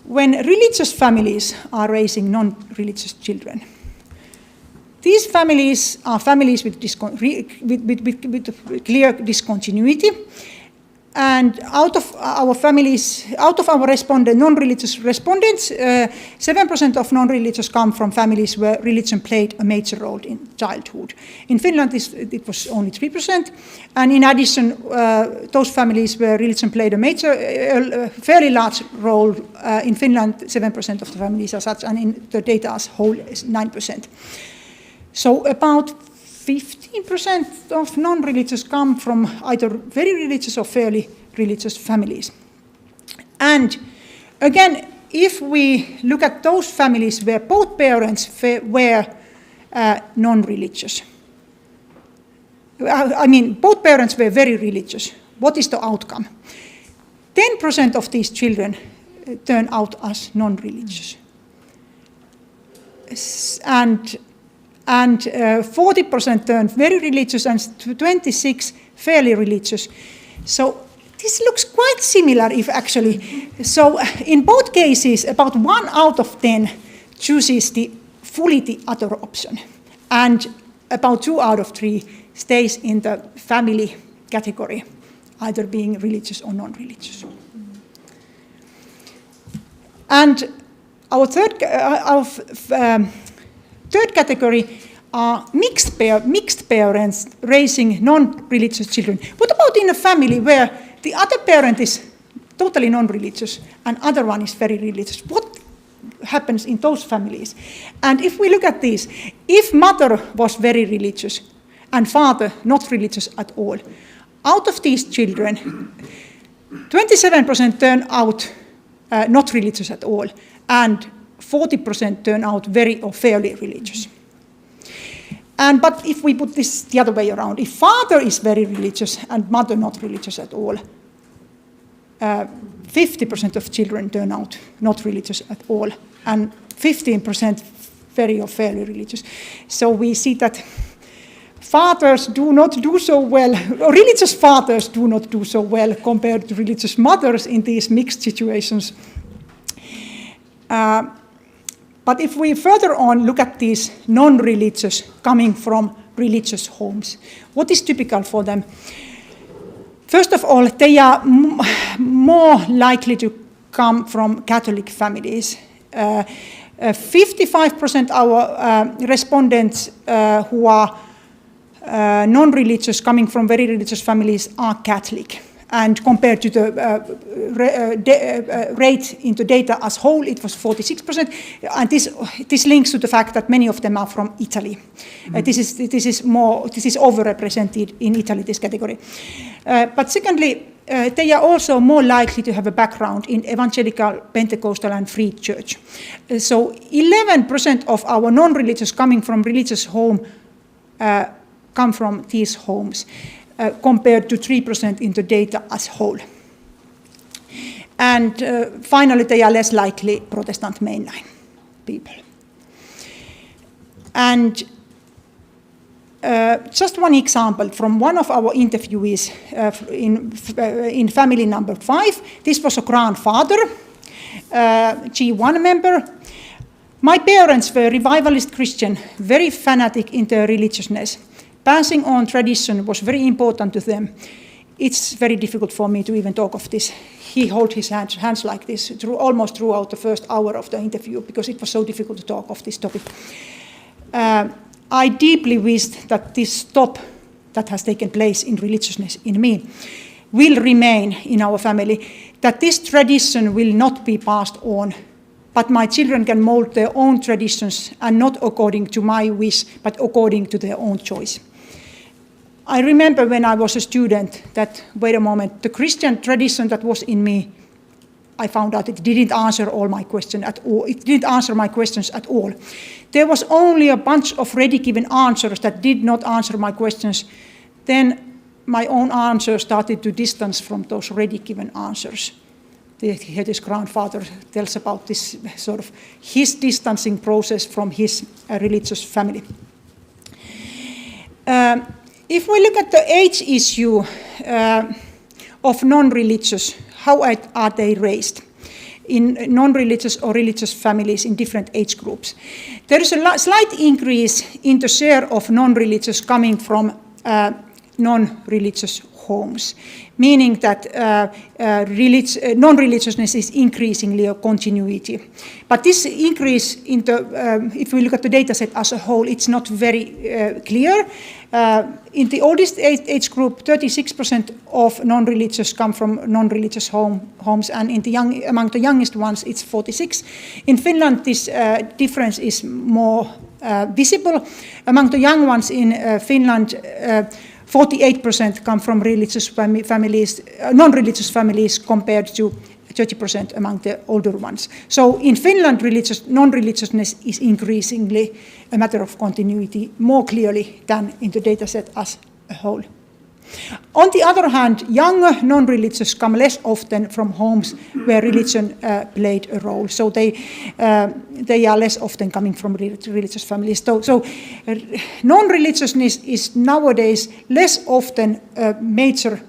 when religious families are raising non-religious children. These families are families with clear discontinuity. And out of our non-religious respondents, 7% of non-religious come from families where religion played a major role in childhood. In Finland, it was only 3%. And in addition, those families where religion played a fairly large role, in Finland, 7% of the families are such, and in the data as whole is 9%. So about 15% of non-religious come from either very religious or fairly religious families. And again, if we look at those families where both parents were non-religious, both parents were very religious, what is the outcome? 10% of these children turn out as non-religious. And 40% turned very religious and 26% fairly religious. So this looks quite similar So in both cases, about 1 out of 10 chooses fully the other option. And about 2 out of 3 stays in the family category, either being religious or non-religious. And our third category are mixed parents raising non-religious children. What about in a family where the other parent is totally non-religious and other one is very religious? What happens in those families? And if we look at this, if mother was very religious and father not religious at all, out of these children, 27% turn out not religious at all, and 40% turn out very or fairly religious. But if we put this the other way around, if father is very religious and mother not religious at all, 50% of children turn out not religious at all, and 15% very or fairly religious. So we see that fathers do not do so well, or religious fathers do not do so well compared to religious mothers in these mixed situations. But if we further on look at these non-religious coming from religious homes, what is typical for them? First of all, they are more likely to come from Catholic families. 55% our respondents who are non-religious coming from very religious families are Catholic. And compared to the rate in the data as whole, it was 46%. And this links to the fact that many of them are from Italy. This is overrepresented in Italy, this category. But secondly, they are also more likely to have a background in evangelical, Pentecostal, and Free Church. So 11% of our non-religious coming from religious home come from these homes. Compared to 3% in the data as whole. And finally, they are less likely Protestant mainline people. And just one example from one of our interviewees in family number 5. This was a grandfather, G1 member. My parents were revivalist Christian, very fanatic in their religiousness. Passing on tradition was very important to them. It's very difficult for me to even talk of this. He held his hands like this almost throughout the first hour of the interview because it was so difficult to talk of this topic. I deeply wished that this stop that has taken place in religiousness in me will remain in our family, that this tradition will not be passed on, but my children can mold their own traditions and not according to my wish, but according to their own choice. I remember when I was a student that, wait a moment, the Christian tradition that was in me, I found out it didn't answer all my questions at all. It didn't answer my questions at all. There was only a bunch of ready-given answers that did not answer my questions. Then my own answer started to distance from those ready-given answers. his grandfather tells about this sort of his distancing process from his religious family. If we look at the age issue of non-religious, how are they raised in non-religious or religious families in different age groups? There is a slight increase in the share of non-religious coming from non-religious homes, meaning that non-religiousness is increasingly a continuity. But this increase, if we look at the data set as a whole, it's not very clear. In the oldest age group, 36% of non-religious come from non-religious homes, and among the youngest ones, it's 46%. In Finland, this difference is more visible. Among the young ones in Finland, 48% come from non-religious families compared to 30% among the older ones. So in Finland, non-religiousness is increasingly a matter of continuity more clearly than in the data set as a whole. On the other hand, younger non-religious come less often from homes where religion played a role. So they are less often coming from religious families. So non-religiousness is nowadays less often a major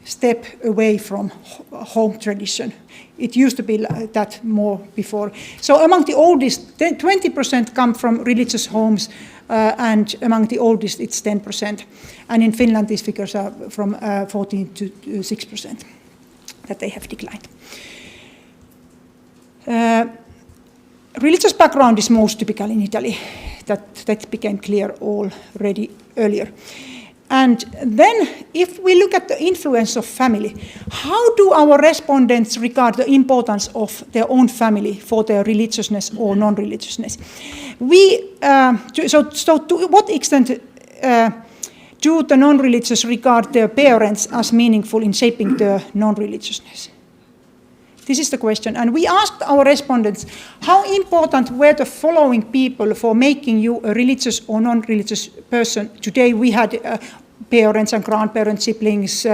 step away from home tradition. It used to be like that more before. So among the oldest, 20% come from religious homes, and among the oldest it's 10%. And in Finland these figures are from 14% to 6% that they have declined. Religious background is most typical in Italy. That became clear already earlier. And then if we look at the influence of family, how do our respondents regard the importance of their own family for their religiousness or non-religiousness? So to what extent do the non-religious regard their parents as meaningful in shaping their non-religiousness? This is the question. And we asked our respondents, how important were the following people for making you a religious or non-religious person? Today we had parents and grandparents, siblings,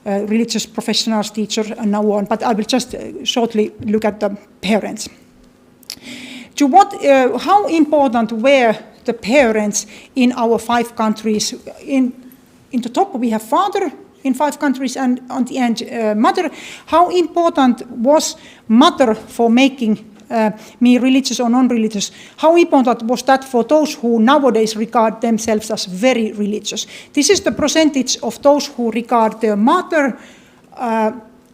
religious professionals, teachers, and so on. But I will just shortly look at the parents. How important were the parents in our 5 countries? In the top we have father in 5 countries, and on the end mother. How important was mother for making me religious or non-religious? How important was that for those who nowadays regard themselves as very religious? This is the percentage of those who regard their mother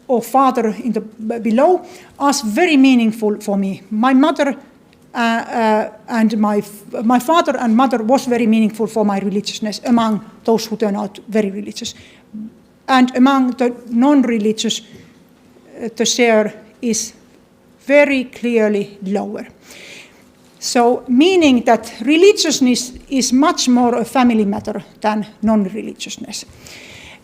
or father in the below as very meaningful for me. My mother and my father and mother was very meaningful for my religiousness among those who turn out very religious. And among the non-religious, the share is very clearly lower. So meaning that religiousness is much more a family matter than non-religiousness.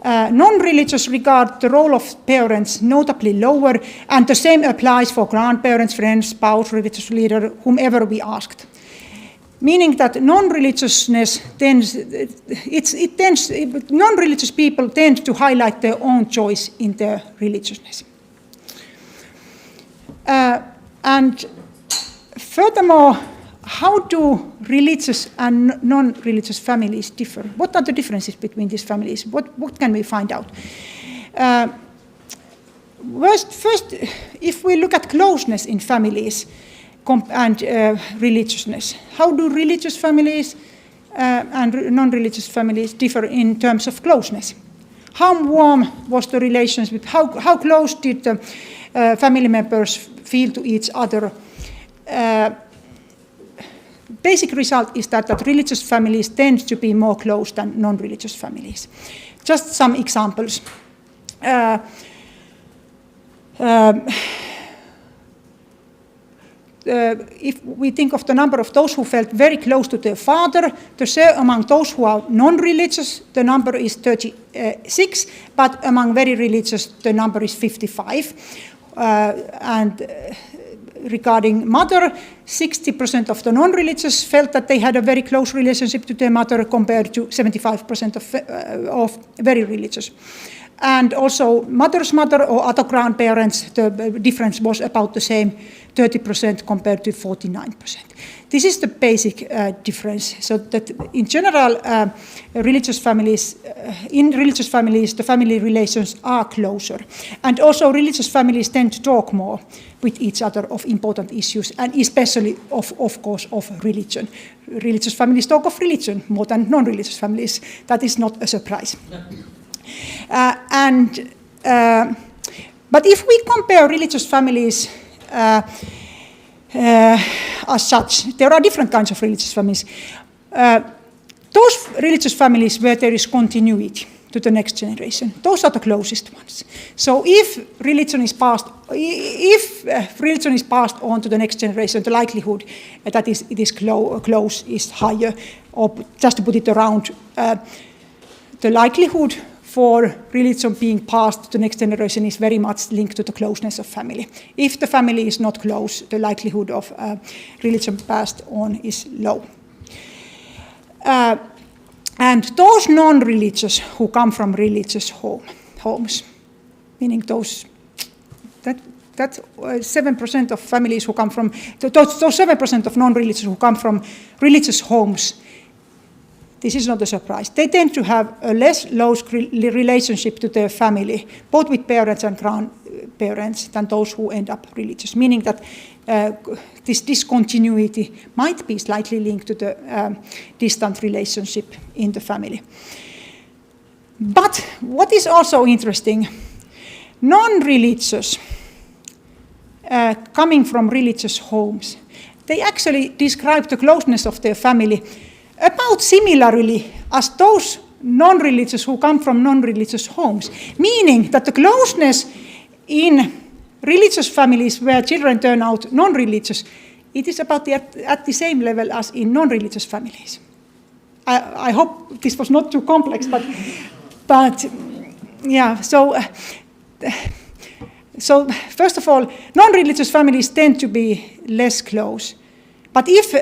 Non-religious regard the role of parents notably lower, and the same applies for grandparents, friends, spouse, religious leader, whomever we asked. Meaning that non-religiousness non-religious people tend to highlight their own choice in their religiousness. And furthermore, how do religious and non-religious families differ? What are the differences between these families? What can we find out? First, if we look at closeness in families and religiousness, how do religious families and non-religious families differ in terms of closeness? How warm was the relationship? How close did the family members feel to each other? Basic result is that religious families tend to be more close than non-religious families. Just some examples. If we think of the number of those who felt very close to their father, the share among those who are non-religious, the number is 36, but among very religious, the number is 55. Regarding mother, 60% of the non-religious felt that they had a very close relationship to their mother compared to 75% of very religious. and also mother's mother or other grandparents, the difference was about the same, 30% compared to 49%. This is the basic difference. So that in general, religious families, the family relations are closer. And also religious families tend to talk more with each other of important issues, and especially, of course, of religion. Religious families talk of religion more than non-religious families. That is not a surprise. But if we compare religious families as such, there are different kinds of religious families. Those religious families where there is continuity to the next generation, those are the closest ones. So if religion is passed on to the next generation, the likelihood that it is close is higher. Or just to put it around, the likelihood for religion being passed to the next generation is very much linked to the closeness of family. If the family is not close, the likelihood of religion passed on is low. And those non-religious who come from religious homes, meaning those 7% of families who come from, those 7% of non-religious who come from religious homes, this is not a surprise. They tend to have a less close relationship to their family, both with parents and grandparents, than those who end up religious, meaning that this discontinuity might be slightly linked to the distant relationship in the family. But what is also interesting, non-religious coming from religious homes, they actually describe the closeness of their family about similarly as those non-religious who come from non-religious homes, meaning that the closeness in religious families where children turn out non-religious, it is about at the same level as in non-religious families. I hope this was not too complex, but yeah, so first of all, non-religious families tend to be less close. But if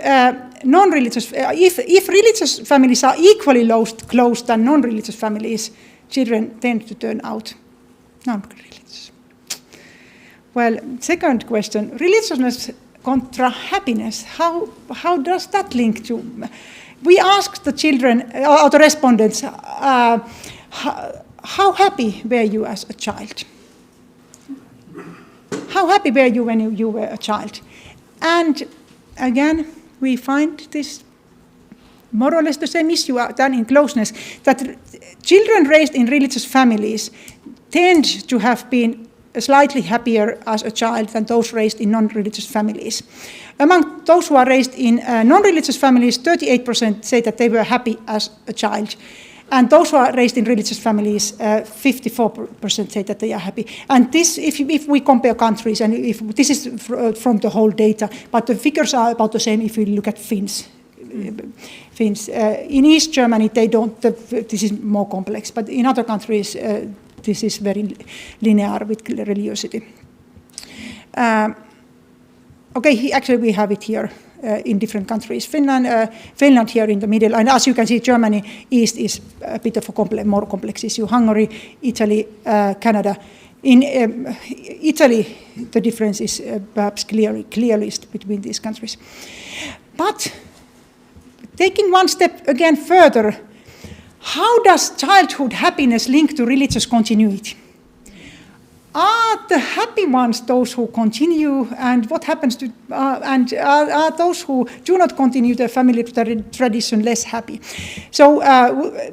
religious families are equally close than non-religious families, children tend to turn out non-religious. Well, second question, religiousness contra happiness. How does that link to? We asked the children, or the respondents, how happy were you as a child? How happy were you when you were a child? And again, we find this more or less the same issue than in closeness, that children raised in religious families tend to have been slightly happier as a child than those raised in non-religious families. Among those who are raised in non-religious families, 38% say that they were happy as a child. And those who are raised in religious families, 54% say that they are happy. And this, if we compare countries, and if this is from the whole data, but the figures are about the same if we look at Finns. In East Germany, they don't. This is more complex, but in other countries, this is very linear with religiosity. Okay, actually we have it here. In different countries. Finland here in the middle, and as you can see, Germany East is a bit of a more complex issue. Hungary, Italy, Canada. In Italy, the difference is perhaps clearest between these countries. But taking one step again further, how does childhood happiness link to religious continuity? Are the happy ones those who continue, and what happens to, and are those who do not continue their family tradition less happy? So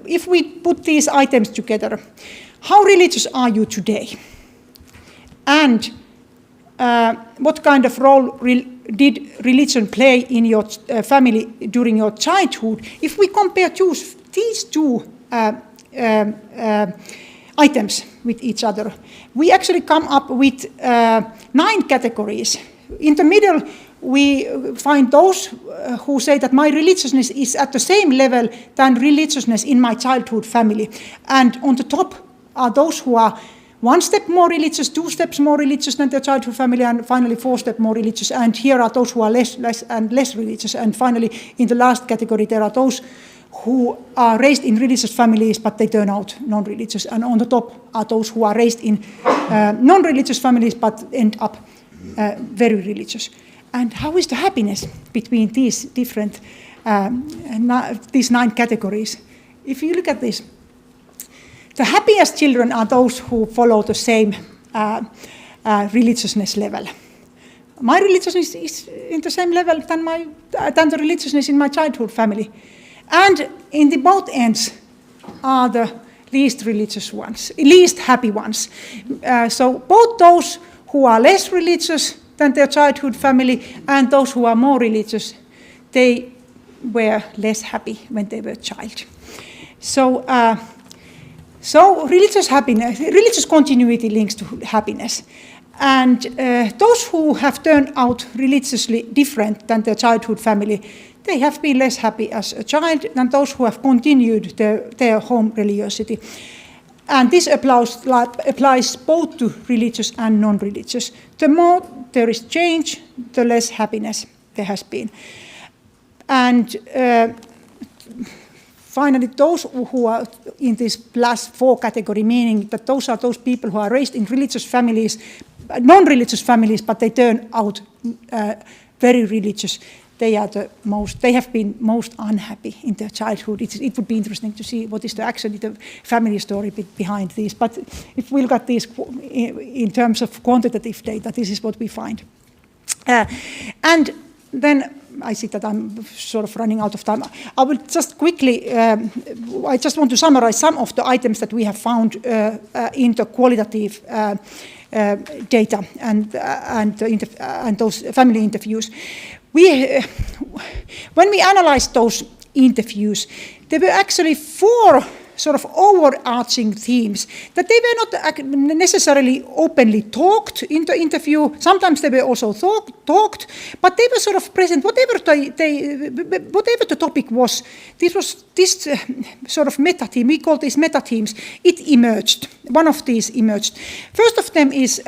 if we put these items together, how religious are you today? And what kind of role did religion play in your family during your childhood? If we compare these two items with each other, we actually come up with 9 categories. In the middle, we find those who say that my religiousness is at the same level than religiousness in my childhood family. And on the top are those who are 1 step more religious, 2 steps more religious than their childhood family, and finally 4 steps more religious. And here are those who are less religious. And finally, in the last category, there are those who are raised in religious families, but they turn out non-religious. And on the top are those who are raised in non-religious families, but end up very religious. And how is the happiness between these different, these 9 categories? If you look at this, the happiest children are those who follow the same religiousness level. My religiousness is in the same level than the religiousness in my childhood family. And in the both ends are the least religious ones, least happy ones. So both those who are less religious than their childhood family and those who are more religious, they were less happy when they were a child. So religious happiness, religious continuity links to happiness. And those who have turned out religiously different than their childhood family, they have been less happy as a child than those who have continued their home religiosity. And this applies both to religious and non-religious. The more there is change, the less happiness there has been. And finally, those who are in this last 4 category, meaning that those are those people who are raised in religious families, non-religious families, but they turn out very religious. They have been most unhappy in their childhood. It would be interesting to see what is actually the family story behind these. But if we look at these in terms of quantitative data, this is what we find. And then I see that I'm sort of running out of time. I will just quickly, I just want to summarize some of the items that we have found in the qualitative data and those family interviews. When we analyzed those interviews, there were actually 4 sort of overarching themes that they were not necessarily openly talked in the interview. Sometimes they were also talked, but they were sort of present. Whatever the topic was, this sort of meta theme. We call these meta themes. It emerged. One of these emerged. First of them is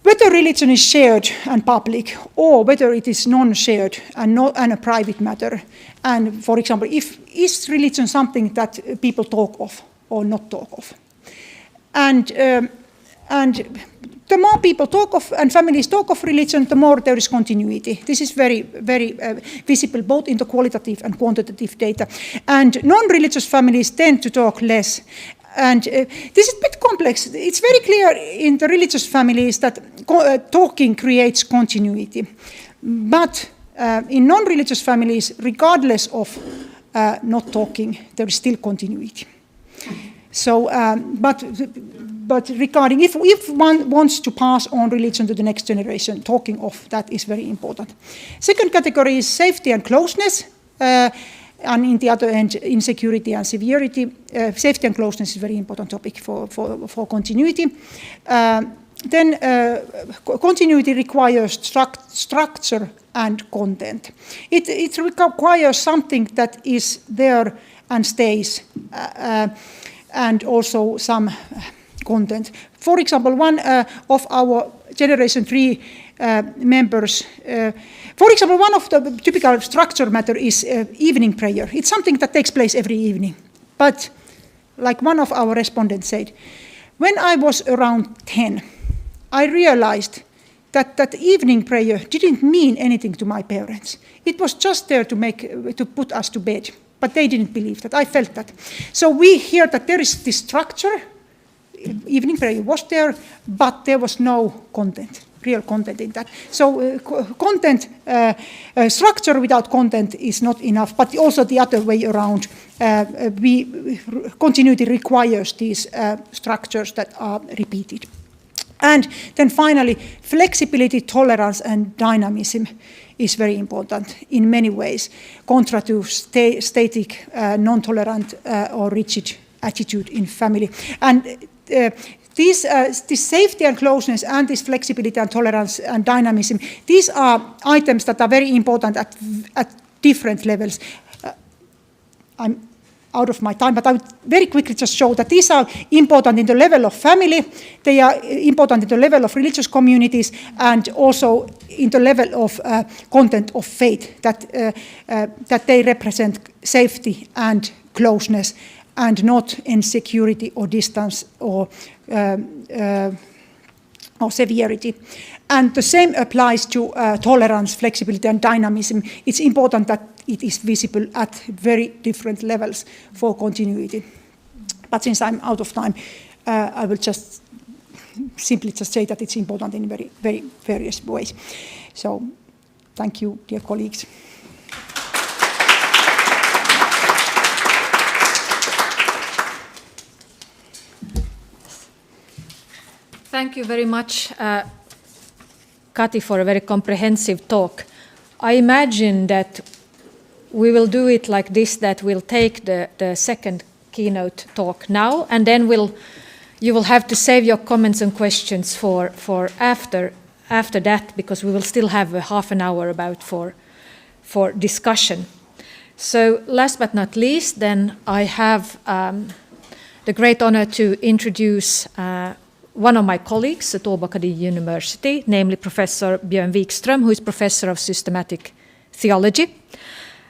whether religion is shared and public, or whether it is non-shared and a private matter. And for example, is religion something that people talk of or not talk of? And the more people talk of and families talk of religion, the more there is continuity. This is very, very visible both in the qualitative and quantitative data. And non-religious families tend to talk less. And this is a bit complex. It's very clear in the religious families that talking creates continuity. But in non-religious families, regardless of not talking, there is still continuity. So, but regarding if one wants to pass on religion to the next generation, talking of that is very important. Second category is safety and closeness. And in the other end, insecurity and severity. Safety and closeness is a very important topic for continuity. Then continuity requires structure and content. It requires something that is there and stays, and also some content. For example, one of our Generation 3 members, for example, one of the typical structure matter is evening prayer. It's something that takes place every evening. But like one of our respondents said, when I was around 10, I realized that evening prayer didn't mean anything to my parents. It was just there to put us to bed. But they didn't believe that. I felt that. So we hear that there is this structure. Evening prayer was there, but there was no content. Real content in that. So content, structure without content is not enough, but also the other way around. Continuity requires these structures that are repeated. And then finally, flexibility, tolerance, and dynamism is very important in many ways, contra to static, non-tolerant, or rigid attitude in family. And this safety and closeness and this flexibility and tolerance and dynamism, these are items that are very important at different levels. I'm out of my time, but I would very quickly just show that these are important in the level of family, they are important in the level of religious communities, and also in the level of content of faith, that they represent safety and closeness, and not insecurity or distance or severity. And the same applies to tolerance, flexibility, and dynamism. It's important that it is visible at very different levels for continuity. But since I'm out of time, I will just simply just say that it's important in very, very various ways. So thank you, dear colleagues. Thank you very much, Kati, for a very comprehensive talk. I imagine that we will do it like this, that we'll take the second keynote talk now, and then you will have to save your comments and questions for after that, because we will still have a half an hour about for discussion. So last but not least, then I have the great honor to introduce one of my colleagues at Oct University, namely Professor Björn Wikström, who is Professor of Systematic Theology,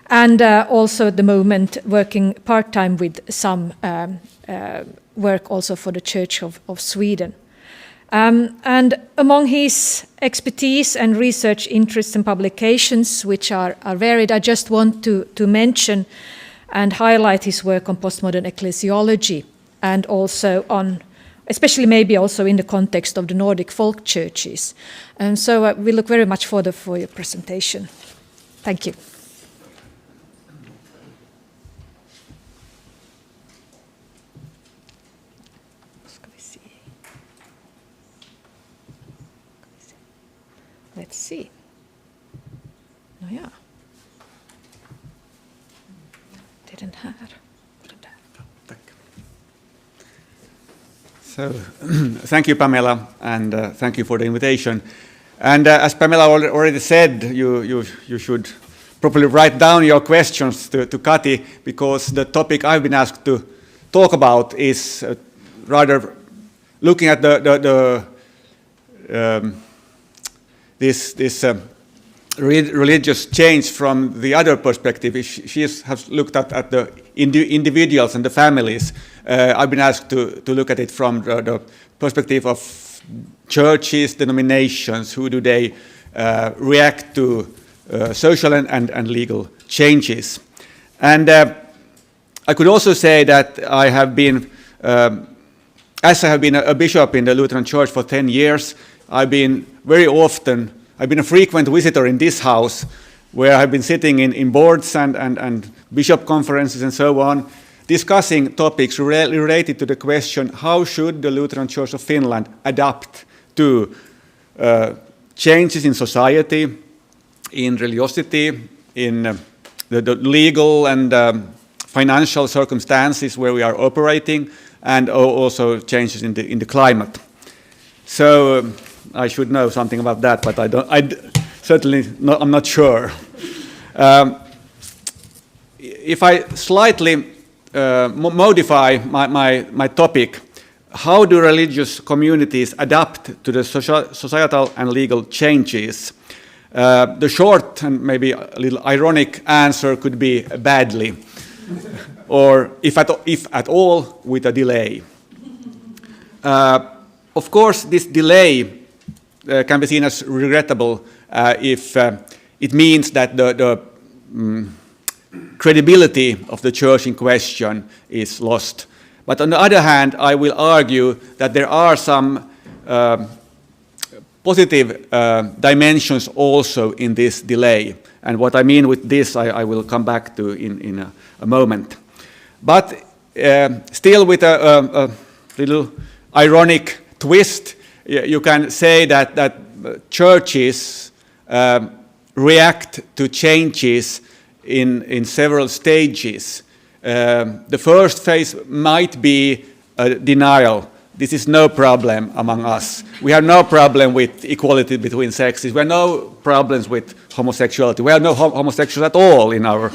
and also at the moment working part-time with some work also for the Church of Sweden. And among his expertise and research interests and publications, which are varied, I just want to mention and highlight his work on postmodern ecclesiology, and also on, especially maybe also in the context of the Nordic folk churches. And so we look very much forward for your presentation. Thank you. Let's see. No, yeah. Den här. So, thank you, Pamela, and thank you for the invitation. And as Pamela already said, you should probably write down your questions to Kati, because the topic I've been asked to talk about is rather looking at this religious change from the other perspective. She has looked at the individuals and the families. I've been asked to look at it from the perspective of churches, denominations. Who do they react to social and legal changes? And I could also say that I have been, as I have been a bishop in the Lutheran Church for 10 years, I've been a frequent visitor in this house, where I've been sitting in boards and bishop conferences and so on, discussing topics related to the question, how should the Lutheran Church of Finland adapt to changes in society, in religiosity, in the legal and financial circumstances where we are operating, and also changes in the climate. So I should know something about that, but I'm not sure. If I slightly modify my topic, how do religious communities adapt to the societal and legal changes? The short and maybe a little ironic answer could be badly, or if at all, with a delay. Of course, this delay can be seen as regrettable if it means that the credibility of the church in question is lost. But on the other hand, I will argue that there are some positive dimensions also in this delay. And what I mean with this, I will come back to in a moment. But still, with a little ironic twist, you can say that churches react to changes in several stages. The first phase might be a denial, this is no problem among us. We have no problem with equality between sexes. We have no problems with homosexuality. We have no homosexuals at all in our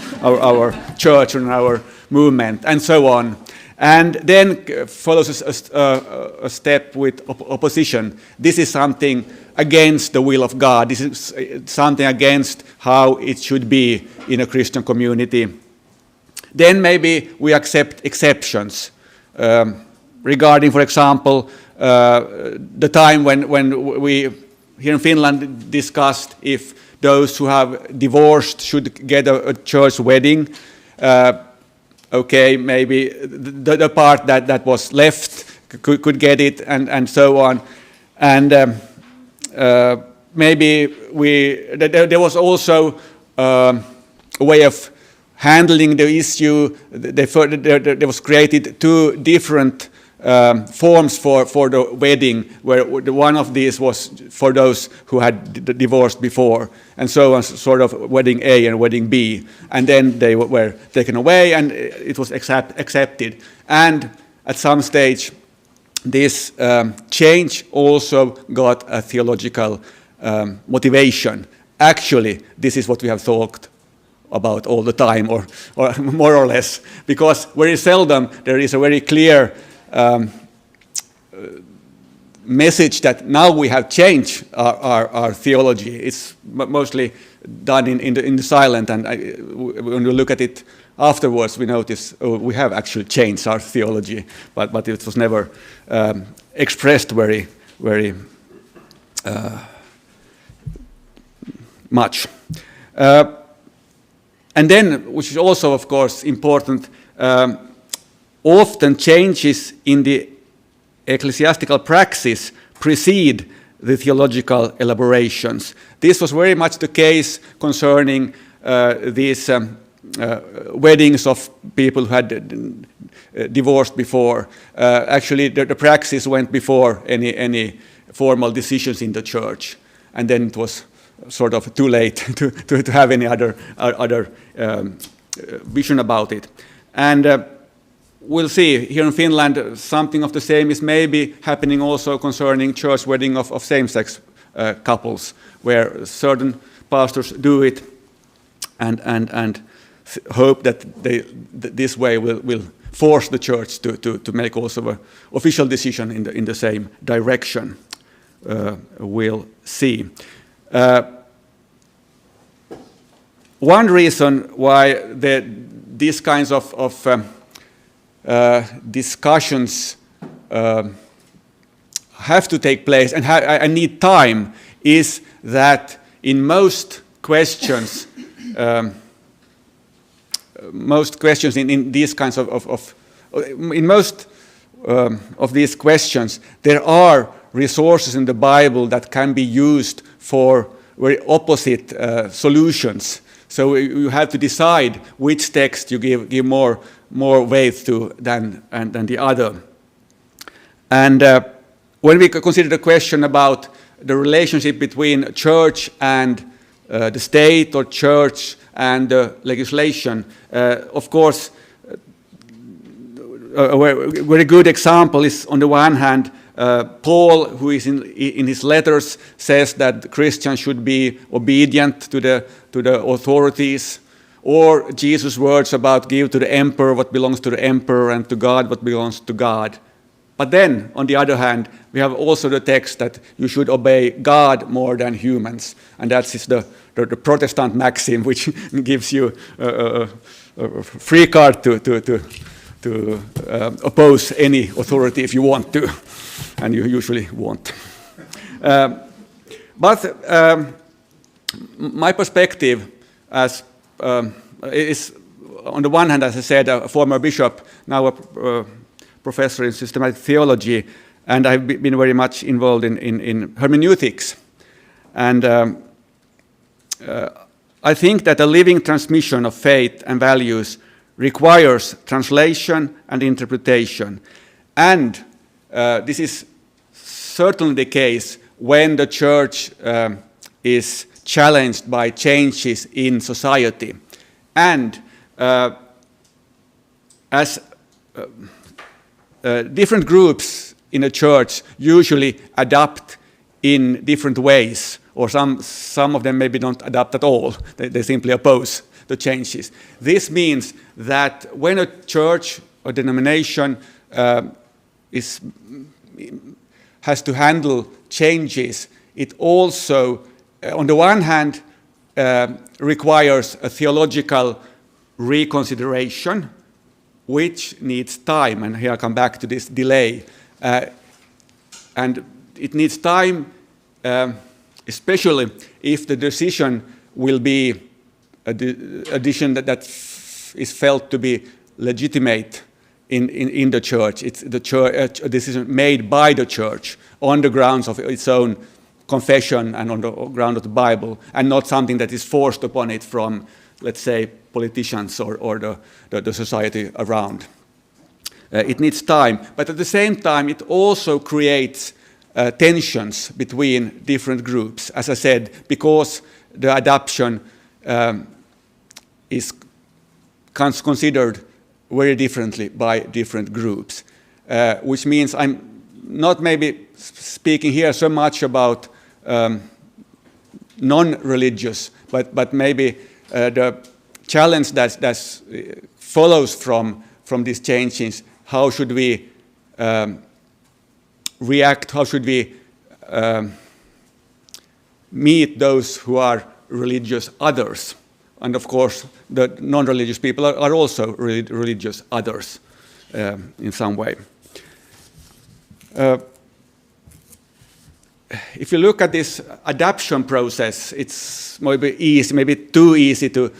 church or in our movement, and so on. And then follows a step with opposition. This is something against the will of God. This is something against how it should be in a Christian community. Then maybe we accept exceptions regarding, for example, the time when we here in Finland discussed if those who have divorced should get a church wedding. Okay, maybe the part that was left could get it, and so on. And maybe there was also a way of handling the issue. There was created two different forms for the wedding, where one of these was for those who had divorced before, and so on, sort of wedding A and wedding B, and then they were taken away, and it was accepted. And at some stage, this change also got a theological motivation. Actually, this is what we have talked about all the time, or more or less, because very seldom there is a very clear message that now we have changed our theology. It's mostly done in the silent, and when we look at it afterwards, we notice we have actually changed our theology, but it was never expressed very much. And then, which is also, of course, important, often changes in the ecclesiastical praxis precede the theological elaborations. This was very much the case concerning these weddings of people who had divorced before. Actually, the praxis went before any formal decisions in the church, and then it was sort of too late to have any other vision about it. And we'll see here in Finland something of the same is maybe happening also concerning church wedding of same-sex couples, where certain pastors do it and hope that this way will force the church to make also an official decision in the same direction. We'll see. One reason why these kinds of discussions have to take place and need time is that in most questions in these kinds in most of these questions, there are resources in the Bible that can be used for very opposite solutions. So you have to decide which text you give more weight to than the other. And when we consider the question about the relationship between church and the state, or church and legislation, of course, a very good example is, on the one hand, Paul, who is in his letters, says that Christians should be obedient to the authorities, or Jesus' words about give to the emperor what belongs to the emperor and to God what belongs to God. But then, on the other hand, we have also the text that you should obey God more than humans, and that is the Protestant maxim, which gives you a free card to oppose any authority if you want to, and you usually won't. But my perspective is, on the one hand, as I said, a former bishop, now a professor in systematic theology, and I've been very much involved in hermeneutics. And I think that a living transmission of faith and values requires translation and interpretation. And this is certainly the case when the church is challenged by changes in society. And as different groups in a church usually adapt in different ways, or some of them maybe don't adapt at all. They simply oppose the changes. This means that when a church or denomination has to handle changes, it also, on the one hand, requires a theological reconsideration, which needs time, and here I come back to this delay. And it needs time, especially if the decision will be a decision that is felt to be legitimate in the church. It's the church, a decision made by the church on the grounds of its own confession and on the ground of the Bible, and not something that is forced upon it from, let's say, politicians or the society around. It needs time, but at the same time it also creates tensions between different groups, as I said, because the adoption is considered very differently by different groups, which means I'm not maybe speaking here so much about non-religious, but maybe the challenge that follows from these changes. How should we react? How should we meet those who are religious others? And of course, the non-religious people are also religious others in some way. If you look at this adoption process, it's maybe too easy to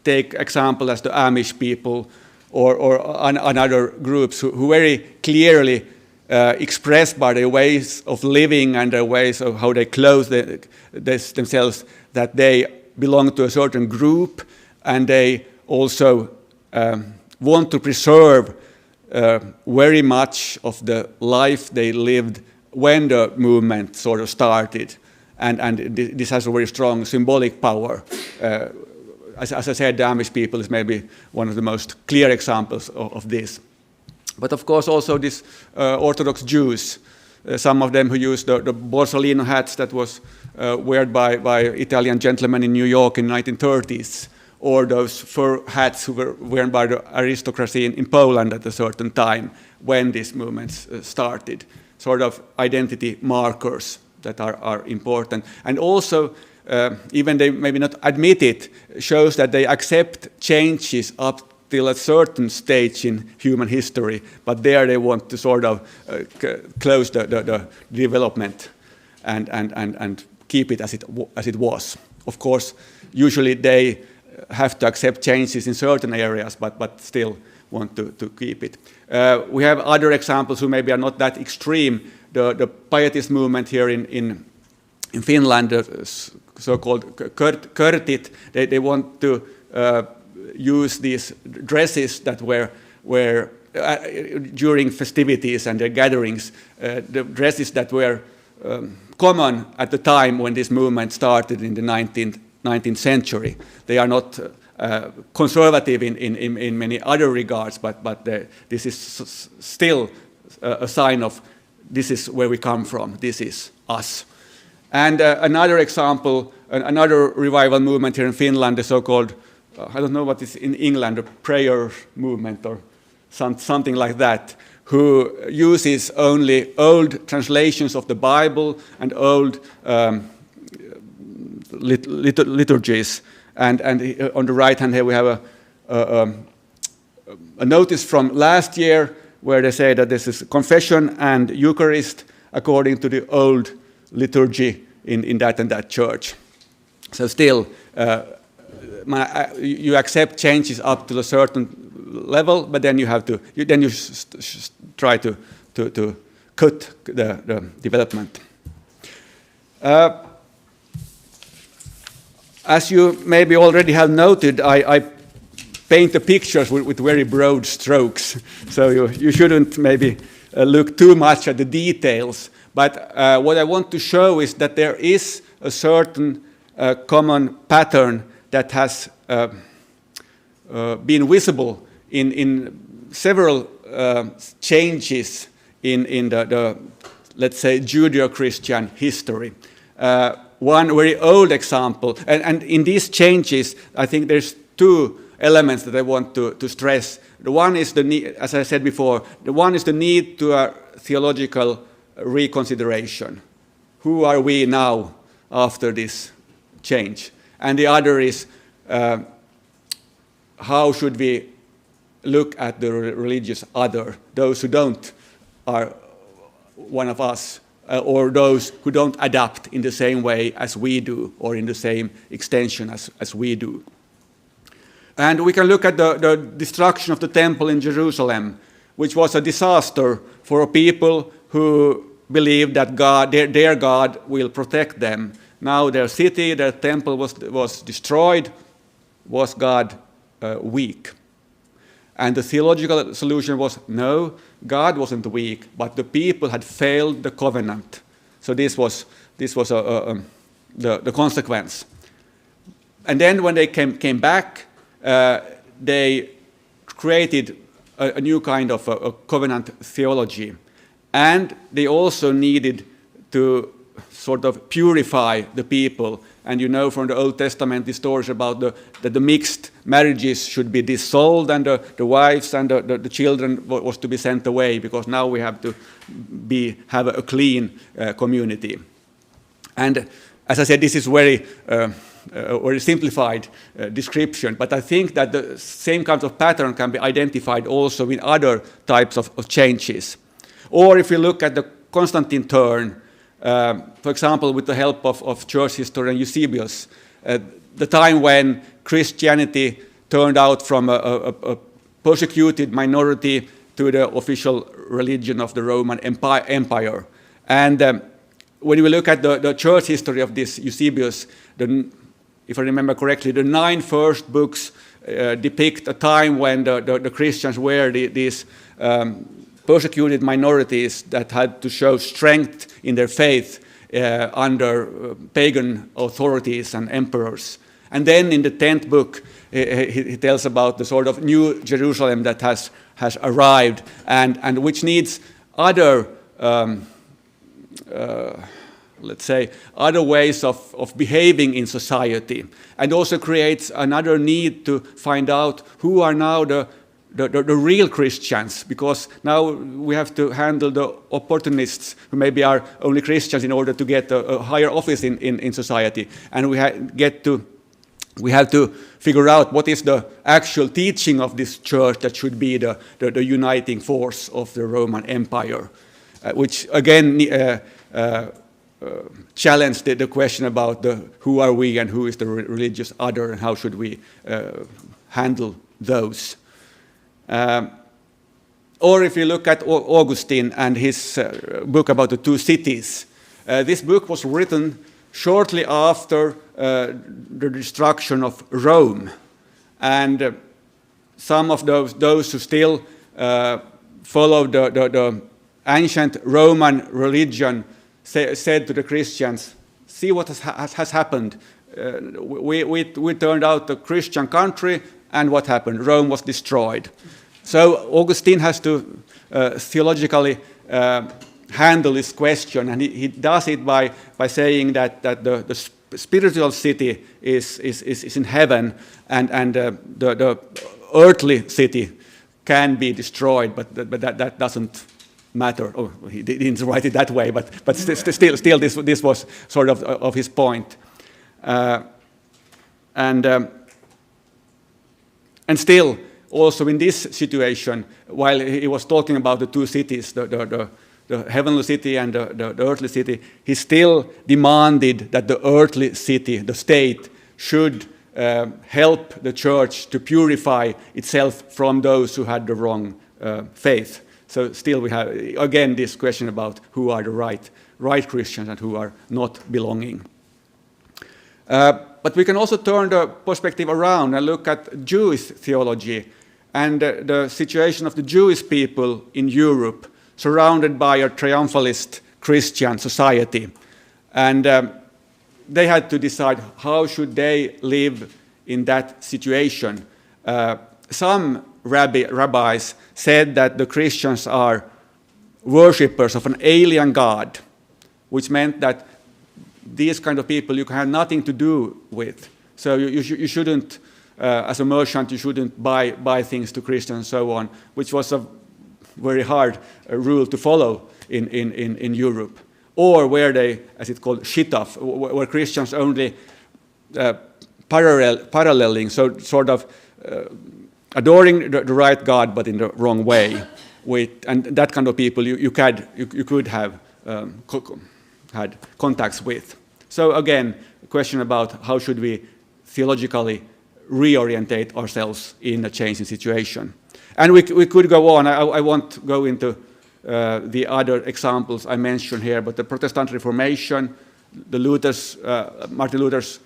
take example as the Amish people or other groups who very clearly express by their ways of living and their ways of how they clothe themselves that they belong to a certain group, and they also want to preserve very much of the life they lived when the movement sort of started, and this has a very strong symbolic power. As I said, the Amish people is maybe one of the most clear examples of this. But of course also these Orthodox Jews, some of them who used the Borsalino hats that was worn by Italian gentlemen in New York in the 1930s, or those fur hats who were worn by the aristocracy in Poland at a certain time when these movements started. Sort of identity markers that are important. And also, even they maybe not admit it, shows that they accept changes up till a certain stage in human history, but there they want to sort of close the development and keep it as it was. Of course, usually they have to accept changes in certain areas, but still want to keep it. We have other examples who maybe are not that extreme. The pietist movement here in Finland, the so-called körtit, they want to use these dresses that were during festivities and their gatherings, the dresses that were common at the time when this movement started in the 19th century. They are not conservative in many other regards, but this is still a sign of this is where we come from, this is us. And another example, another revival movement here in Finland, the so-called, I don't know what is in England, a prayer movement or something like that, who uses only old translations of the Bible and old liturgies. And on the right hand here we have a notice from last year where they say that this is confession and Eucharist according to the old liturgy in that and that church. So still, you accept changes up to a certain level, but then you have to try to cut the development. As you maybe already have noted, I paint the pictures with very broad strokes, so you shouldn't maybe look too much at the details. But what I want to show is that there is a certain common pattern that has been visible in several changes in the let's say, Judeo-Christian history. One very old example, and in these changes, I think there's two elements that I want to stress. The one is the need, as I said before, the one is the need to a theological reconsideration. Who are we now after this change? And the other is how should we look at the religious other, those who don't are one of us, or those who don't adapt in the same way as we do, or in the same extension as we do. And we can look at the destruction of the temple in Jerusalem, which was a disaster for a people who believed that God, their God will protect them. Now their city, their temple was destroyed. Was God weak? And the theological solution was, no, God wasn't weak, but the people had failed the covenant. So this was the consequence. And then when they came back, they created a new kind of a covenant theology. And they also needed to sort of purify the people. And you know from the Old Testament the stories about that the mixed marriages should be dissolved, and the wives and the children was to be sent away, because now we have to have a clean community. And as I said, this is very simplified description, but I think that the same kind of pattern can be identified also in other types of changes. Or if you look at the Constantine turn, for example, with the help of church historian Eusebius, the time when Christianity turned out from a persecuted minority to the official religion of the Roman Empire. And when we look at the church history of this Eusebius, if I remember correctly, the 9 first books depict a time when the Christians were these persecuted minorities that had to show strength in their faith under pagan authorities and emperors. And then in the 10th book, he tells about the sort of new Jerusalem that has arrived, and which needs other, let's say, other ways of behaving in society, and also creates another need to find out who are now the real Christians, because now we have to handle the opportunists who maybe are only Christians in order to get a higher office in society. And we have to figure out what is the actual teaching of this church that should be the uniting force of the Roman Empire, which again challenged the question about who are we and who is the religious other, and how should we handle those. Or if you look at Augustine and his book about the two cities, this book was written shortly after the destruction of Rome. And some of those who still followed the ancient Roman religion said to the Christians, see what has happened. We turned out a Christian country, and what happened? Rome was destroyed. So Augustine has to theologically handle this question, and he does it by saying that the spiritual city is in heaven, and the earthly city can be destroyed, but that doesn't matter. Oh, he didn't write it that way, but still this was sort of his point. And still, also in this situation, while he was talking about the two cities, the heavenly city and the earthly city, he still demanded that the earthly city, the state, should help the church to purify itself from those who had the wrong faith. So still we have, again, this question about who are the right Christians and who are not belonging. But we can also turn the perspective around and look at Jewish theology and the situation of the Jewish people in Europe, surrounded by a triumphalist Christian society. And they had to decide how should they live in that situation. Some rabbis said that the Christians are worshippers of an alien god, which meant that these kind of people you can have nothing to do with. So you shouldn't, as a merchant, you shouldn't buy things to Christians and so on, which was a very hard rule to follow in Europe. Or where they, as it's called, shitaf, where Christians only paralleling, so sort of adoring the right God, but in the wrong way. And that kind of people you could have had contacts with. So again, a question about how should we theologically reorientate ourselves in a changing situation. And we could go on. I won't go into the other examples I mentioned here, but the Protestant Reformation, the Martin Luther's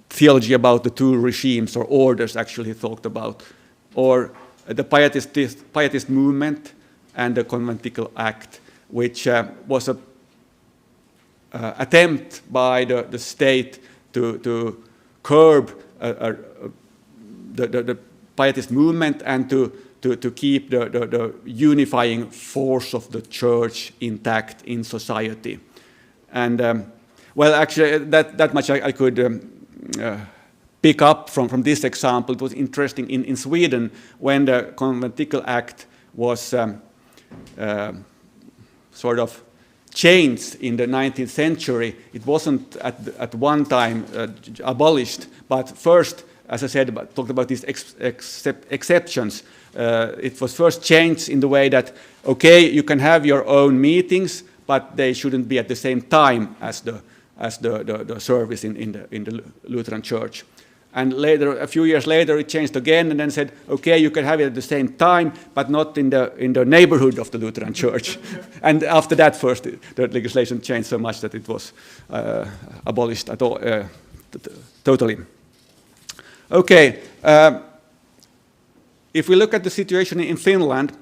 theology about the two regimes or orders actually he talked about, or the Pietist movement and the Conventicle Act, which was an attempt by the state to curb the Pietist movement and to keep the unifying force of the church intact in society. And well, actually, that much I could pick up from this example. It was interesting in Sweden when the Conventicle Act was sort of changed in the 19th century. It wasn't at one time abolished, but first, as I said, talked about these exceptions. It was first changed in the way that, okay, you can have your own meetings, but they shouldn't be at the same time as the service in the Lutheran Church. And later, a few years later, it changed again, and then said, okay, you can have it at the same time, but not in the neighborhood of the Lutheran Church. And after that, first, the legislation changed so much that it was abolished at all, totally. Okay, if we look at the situation in Finland,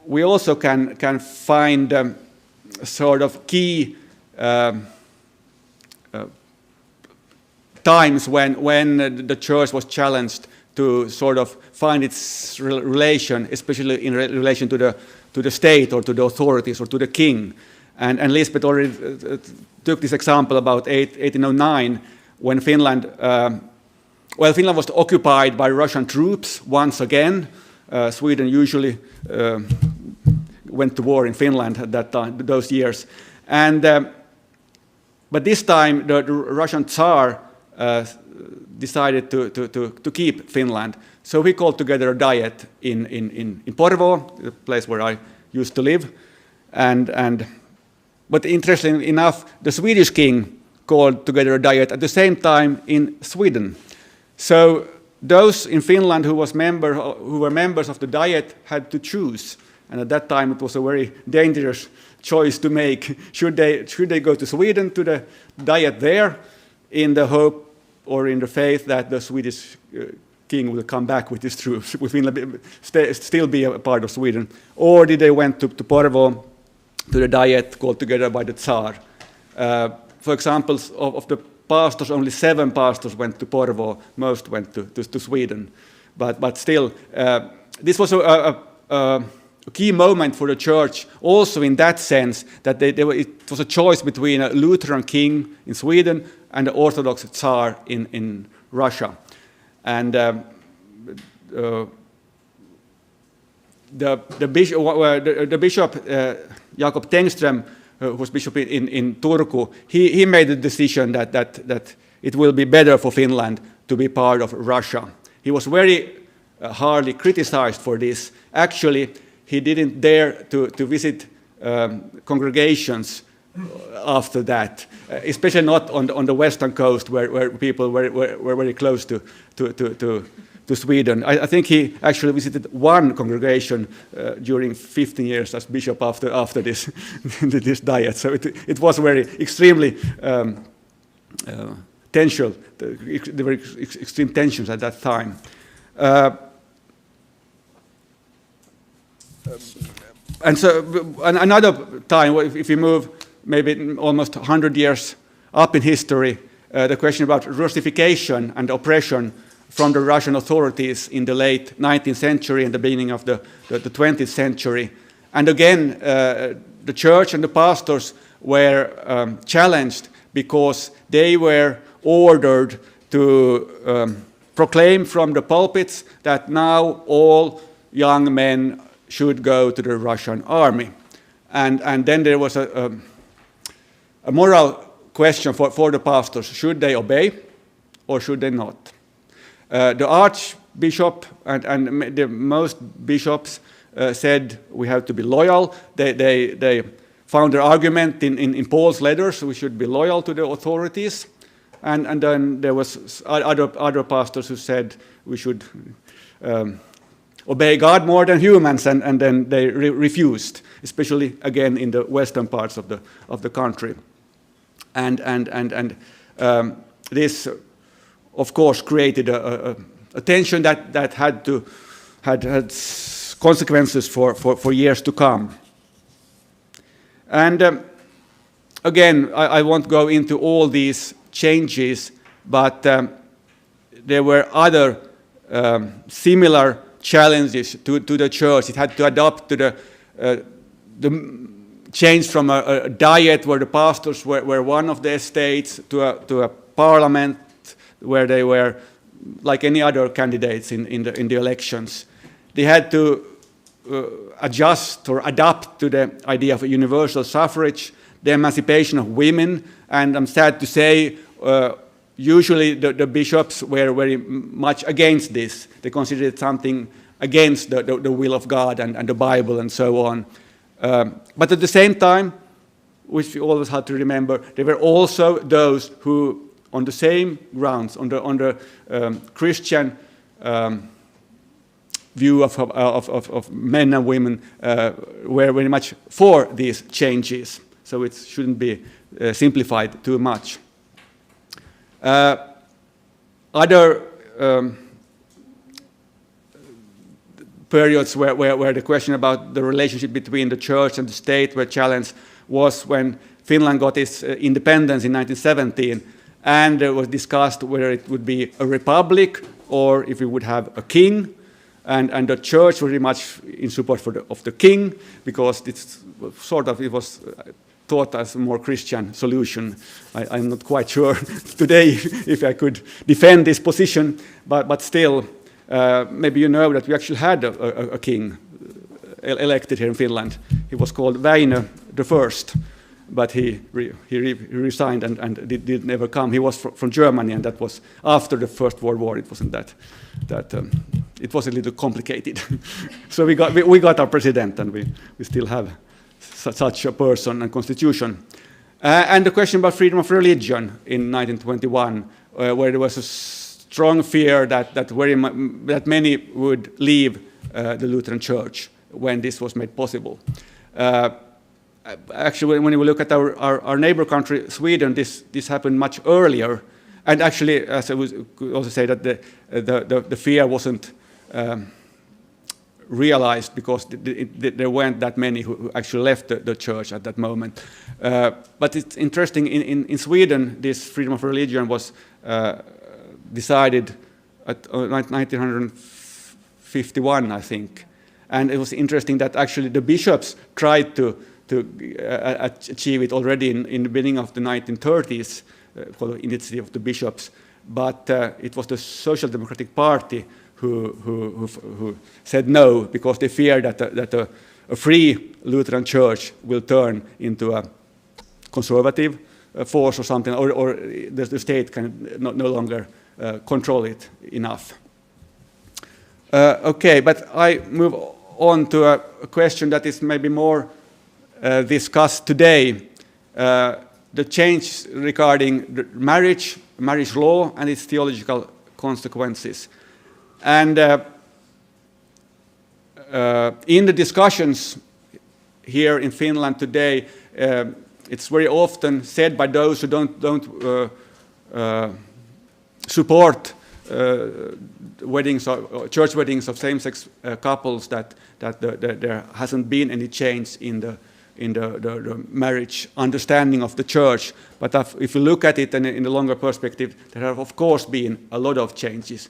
we also can find sort of key times when the church was challenged to sort of find its relation, especially in relation to the state or to the authorities or to the king. And Lisbeth already took this example about 1809 when Finland was occupied by Russian troops once again. Sweden usually went to war in Finland at that time, those years. And but this time the Russian Tsar decided to keep Finland. So he called together a diet in Porvoo, the place where I used to live. But interestingly enough, the Swedish king called together a diet at the same time in Sweden. So those in Finland who were members of the diet had to choose. And at that time it was a very dangerous choice to make. Should they go to Sweden to the diet there in the hope or in the faith that the Swedish king will come back with his troops, with Finland still be a part of Sweden? Or did they went to Porvoo to the diet called together by the Tsar? For example, of the pastors, only 7 pastors went to Porvoo, most went to Sweden. But still, this was a key moment for the church, also in that sense that it was a choice between a Lutheran king in Sweden and the Orthodox Tsar in Russia. And the bishop Jakob Tengström, who was bishop in Turku, he made the decision that it will be better for Finland to be part of Russia. He was very hardly criticized for this. Actually, he didn't dare to visit congregations after that, especially not on the western coast where people were very close to Sweden. I think he actually visited one congregation during 15 years as bishop after this this diet. So it was very extremely tensional. There were extreme tensions at that time. And so another time, if we move maybe almost 100 years up in history, the question about Russification and oppression from the Russian authorities in the late 19th century and the beginning of the 20th century. And again, the church and the pastors were challenged because they were ordered to proclaim from the pulpits that now all young men should go to the Russian army. And then there was a moral question for the pastors. Should they obey or should they not? The archbishop and the most bishops said we have to be loyal. They found their argument in Paul's letters, we should be loyal to the authorities. And then there was other pastors who said we should obey God more than humans, and then they refused, especially again in the western parts of the country. And this, of course, created a tension that had consequences for years to come. And again, I won't go into all these changes, but there were other similar challenges to the church. It had to adapt to the change from a diet where the pastors were one of the estates to a parliament where they were like any other candidates in the elections. They had to adjust or adapt to the idea of universal suffrage, the emancipation of women, and I'm sad to say, usually the bishops were very much against this. They considered it something against the will of God and the Bible and so on. But at the same time, which we always have to remember, there were also those who, on the same grounds, on the Christian view of men and women, were very much for these changes. So it shouldn't be simplified too much. Other periods where the question about the relationship between the church and the state were challenged was when Finland got its independence in 1917, and it was discussed whether it would be a republic or if we would have a king. And the church was very much in support of the king, because it was thought as a more Christian solution. I'm not quite sure today if I could defend this position, but still, maybe you know that we actually had a king elected here in Finland. He was called Väinö I, but he resigned and did never come. He was from Germany, and that was after the First World War. It wasn't that it was a little complicated. So we got our president, and we still have such a person and constitution. And the question about freedom of religion in 1921, where there was a strong fear that many would leave the Lutheran Church when this was made possible. Actually, when we look at our neighbor country, Sweden, this happened much earlier. And actually, as I could also say that the fear wasn't realized because there weren't that many who actually left the church at that moment. But it's interesting, in Sweden, this freedom of religion was decided at 1951, I think. And it was interesting that actually the bishops tried to achieve it already in the beginning of the 1930s, called the Initiative of the Bishops. But it was the Social Democratic Party who said no, because they feared that a free Lutheran church will turn into a conservative force or something, or the state can no longer control it enough. Okay, but I move on to a question that is maybe more discussed today, the change regarding the marriage law and its theological consequences. And in the discussions here in Finland today, it's very often said by those who don't support church weddings of same-sex couples that there hasn't been any change in the marriage understanding of the church. But if you look at it in the longer perspective, there have of course been a lot of changes.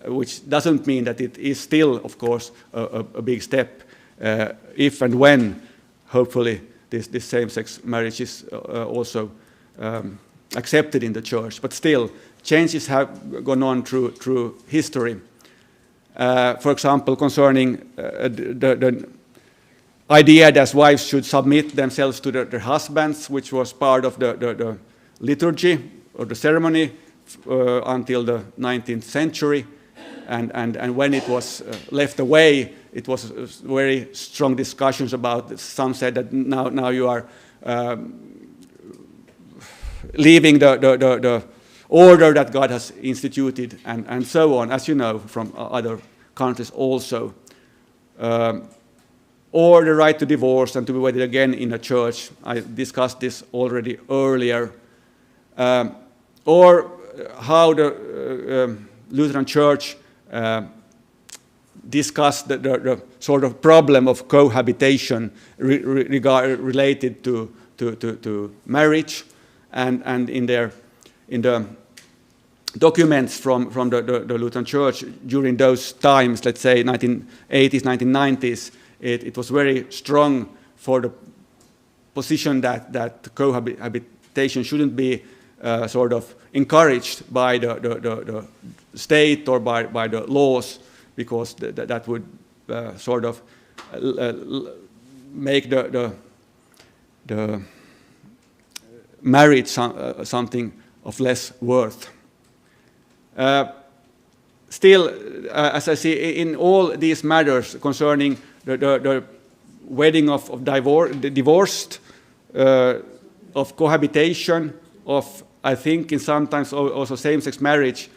which doesn't mean that it is still, of course, a big step if and when, hopefully, this same-sex marriage is also accepted in the church. But still, changes have gone on through history. For example, concerning the idea that wives should submit themselves to their husbands, which was part of the liturgy or the ceremony until the 19th century. And when it was left away, it was very strong discussions about it. Some said that now you are leaving the order that God has instituted, and so on, as you know from other countries also. Or the right to divorce and to be wedded again in a church. I discussed this already earlier. Or how the Lutheran Church discussed the sort of problem of cohabitation related to marriage, and in the documents from the Lutheran Church during those times, let's say 1980s, 1990s, it was very strong for the position that cohabitation shouldn't be sort of encouraged by the state or by the laws, because that would sort of make the marriage something of less worth. Still, as I see, in all these matters concerning the wedding of divorced, of cohabitation, of, I think, in sometimes also same-sex marriage,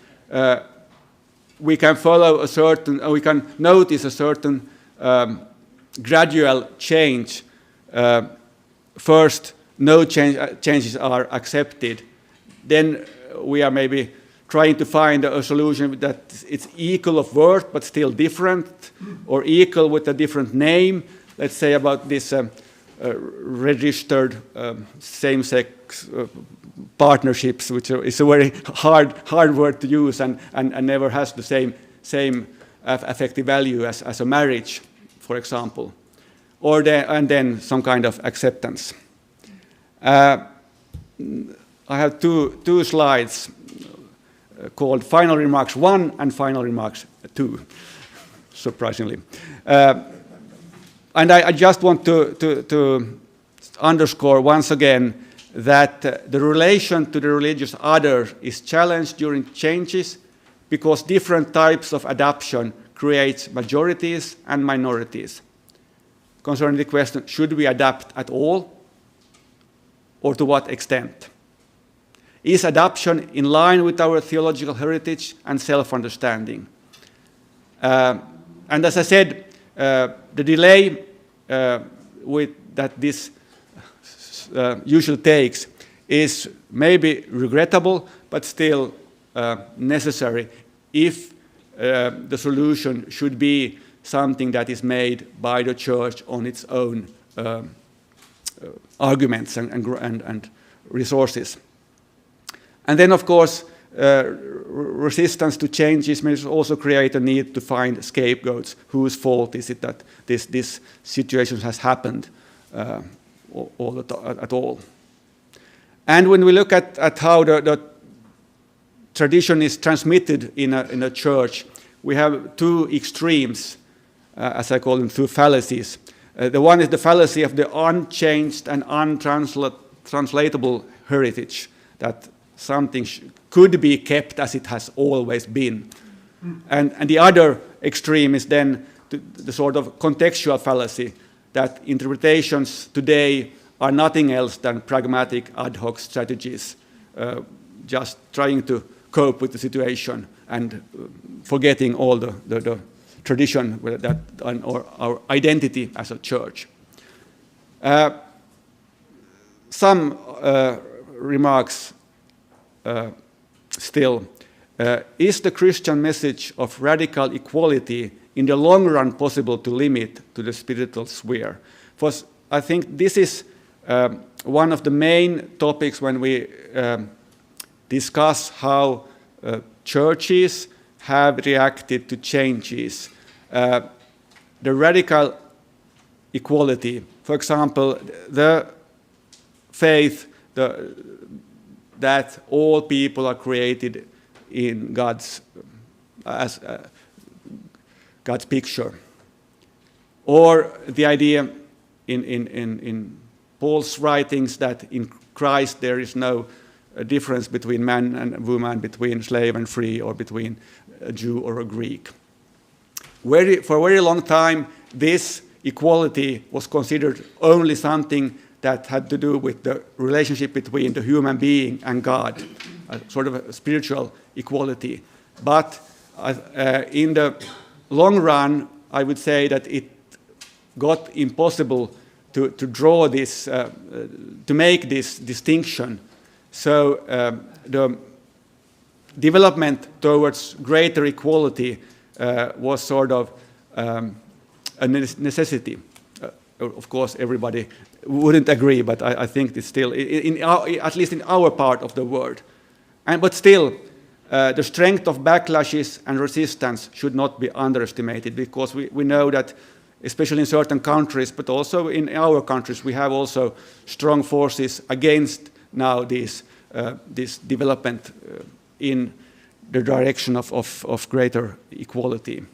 we can follow a certain, we can notice a certain gradual change. First, no changes are accepted. Then we are maybe trying to find a solution that it's equal of worth but still different, or equal with a different name. Let's say about this registered same-sex partnerships, which is a very hard word to use and never has the same effective value as a marriage, for example. And then some kind of acceptance. I have two slides called Final Remarks 1 and Final Remarks 2, surprisingly. And I just want to underscore once again that the relation to the religious other is challenged during changes, because different types of adoption create majorities and minorities. Concerning the question, should we adapt at all, or to what extent? Is adoption in line with our theological heritage and self-understanding? And as I said, the delay that this usually takes is maybe regrettable, but still necessary if the solution should be something that is made by the church on its own arguments and resources. And then, of course, resistance to changes may also create a need to find scapegoats. Whose fault is it that this situation has happened at all? And when we look at how the tradition is transmitted in a church, we have two extremes, as I call them, two fallacies. The one is the fallacy of the unchanged and untranslatable heritage, that something could be kept as it has always been. And the other extreme is then the sort of contextual fallacy, that interpretations today are nothing else than pragmatic ad hoc strategies, just trying to cope with the situation and forgetting all the tradition that or our identity as a church. Some remarks still. Is the Christian message of radical equality in the long run possible to limit to the spiritual sphere? For I think this is one of the main topics when we discuss how churches have reacted to changes. The radical equality, for example, the faith that all people are created in God's picture, or the idea in Paul's writings that in Christ there is no difference between man and woman, between slave and free, or between a Jew or a Greek. For a very long time, this equality was considered only something that had to do with the relationship between the human being and God, a sort of a spiritual equality. But in the long run, I would say that it got impossible to draw this, to make this distinction. So the development towards greater equality was sort of a necessity. Of course, everybody wouldn't agree, but I think it's still, at least in our part of the world. But still, the strength of backlashes and resistance should not be underestimated, because we know that, especially in certain countries, but also in our countries, we have also strong forces against now this development in the direction of greater equality.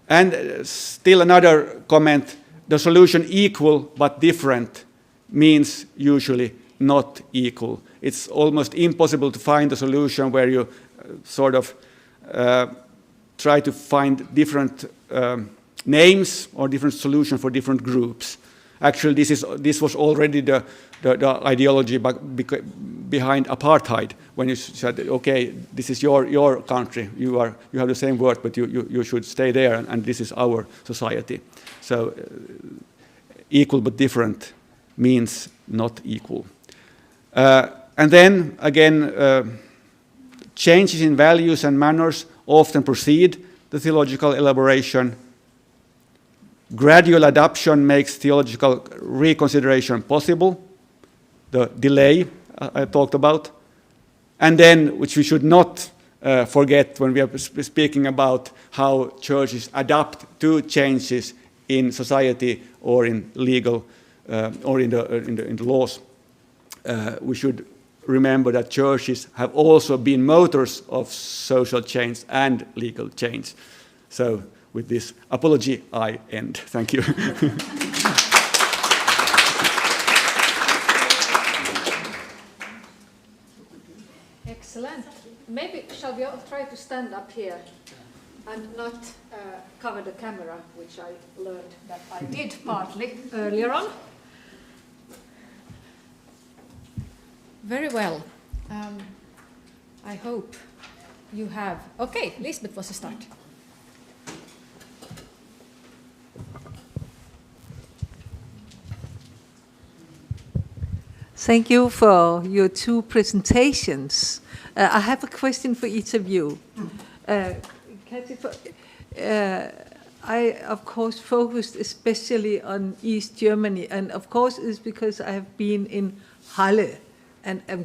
And still another comment, the solution equal but different means usually not equal. It's almost impossible to find a solution where you sort of try to find different names or different solutions for different groups. Actually, this was already the ideology behind apartheid, when you said, okay, this is your country, you have the same word, but you should stay there, and this is our society. So equal but different means not equal. And then again, changes in values and manners often precede the theological elaboration. Gradual adoption makes theological reconsideration possible, the delay I talked about. And then, which we should not forget when we are speaking about how churches adapt to changes in society or in legal or in the laws, we should remember that churches have also been motors of social change and legal change. So with this apology, I end. Thank you. Excellent. Maybe shall we all try to stand up here and not cover the camera, which I learned that I did partly earlier on. Very well. I hope you have. Okay, Lisbeth was a start. Thank you for your two presentations. I have a question for each of you. Kathy, I, of course, focused especially on East Germany, and of course it's because I have been in Halle, and I'm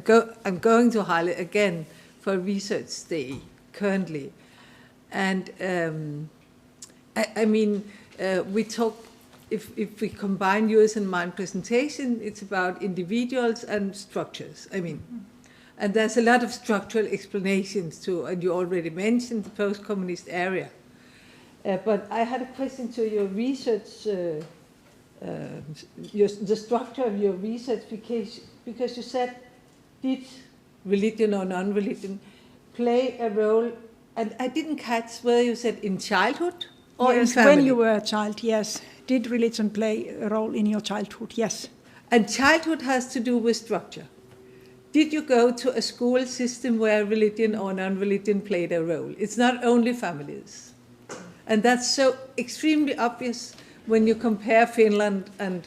going to Halle again for a research day currently. And I mean, we talk, if we combine yours and mine presentation, it's about individuals and structures. I mean, and there's a lot of structural explanations too, and you already mentioned the post-communist area. But I had a question to your research, the structure of your research, because you said, did religion or non-religion play a role? And I didn't catch whether you said in childhood or yes, in family. when you were a child, yes. Did religion play a role in your childhood? Yes. And childhood has to do with structure. Did you go to a school system where religion or non-religion played a role? It's not only families. And that's so extremely obvious when you compare Finland and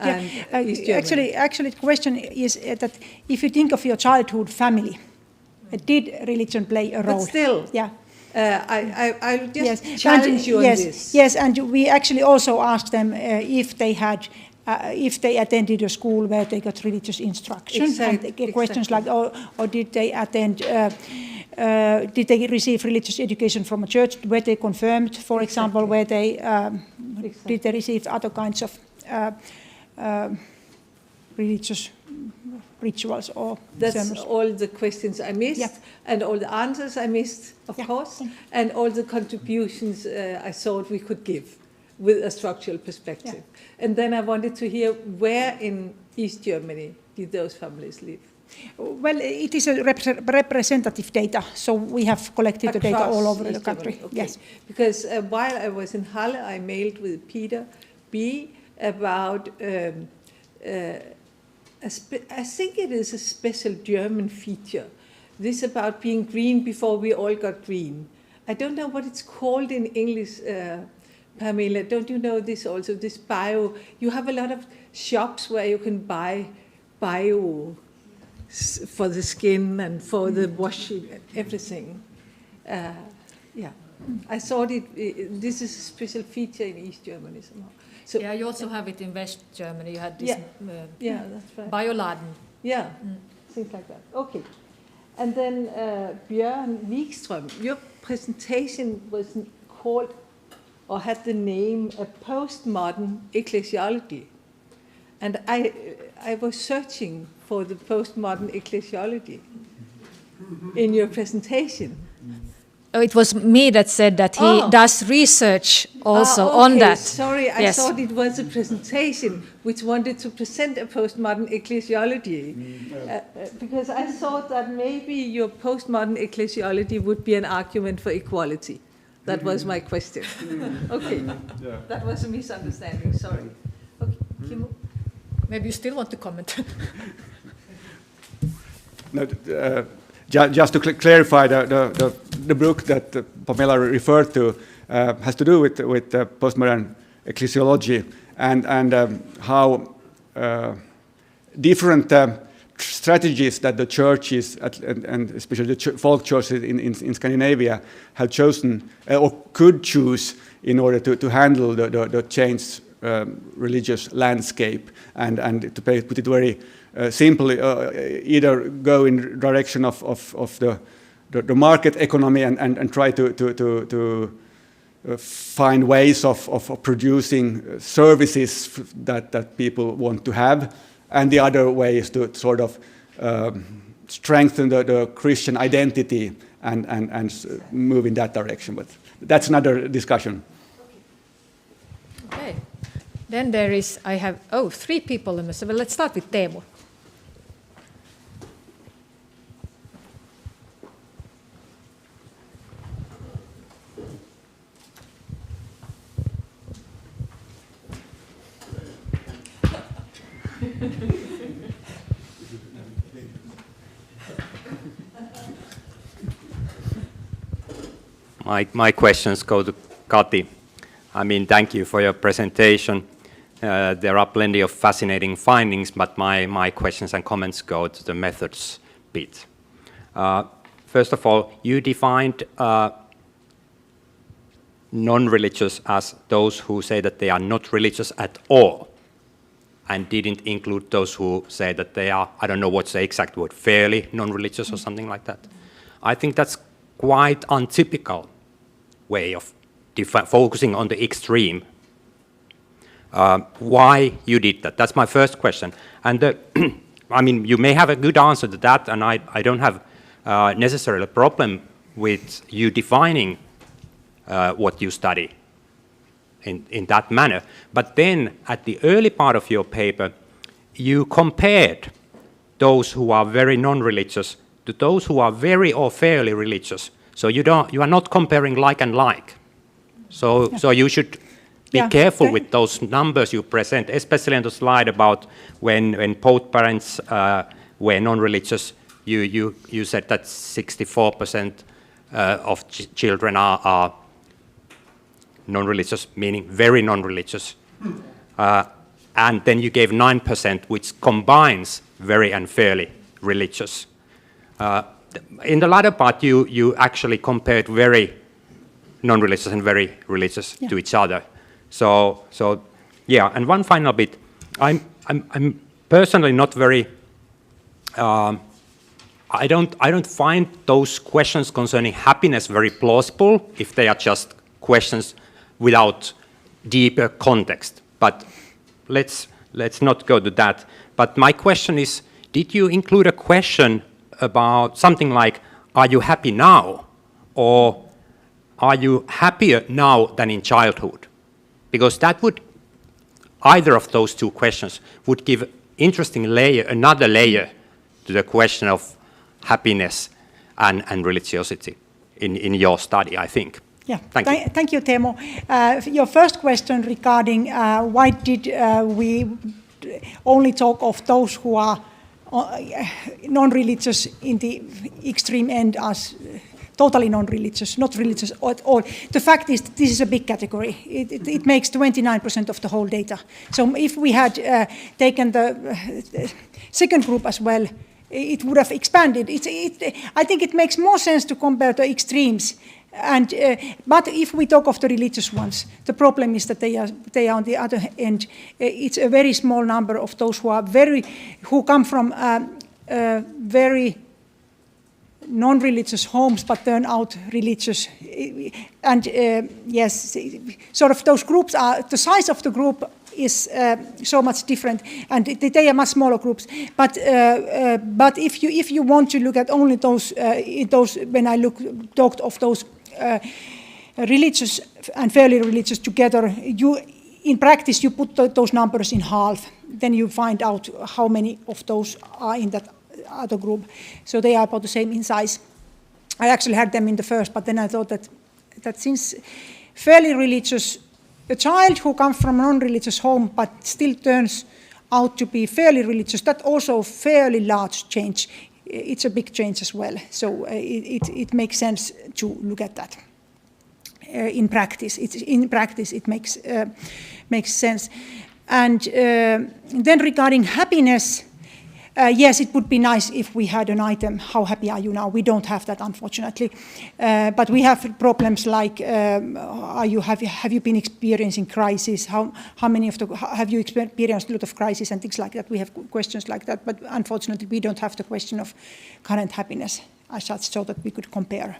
East Germany. Actually, the question is that if you think of your childhood family, did religion play a role? But still, yeah. I just challenge you on this. Yes, and we actually also asked them if they had, if they attended a school where they got religious instruction. Exactly. And questions like, or did they attend Did they receive religious education from a church? Were they confirmed, for example? Were they, did they receive other kinds of religious rituals or That's sermons? all the questions I missed, and all the answers I missed, of course, and all the contributions I thought we could give with a structural perspective. And then I wanted to hear where in East Germany did those families live? Well, it is a representative data, so we have collected the data all over the country. Okay. Yes, Because while I was in Halle, I mailed with Peter B. about, I think it is a special German feature, this about being green before we all got green. I don't know what it's called in English, Pamela, don't you know this also, this bio? You have a lot of shops where you can buy bio for the skin and for the washing, everything. Yeah, I thought this is a special feature in East Germany somehow. So, Yeah, you also have it in West Germany. You had this yeah, that's right. Bioladen. Yeah, things like that. Okay. And then Bjørn Wikström, your presentation was called or had the name A Postmodern Ecclesiology. And I was searching for the postmodern ecclesiology in your presentation. Oh, it was me that said that he does research also on that. Sorry, I thought it was a presentation which wanted to present a postmodern ecclesiology. Because I thought that maybe your postmodern ecclesiology would be an argument for equality. That was my question. Okay, that was a misunderstanding, sorry. Okay, Kimmo? Maybe you still want to comment. No, just to clarify, the book that Pamela referred to has to do with postmodern ecclesiology and how different strategies that the churches and especially the folk churches in Scandinavia have chosen or could choose in order to handle the changed religious landscape and to put it very simply, either go in direction of the market economy and try to find ways of producing services that people want to have, and the other way is to sort of strengthen the Christian identity and move in that direction. But that's another discussion. Okay. Then there is, I have, 3 people in the so let's start with Teemu. My questions go to Kati. I mean, thank you for your presentation. There are plenty of fascinating findings, but my questions and comments go to the methods bit. First of all, you defined non-religious as those who say that they are not religious at all, and didn't include those who say that they are, I don't know what's the exact word, fairly non-religious or something like that. I think that's quite untypical way of focusing on the extreme. Why you did that? That's my first question. And I mean, you may have a good answer to that, and I don't have necessarily a problem with you defining what you study in that manner. But then, at the early part of your paper, you compared those who are very non-religious to those who are very or fairly religious. So you are not comparing like and like. So you should be careful with those numbers you present, especially on the slide about when both parents were non-religious. You said that 64% of children are non-religious, meaning very non-religious. And then you gave 9%, which combines very and fairly religious. In the latter part, you actually compared very non-religious and very religious to each other. So yeah. And one final bit, I'm personally not very I don't find those questions concerning happiness very plausible if they are just questions without deeper context. But let's not go to that. But my question is, did you include a question about something like, are you happy now? Or are you happier now than in childhood? Because that would, either of those two questions would give another layer to the question of happiness and religiosity in your study, I think. Yeah, Thank you, Teemu. Your first question regarding why did we only talk of those who are non-religious in the extreme end as totally non-religious, not religious at all. The fact is that this is a big category. It makes 29% of the whole data. So if we had taken the second group as well, it would have expanded. I think it makes more sense to compare the extremes. And but if we talk of the religious ones, the problem is that they are on the other end. It's a very small number of those who come from very non-religious homes but turn out religious. And yes, sort of those groups are, the size of the group is so much different, and they are much smaller groups. But if you want to look at only those when I talked of those religious and fairly religious together, in practice you put those numbers in half. Then you find out how many of those are in that other group. So they are about the same in size. I actually had them in the first, but then I thought that since fairly religious, a child who comes from a non-religious home but still turns out to be fairly religious, that's also a fairly large change. It's a big change as well. So it makes sense to look at that. In practice, it makes sense. And then regarding happiness, yes, it would be nice if we had an item, how happy are you now? We don't have that, unfortunately. But we have problems like, have you been experiencing crisis? How many have you experienced a lot of crisis and things like that? We have questions like that, but unfortunately we don't have the question of current happiness as such, so that we could compare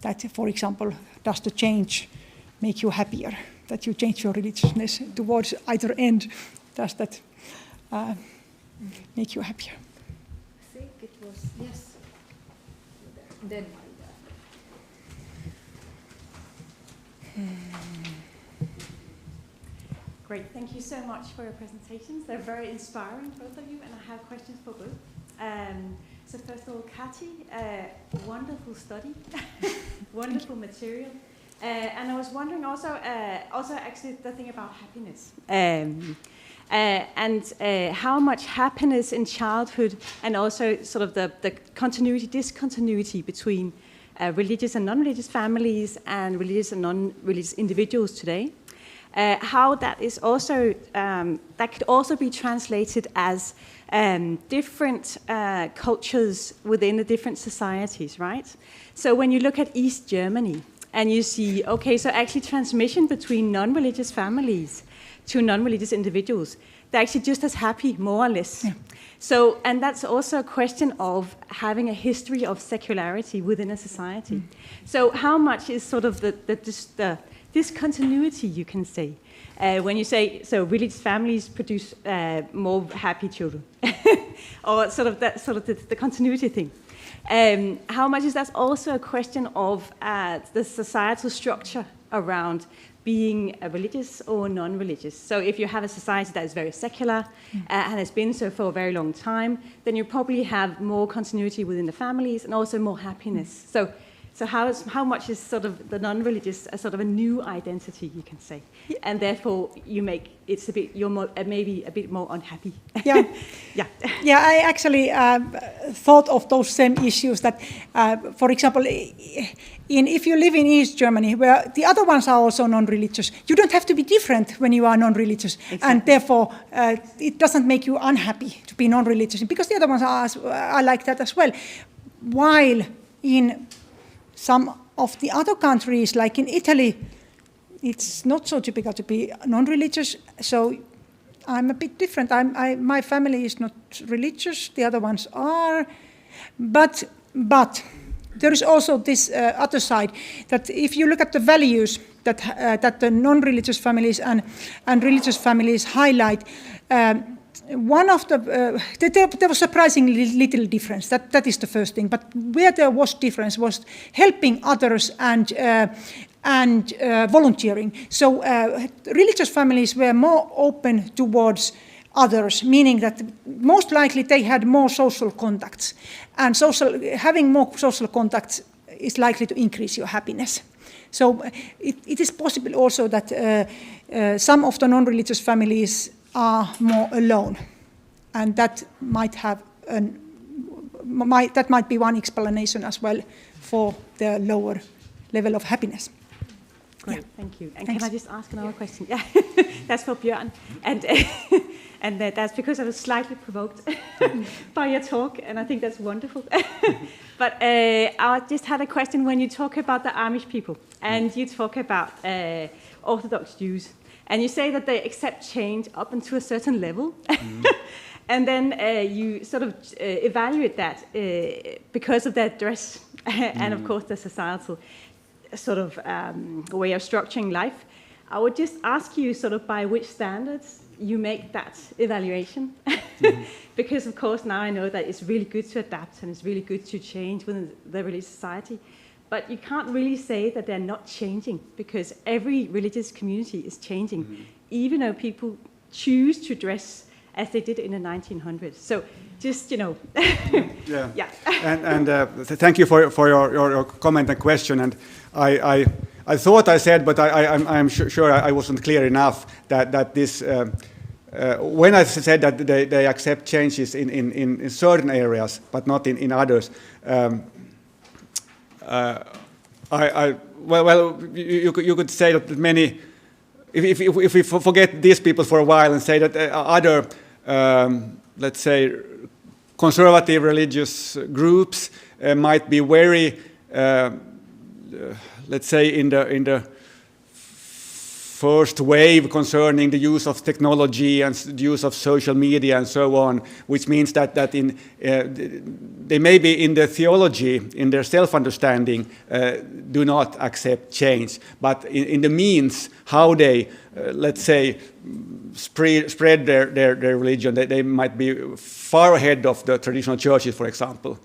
that. For example, does the change make you happier? That you change your religiousness towards either end, does that make you happier? I think it was, yes. Then Great, thank you so much for your presentations. They're very inspiring, both of you, and I have questions for both. So first of all, Kati, wonderful study, wonderful material. And I was wondering also actually the thing about happiness. And how much happiness in childhood, and also sort of the discontinuity between religious and non-religious families and religious and non-religious individuals today. How that is also, that could also be translated as different cultures within the different societies, right? So when you look at East Germany and you see, okay, so actually transmission between non-religious families to non-religious individuals, they're actually just as happy, more or less. Yeah. So, and that's also a question of having a history of secularity within a society. Mm. So how much is sort of the discontinuity, you can say, when you say, so religious families produce more happy children, or sort of the continuity thing. How much is that also a question of the societal structure around being religious or non-religious? So if you have a society that is very secular and has been so for a very long time, then you probably have more continuity within the families and also more happiness. So how much is sort of the non-religious a sort of a new identity, you can say, and therefore you're maybe a bit more unhappy. Yeah, yeah. I actually thought of those same issues. That, for example, if you live in East Germany, where the other ones are also non-religious, you don't have to be different when you are non-religious, exactly. And therefore it doesn't make you unhappy to be non-religious because the other ones are like that as well. While in some of the other countries, like in Italy, it's not so typical to be non-religious, so I'm a bit different. My family is not religious, the other ones are. But there is also this other side, that if you look at the values that the non-religious families and religious families highlight, one of the there was surprisingly little difference. That is the first thing. But where there was difference was helping others and volunteering. So religious families were more open towards others, meaning that most likely they had more social contacts, and having more social contacts is likely to increase your happiness. So it is possible also that some of the non-religious families are more alone, and that might be one explanation as well for the lower level of happiness. Great, yeah. Thank you. And Thanks. Can I just ask another question? Yeah, that's for Bjørn. And that's because I was slightly provoked by your talk, and I think that's wonderful. But I just had a question when you talk about the Amish people, and you talk about Orthodox Jews, and you say that they accept change up until a certain level, and then you sort of evaluate that because of their dress, and of course the societal sort of way of structuring life. I would just ask you sort of by which standards you make that evaluation. Because of course now I know that it's really good to adapt and it's really good to change within the religious society, but you can't really say that they're not changing, because every religious community is changing, even though people choose to dress as they did in the 1900s. So just, you know. Yeah. Yeah. And thank you for your comment and question. And I thought I said, but I'm sure I wasn't clear enough that this, when I said that they accept changes in certain areas, but not in others, you could say that many, if we forget these people for a while and say that other, let's say, conservative religious groups might be very, let's say, in the first wave concerning the use of technology and the use of social media and so on, which means that they may be in their theology, in their self-understanding, do not accept change. But in the means, how they, let's say, spread their religion, they might be far ahead of the traditional churches, for example.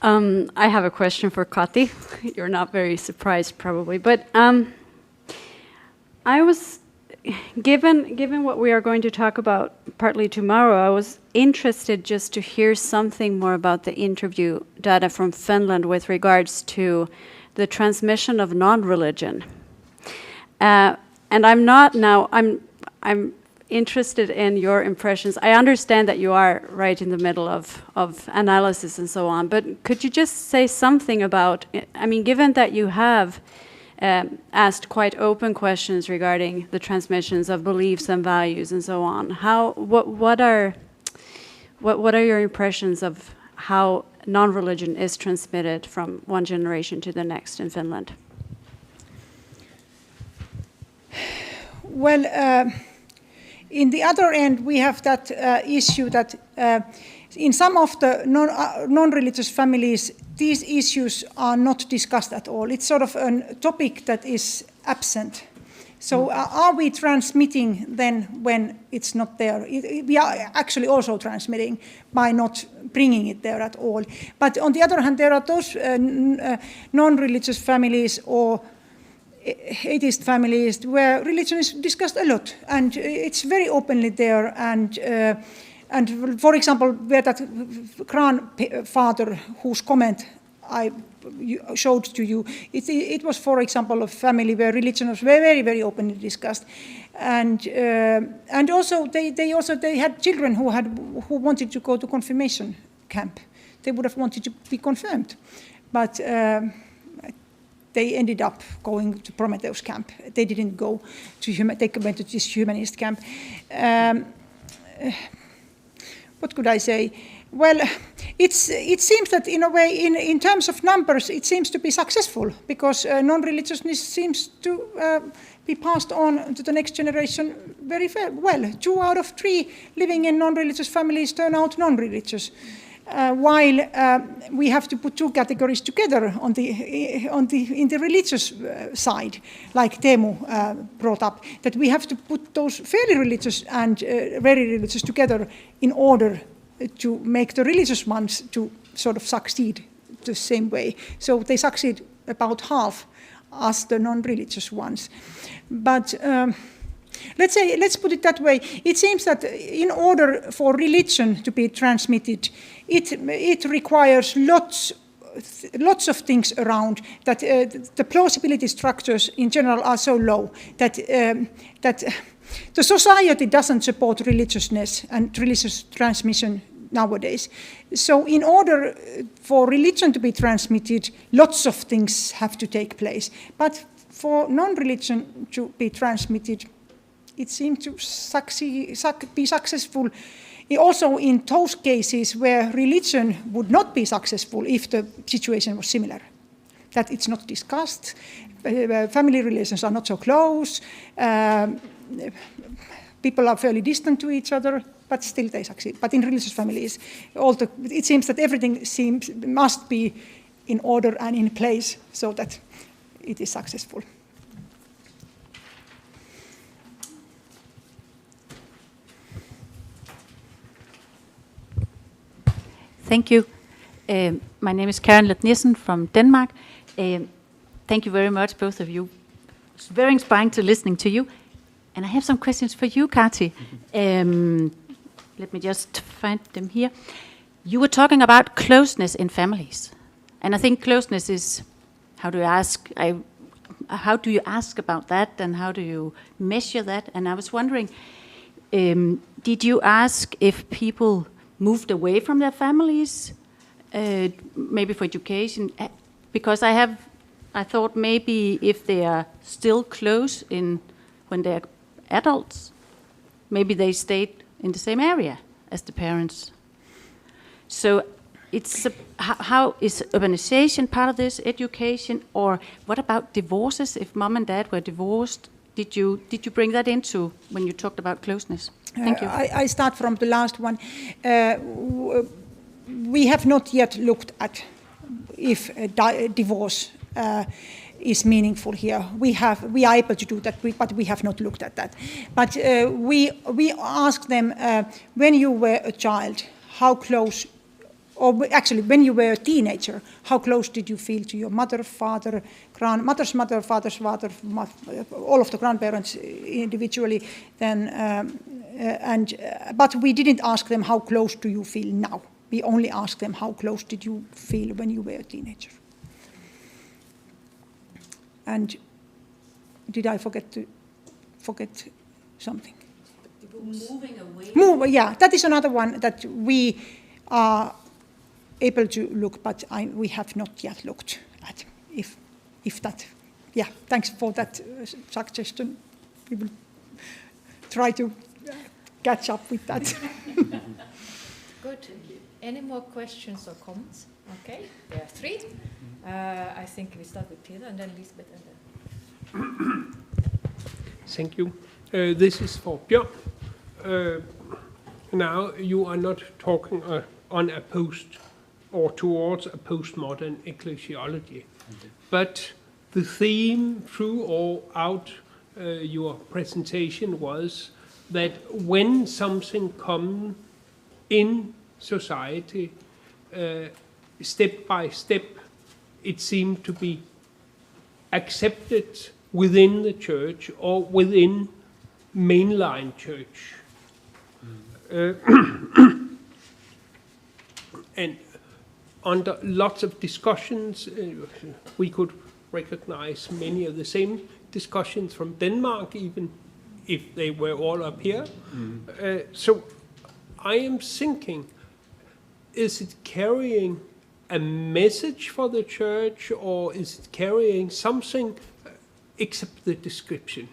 I have a question for Kati. You're not very surprised, probably, but I was given what we are going to talk about partly tomorrow. I was interested just to hear something more about the interview data from Finland with regards to the transmission of non-religion. And I'm interested in your impressions. I understand that you are right in the middle of analysis and so on, but could you just say something about, I mean, given that you have asked quite open questions regarding the transmissions of beliefs and values and so on, what are your impressions of how non-religion is transmitted from one generation to the next in Finland? Well, in the other end, we have that issue that in some of the non-religious families, these issues are not discussed at all. It's sort of a topic that is absent. So are we transmitting then when it's not there? We are actually also transmitting by not bringing it there at all. But on the other hand, there are those non-religious families or atheist families where religion is discussed a lot, and it's very openly there. And for example, where that grandfather whose comment I showed to you, it was, for example, a family where religion was very, very openly discussed, and also they had children who wanted to go to confirmation camp. They would have wanted to be confirmed, but they ended up going to Prometheus camp. They didn't go to they went to this humanist camp. What could I say? Well, it seems that in a way, in terms of numbers, it seems to be successful because non-religiousness seems to be passed on to the next generation very well. 2 out of 3 living in non-religious families turn out non-religious. While we have to put 2 categories together in the religious side, like Teemu brought up, that we have to put those fairly religious and very religious together in order to make the religious ones to sort of succeed the same way. So they succeed about half as the non-religious ones. But let's put it that way. It seems that in order for religion to be transmitted, it requires lots of things around that the plausibility structures in general are so low that the society doesn't support religiousness and religious transmission nowadays. So in order for religion to be transmitted, lots of things have to take place. But for non-religion to be transmitted, it seemed to be successful also in those cases where religion would not be successful if the situation was similar. That it's not discussed, family relations are not so close, people are fairly distant to each other, but still they succeed. But in religious families, it seems that everything must be in order and in place so that it is successful. Thank you. My name is Karen Let Nielsen from Denmark. Thank you very much, both of you. It's very inspiring to listening to you. And I have some questions for you, Kati. Let me just find them here. You were talking about closeness in families. And I think closeness is, how do you ask about that and how do you measure that? And I was wondering, did you ask if people moved away from their families, maybe for education? Because I thought maybe if they are still close when they're adults, maybe they stayed in the same area as the parents. So how is urbanization part of this, education, or what about divorces? If mom and dad were divorced, did you bring that into when you talked about closeness? Thank you. I start from the last one. We have not yet looked at if divorce is meaningful here. We are able to do that, but we have not looked at that. But we asked them, when you were a child, how close, or actually when you were a teenager, how close did you feel to your mother, father, mother's mother, father's father, all of the grandparents individually? But we didn't ask them how close do you feel now. We only asked them how close did you feel when you were a teenager. And did I forget something? Moving away. Yeah, that is another one that we are able to look, but we have not yet looked at if that. Yeah, thanks for that suggestion. We will try to catch up with that. Good. Any more questions or comments? Okay, there are 3. I think we start with Peter and then Lisbeth and then. Thank you. This is for Björn. Now you are not talking on a post or towards a postmodern ecclesiology, but the theme throughout your presentation was that when something comes in society, step by step, it seemed to be accepted within the church or within mainline church. And under lots of discussions, we could recognize many of the same discussions from Denmark, even if they were all up here. So I am thinking, is it carrying a message for the church, or is it carrying something except the description?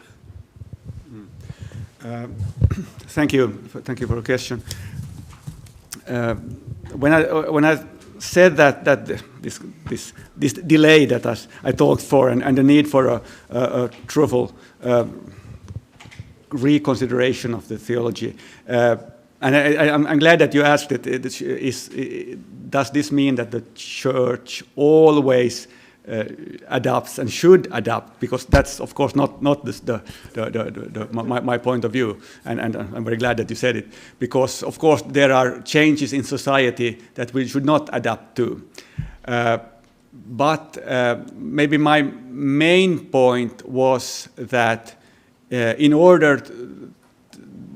Thank you for the question. when I said that this delay that I talked for and the need for a truthful reconsideration of the theology, and I'm glad that you asked it. Does this mean that the church always adapts and should adapt? Because that's of course not my point of view, and I'm very glad that you said it, because of course there are changes in society that we should not adapt to. But maybe my main point was that in order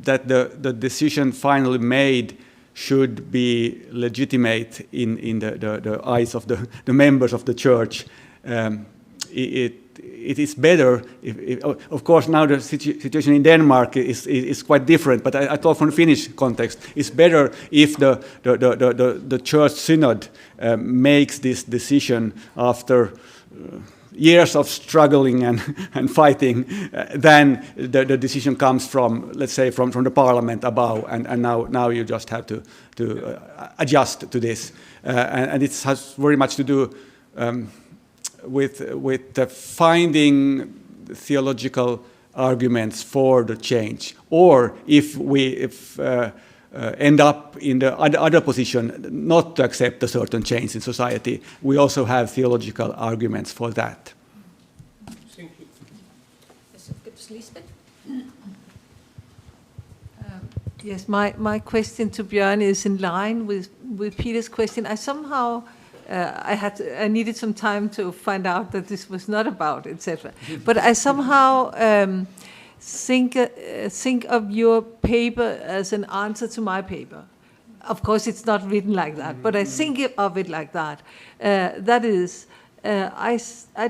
that the decision finally made should be legitimate in the eyes of the members of the church, it is better if, of course now the situation in Denmark is quite different, but I thought from the Finnish context, it's better if the church synod makes this decision after years of struggling and fighting, then the decision comes from, let's say, from the parliament above, and now you just have to adjust to this, and it has very much to do with finding theological arguments for the change, or if we end up in the other position not to accept a certain change in society, we also have theological arguments for that. Thank you. Yes, my question to Bjørn is in line with Peter's question. I somehow I needed some time to find out that this was not about, etc. But I somehow think of your paper as an answer to my paper. Of course, it's not written like that, but I think of it like that. That is, I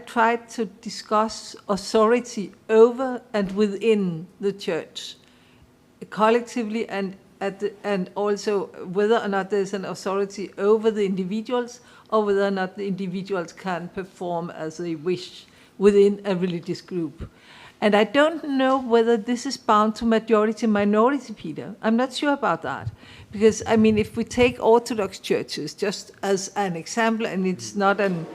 tried to discuss authority over and within the church, collectively, and also whether or not there's an authority over the individuals, or whether or not the individuals can perform as they wish within a religious group. And I don't know whether this is bound to majority-minority, Peter. I'm not sure about that. Because, I mean, if we take Orthodox churches just as an example, and it's not an,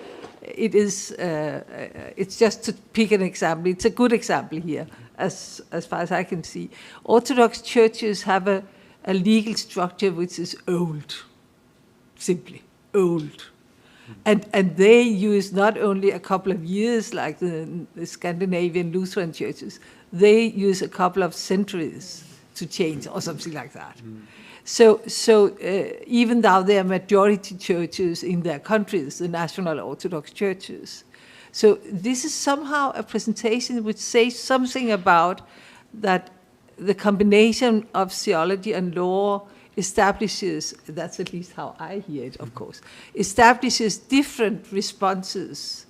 it's just to pick an example. It's a good example here, as far as I can see. Orthodox churches have a legal structure which is old, simply old. And they use not only a couple of years like the Scandinavian Lutheran churches, they use a couple of centuries to change or something like that. So even though they are majority churches in their countries, the national Orthodox churches. So this is somehow a presentation which says something about that the combination of theology and law establishes, that's at least how I hear it, of course, establishes different responses.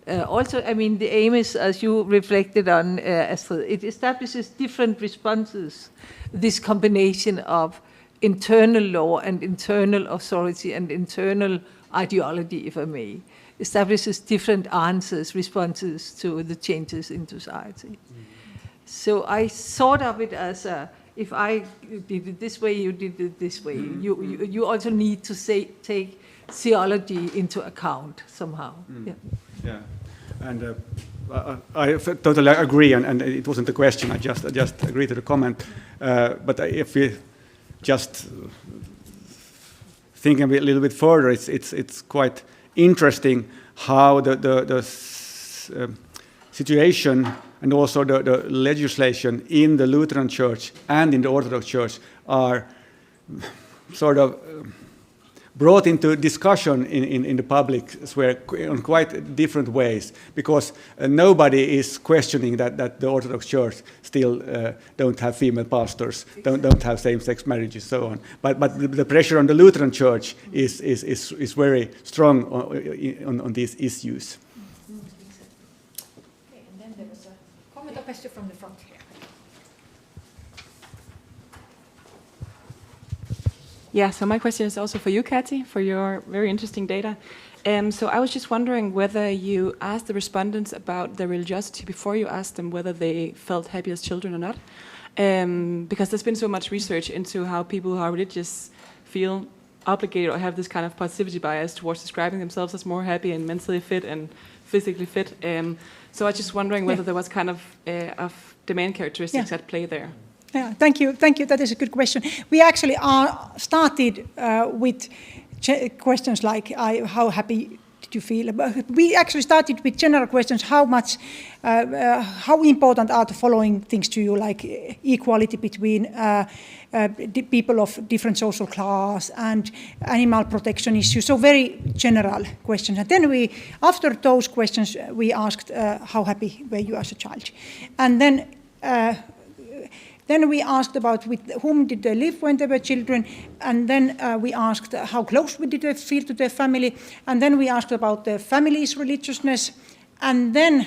Also, I mean, the aim is, as you reflected on, Astrid, it establishes different responses, this combination of internal law and internal authority and internal ideology, if I may, establishes different answers, responses to the changes in society. So I thought of it as a, if I did it this way, you did it this way. You also need to take theology into account somehow. Yeah. And I totally agree, and it wasn't a question. I just agreed to the comment. But if we just think a little bit further, it's quite interesting how the situation and also the legislation in the Lutheran Church and in the Orthodox Church are sort of brought into discussion in the public sphere in quite different ways, because nobody is questioning that the Orthodox Church still don't have female pastors, don't have same-sex marriages, so on. But the pressure on the Lutheran Church is very strong on these issues. Okay, and then there was a comment or question from the front here. Yeah, so my question is also for you, Kati, for your very interesting data. So I was just wondering whether you asked the respondents about their religiosity before you asked them whether they felt happy as children or not. Because there's been so much research into how people who are religious feel obligated or have this kind of positivity bias towards describing themselves as more happy and mentally fit and physically fit. So I was just wondering whether there was kind of demand characteristics at play there. Yeah, thank you. That is a good question. We actually started with questions like, how happy did you feel? We actually started with general questions, how important are the following things to you, like equality between people of different social class and animal protection issues, so very general questions. And then after those questions, we asked, how happy were you as a child? And then we asked about with whom did they live when they were children, and then we asked how close did they feel to their family, and then we asked about the family's religiousness, and then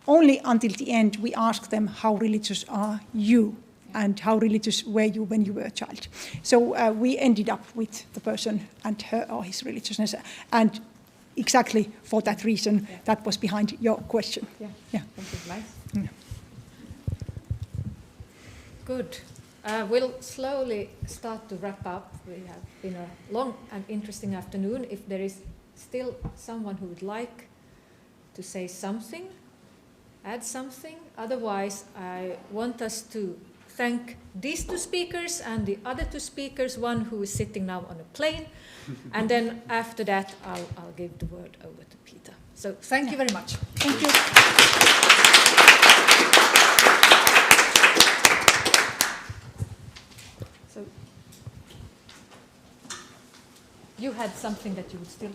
only until the end we asked them how religious are you, and how religious were you when you were a child. So we ended up with the person and her or his religiousness, and exactly for that reason, that was behind your question. Yeah. Thank you. Nice. Yeah. Good. We'll slowly start to wrap up. We have been a long and interesting afternoon. If there is still someone who would like to say something, add something. Otherwise, I want us to thank these two speakers and the other two speakers, one who is sitting now on a plane. And then after that, I'll give the word over to Peter. So thank you very much. Thank you. So you had something that you would still,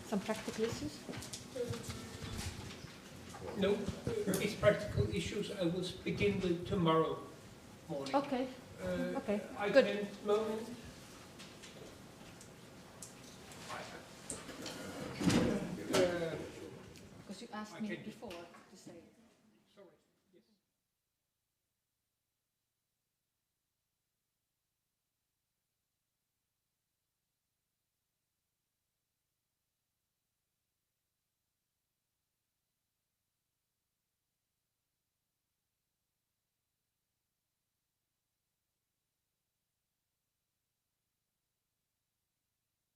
some practical issues? No, it's practical issues I will begin with tomorrow morning. Okay. Okay. I Good. can moment. Because you asked me before to say.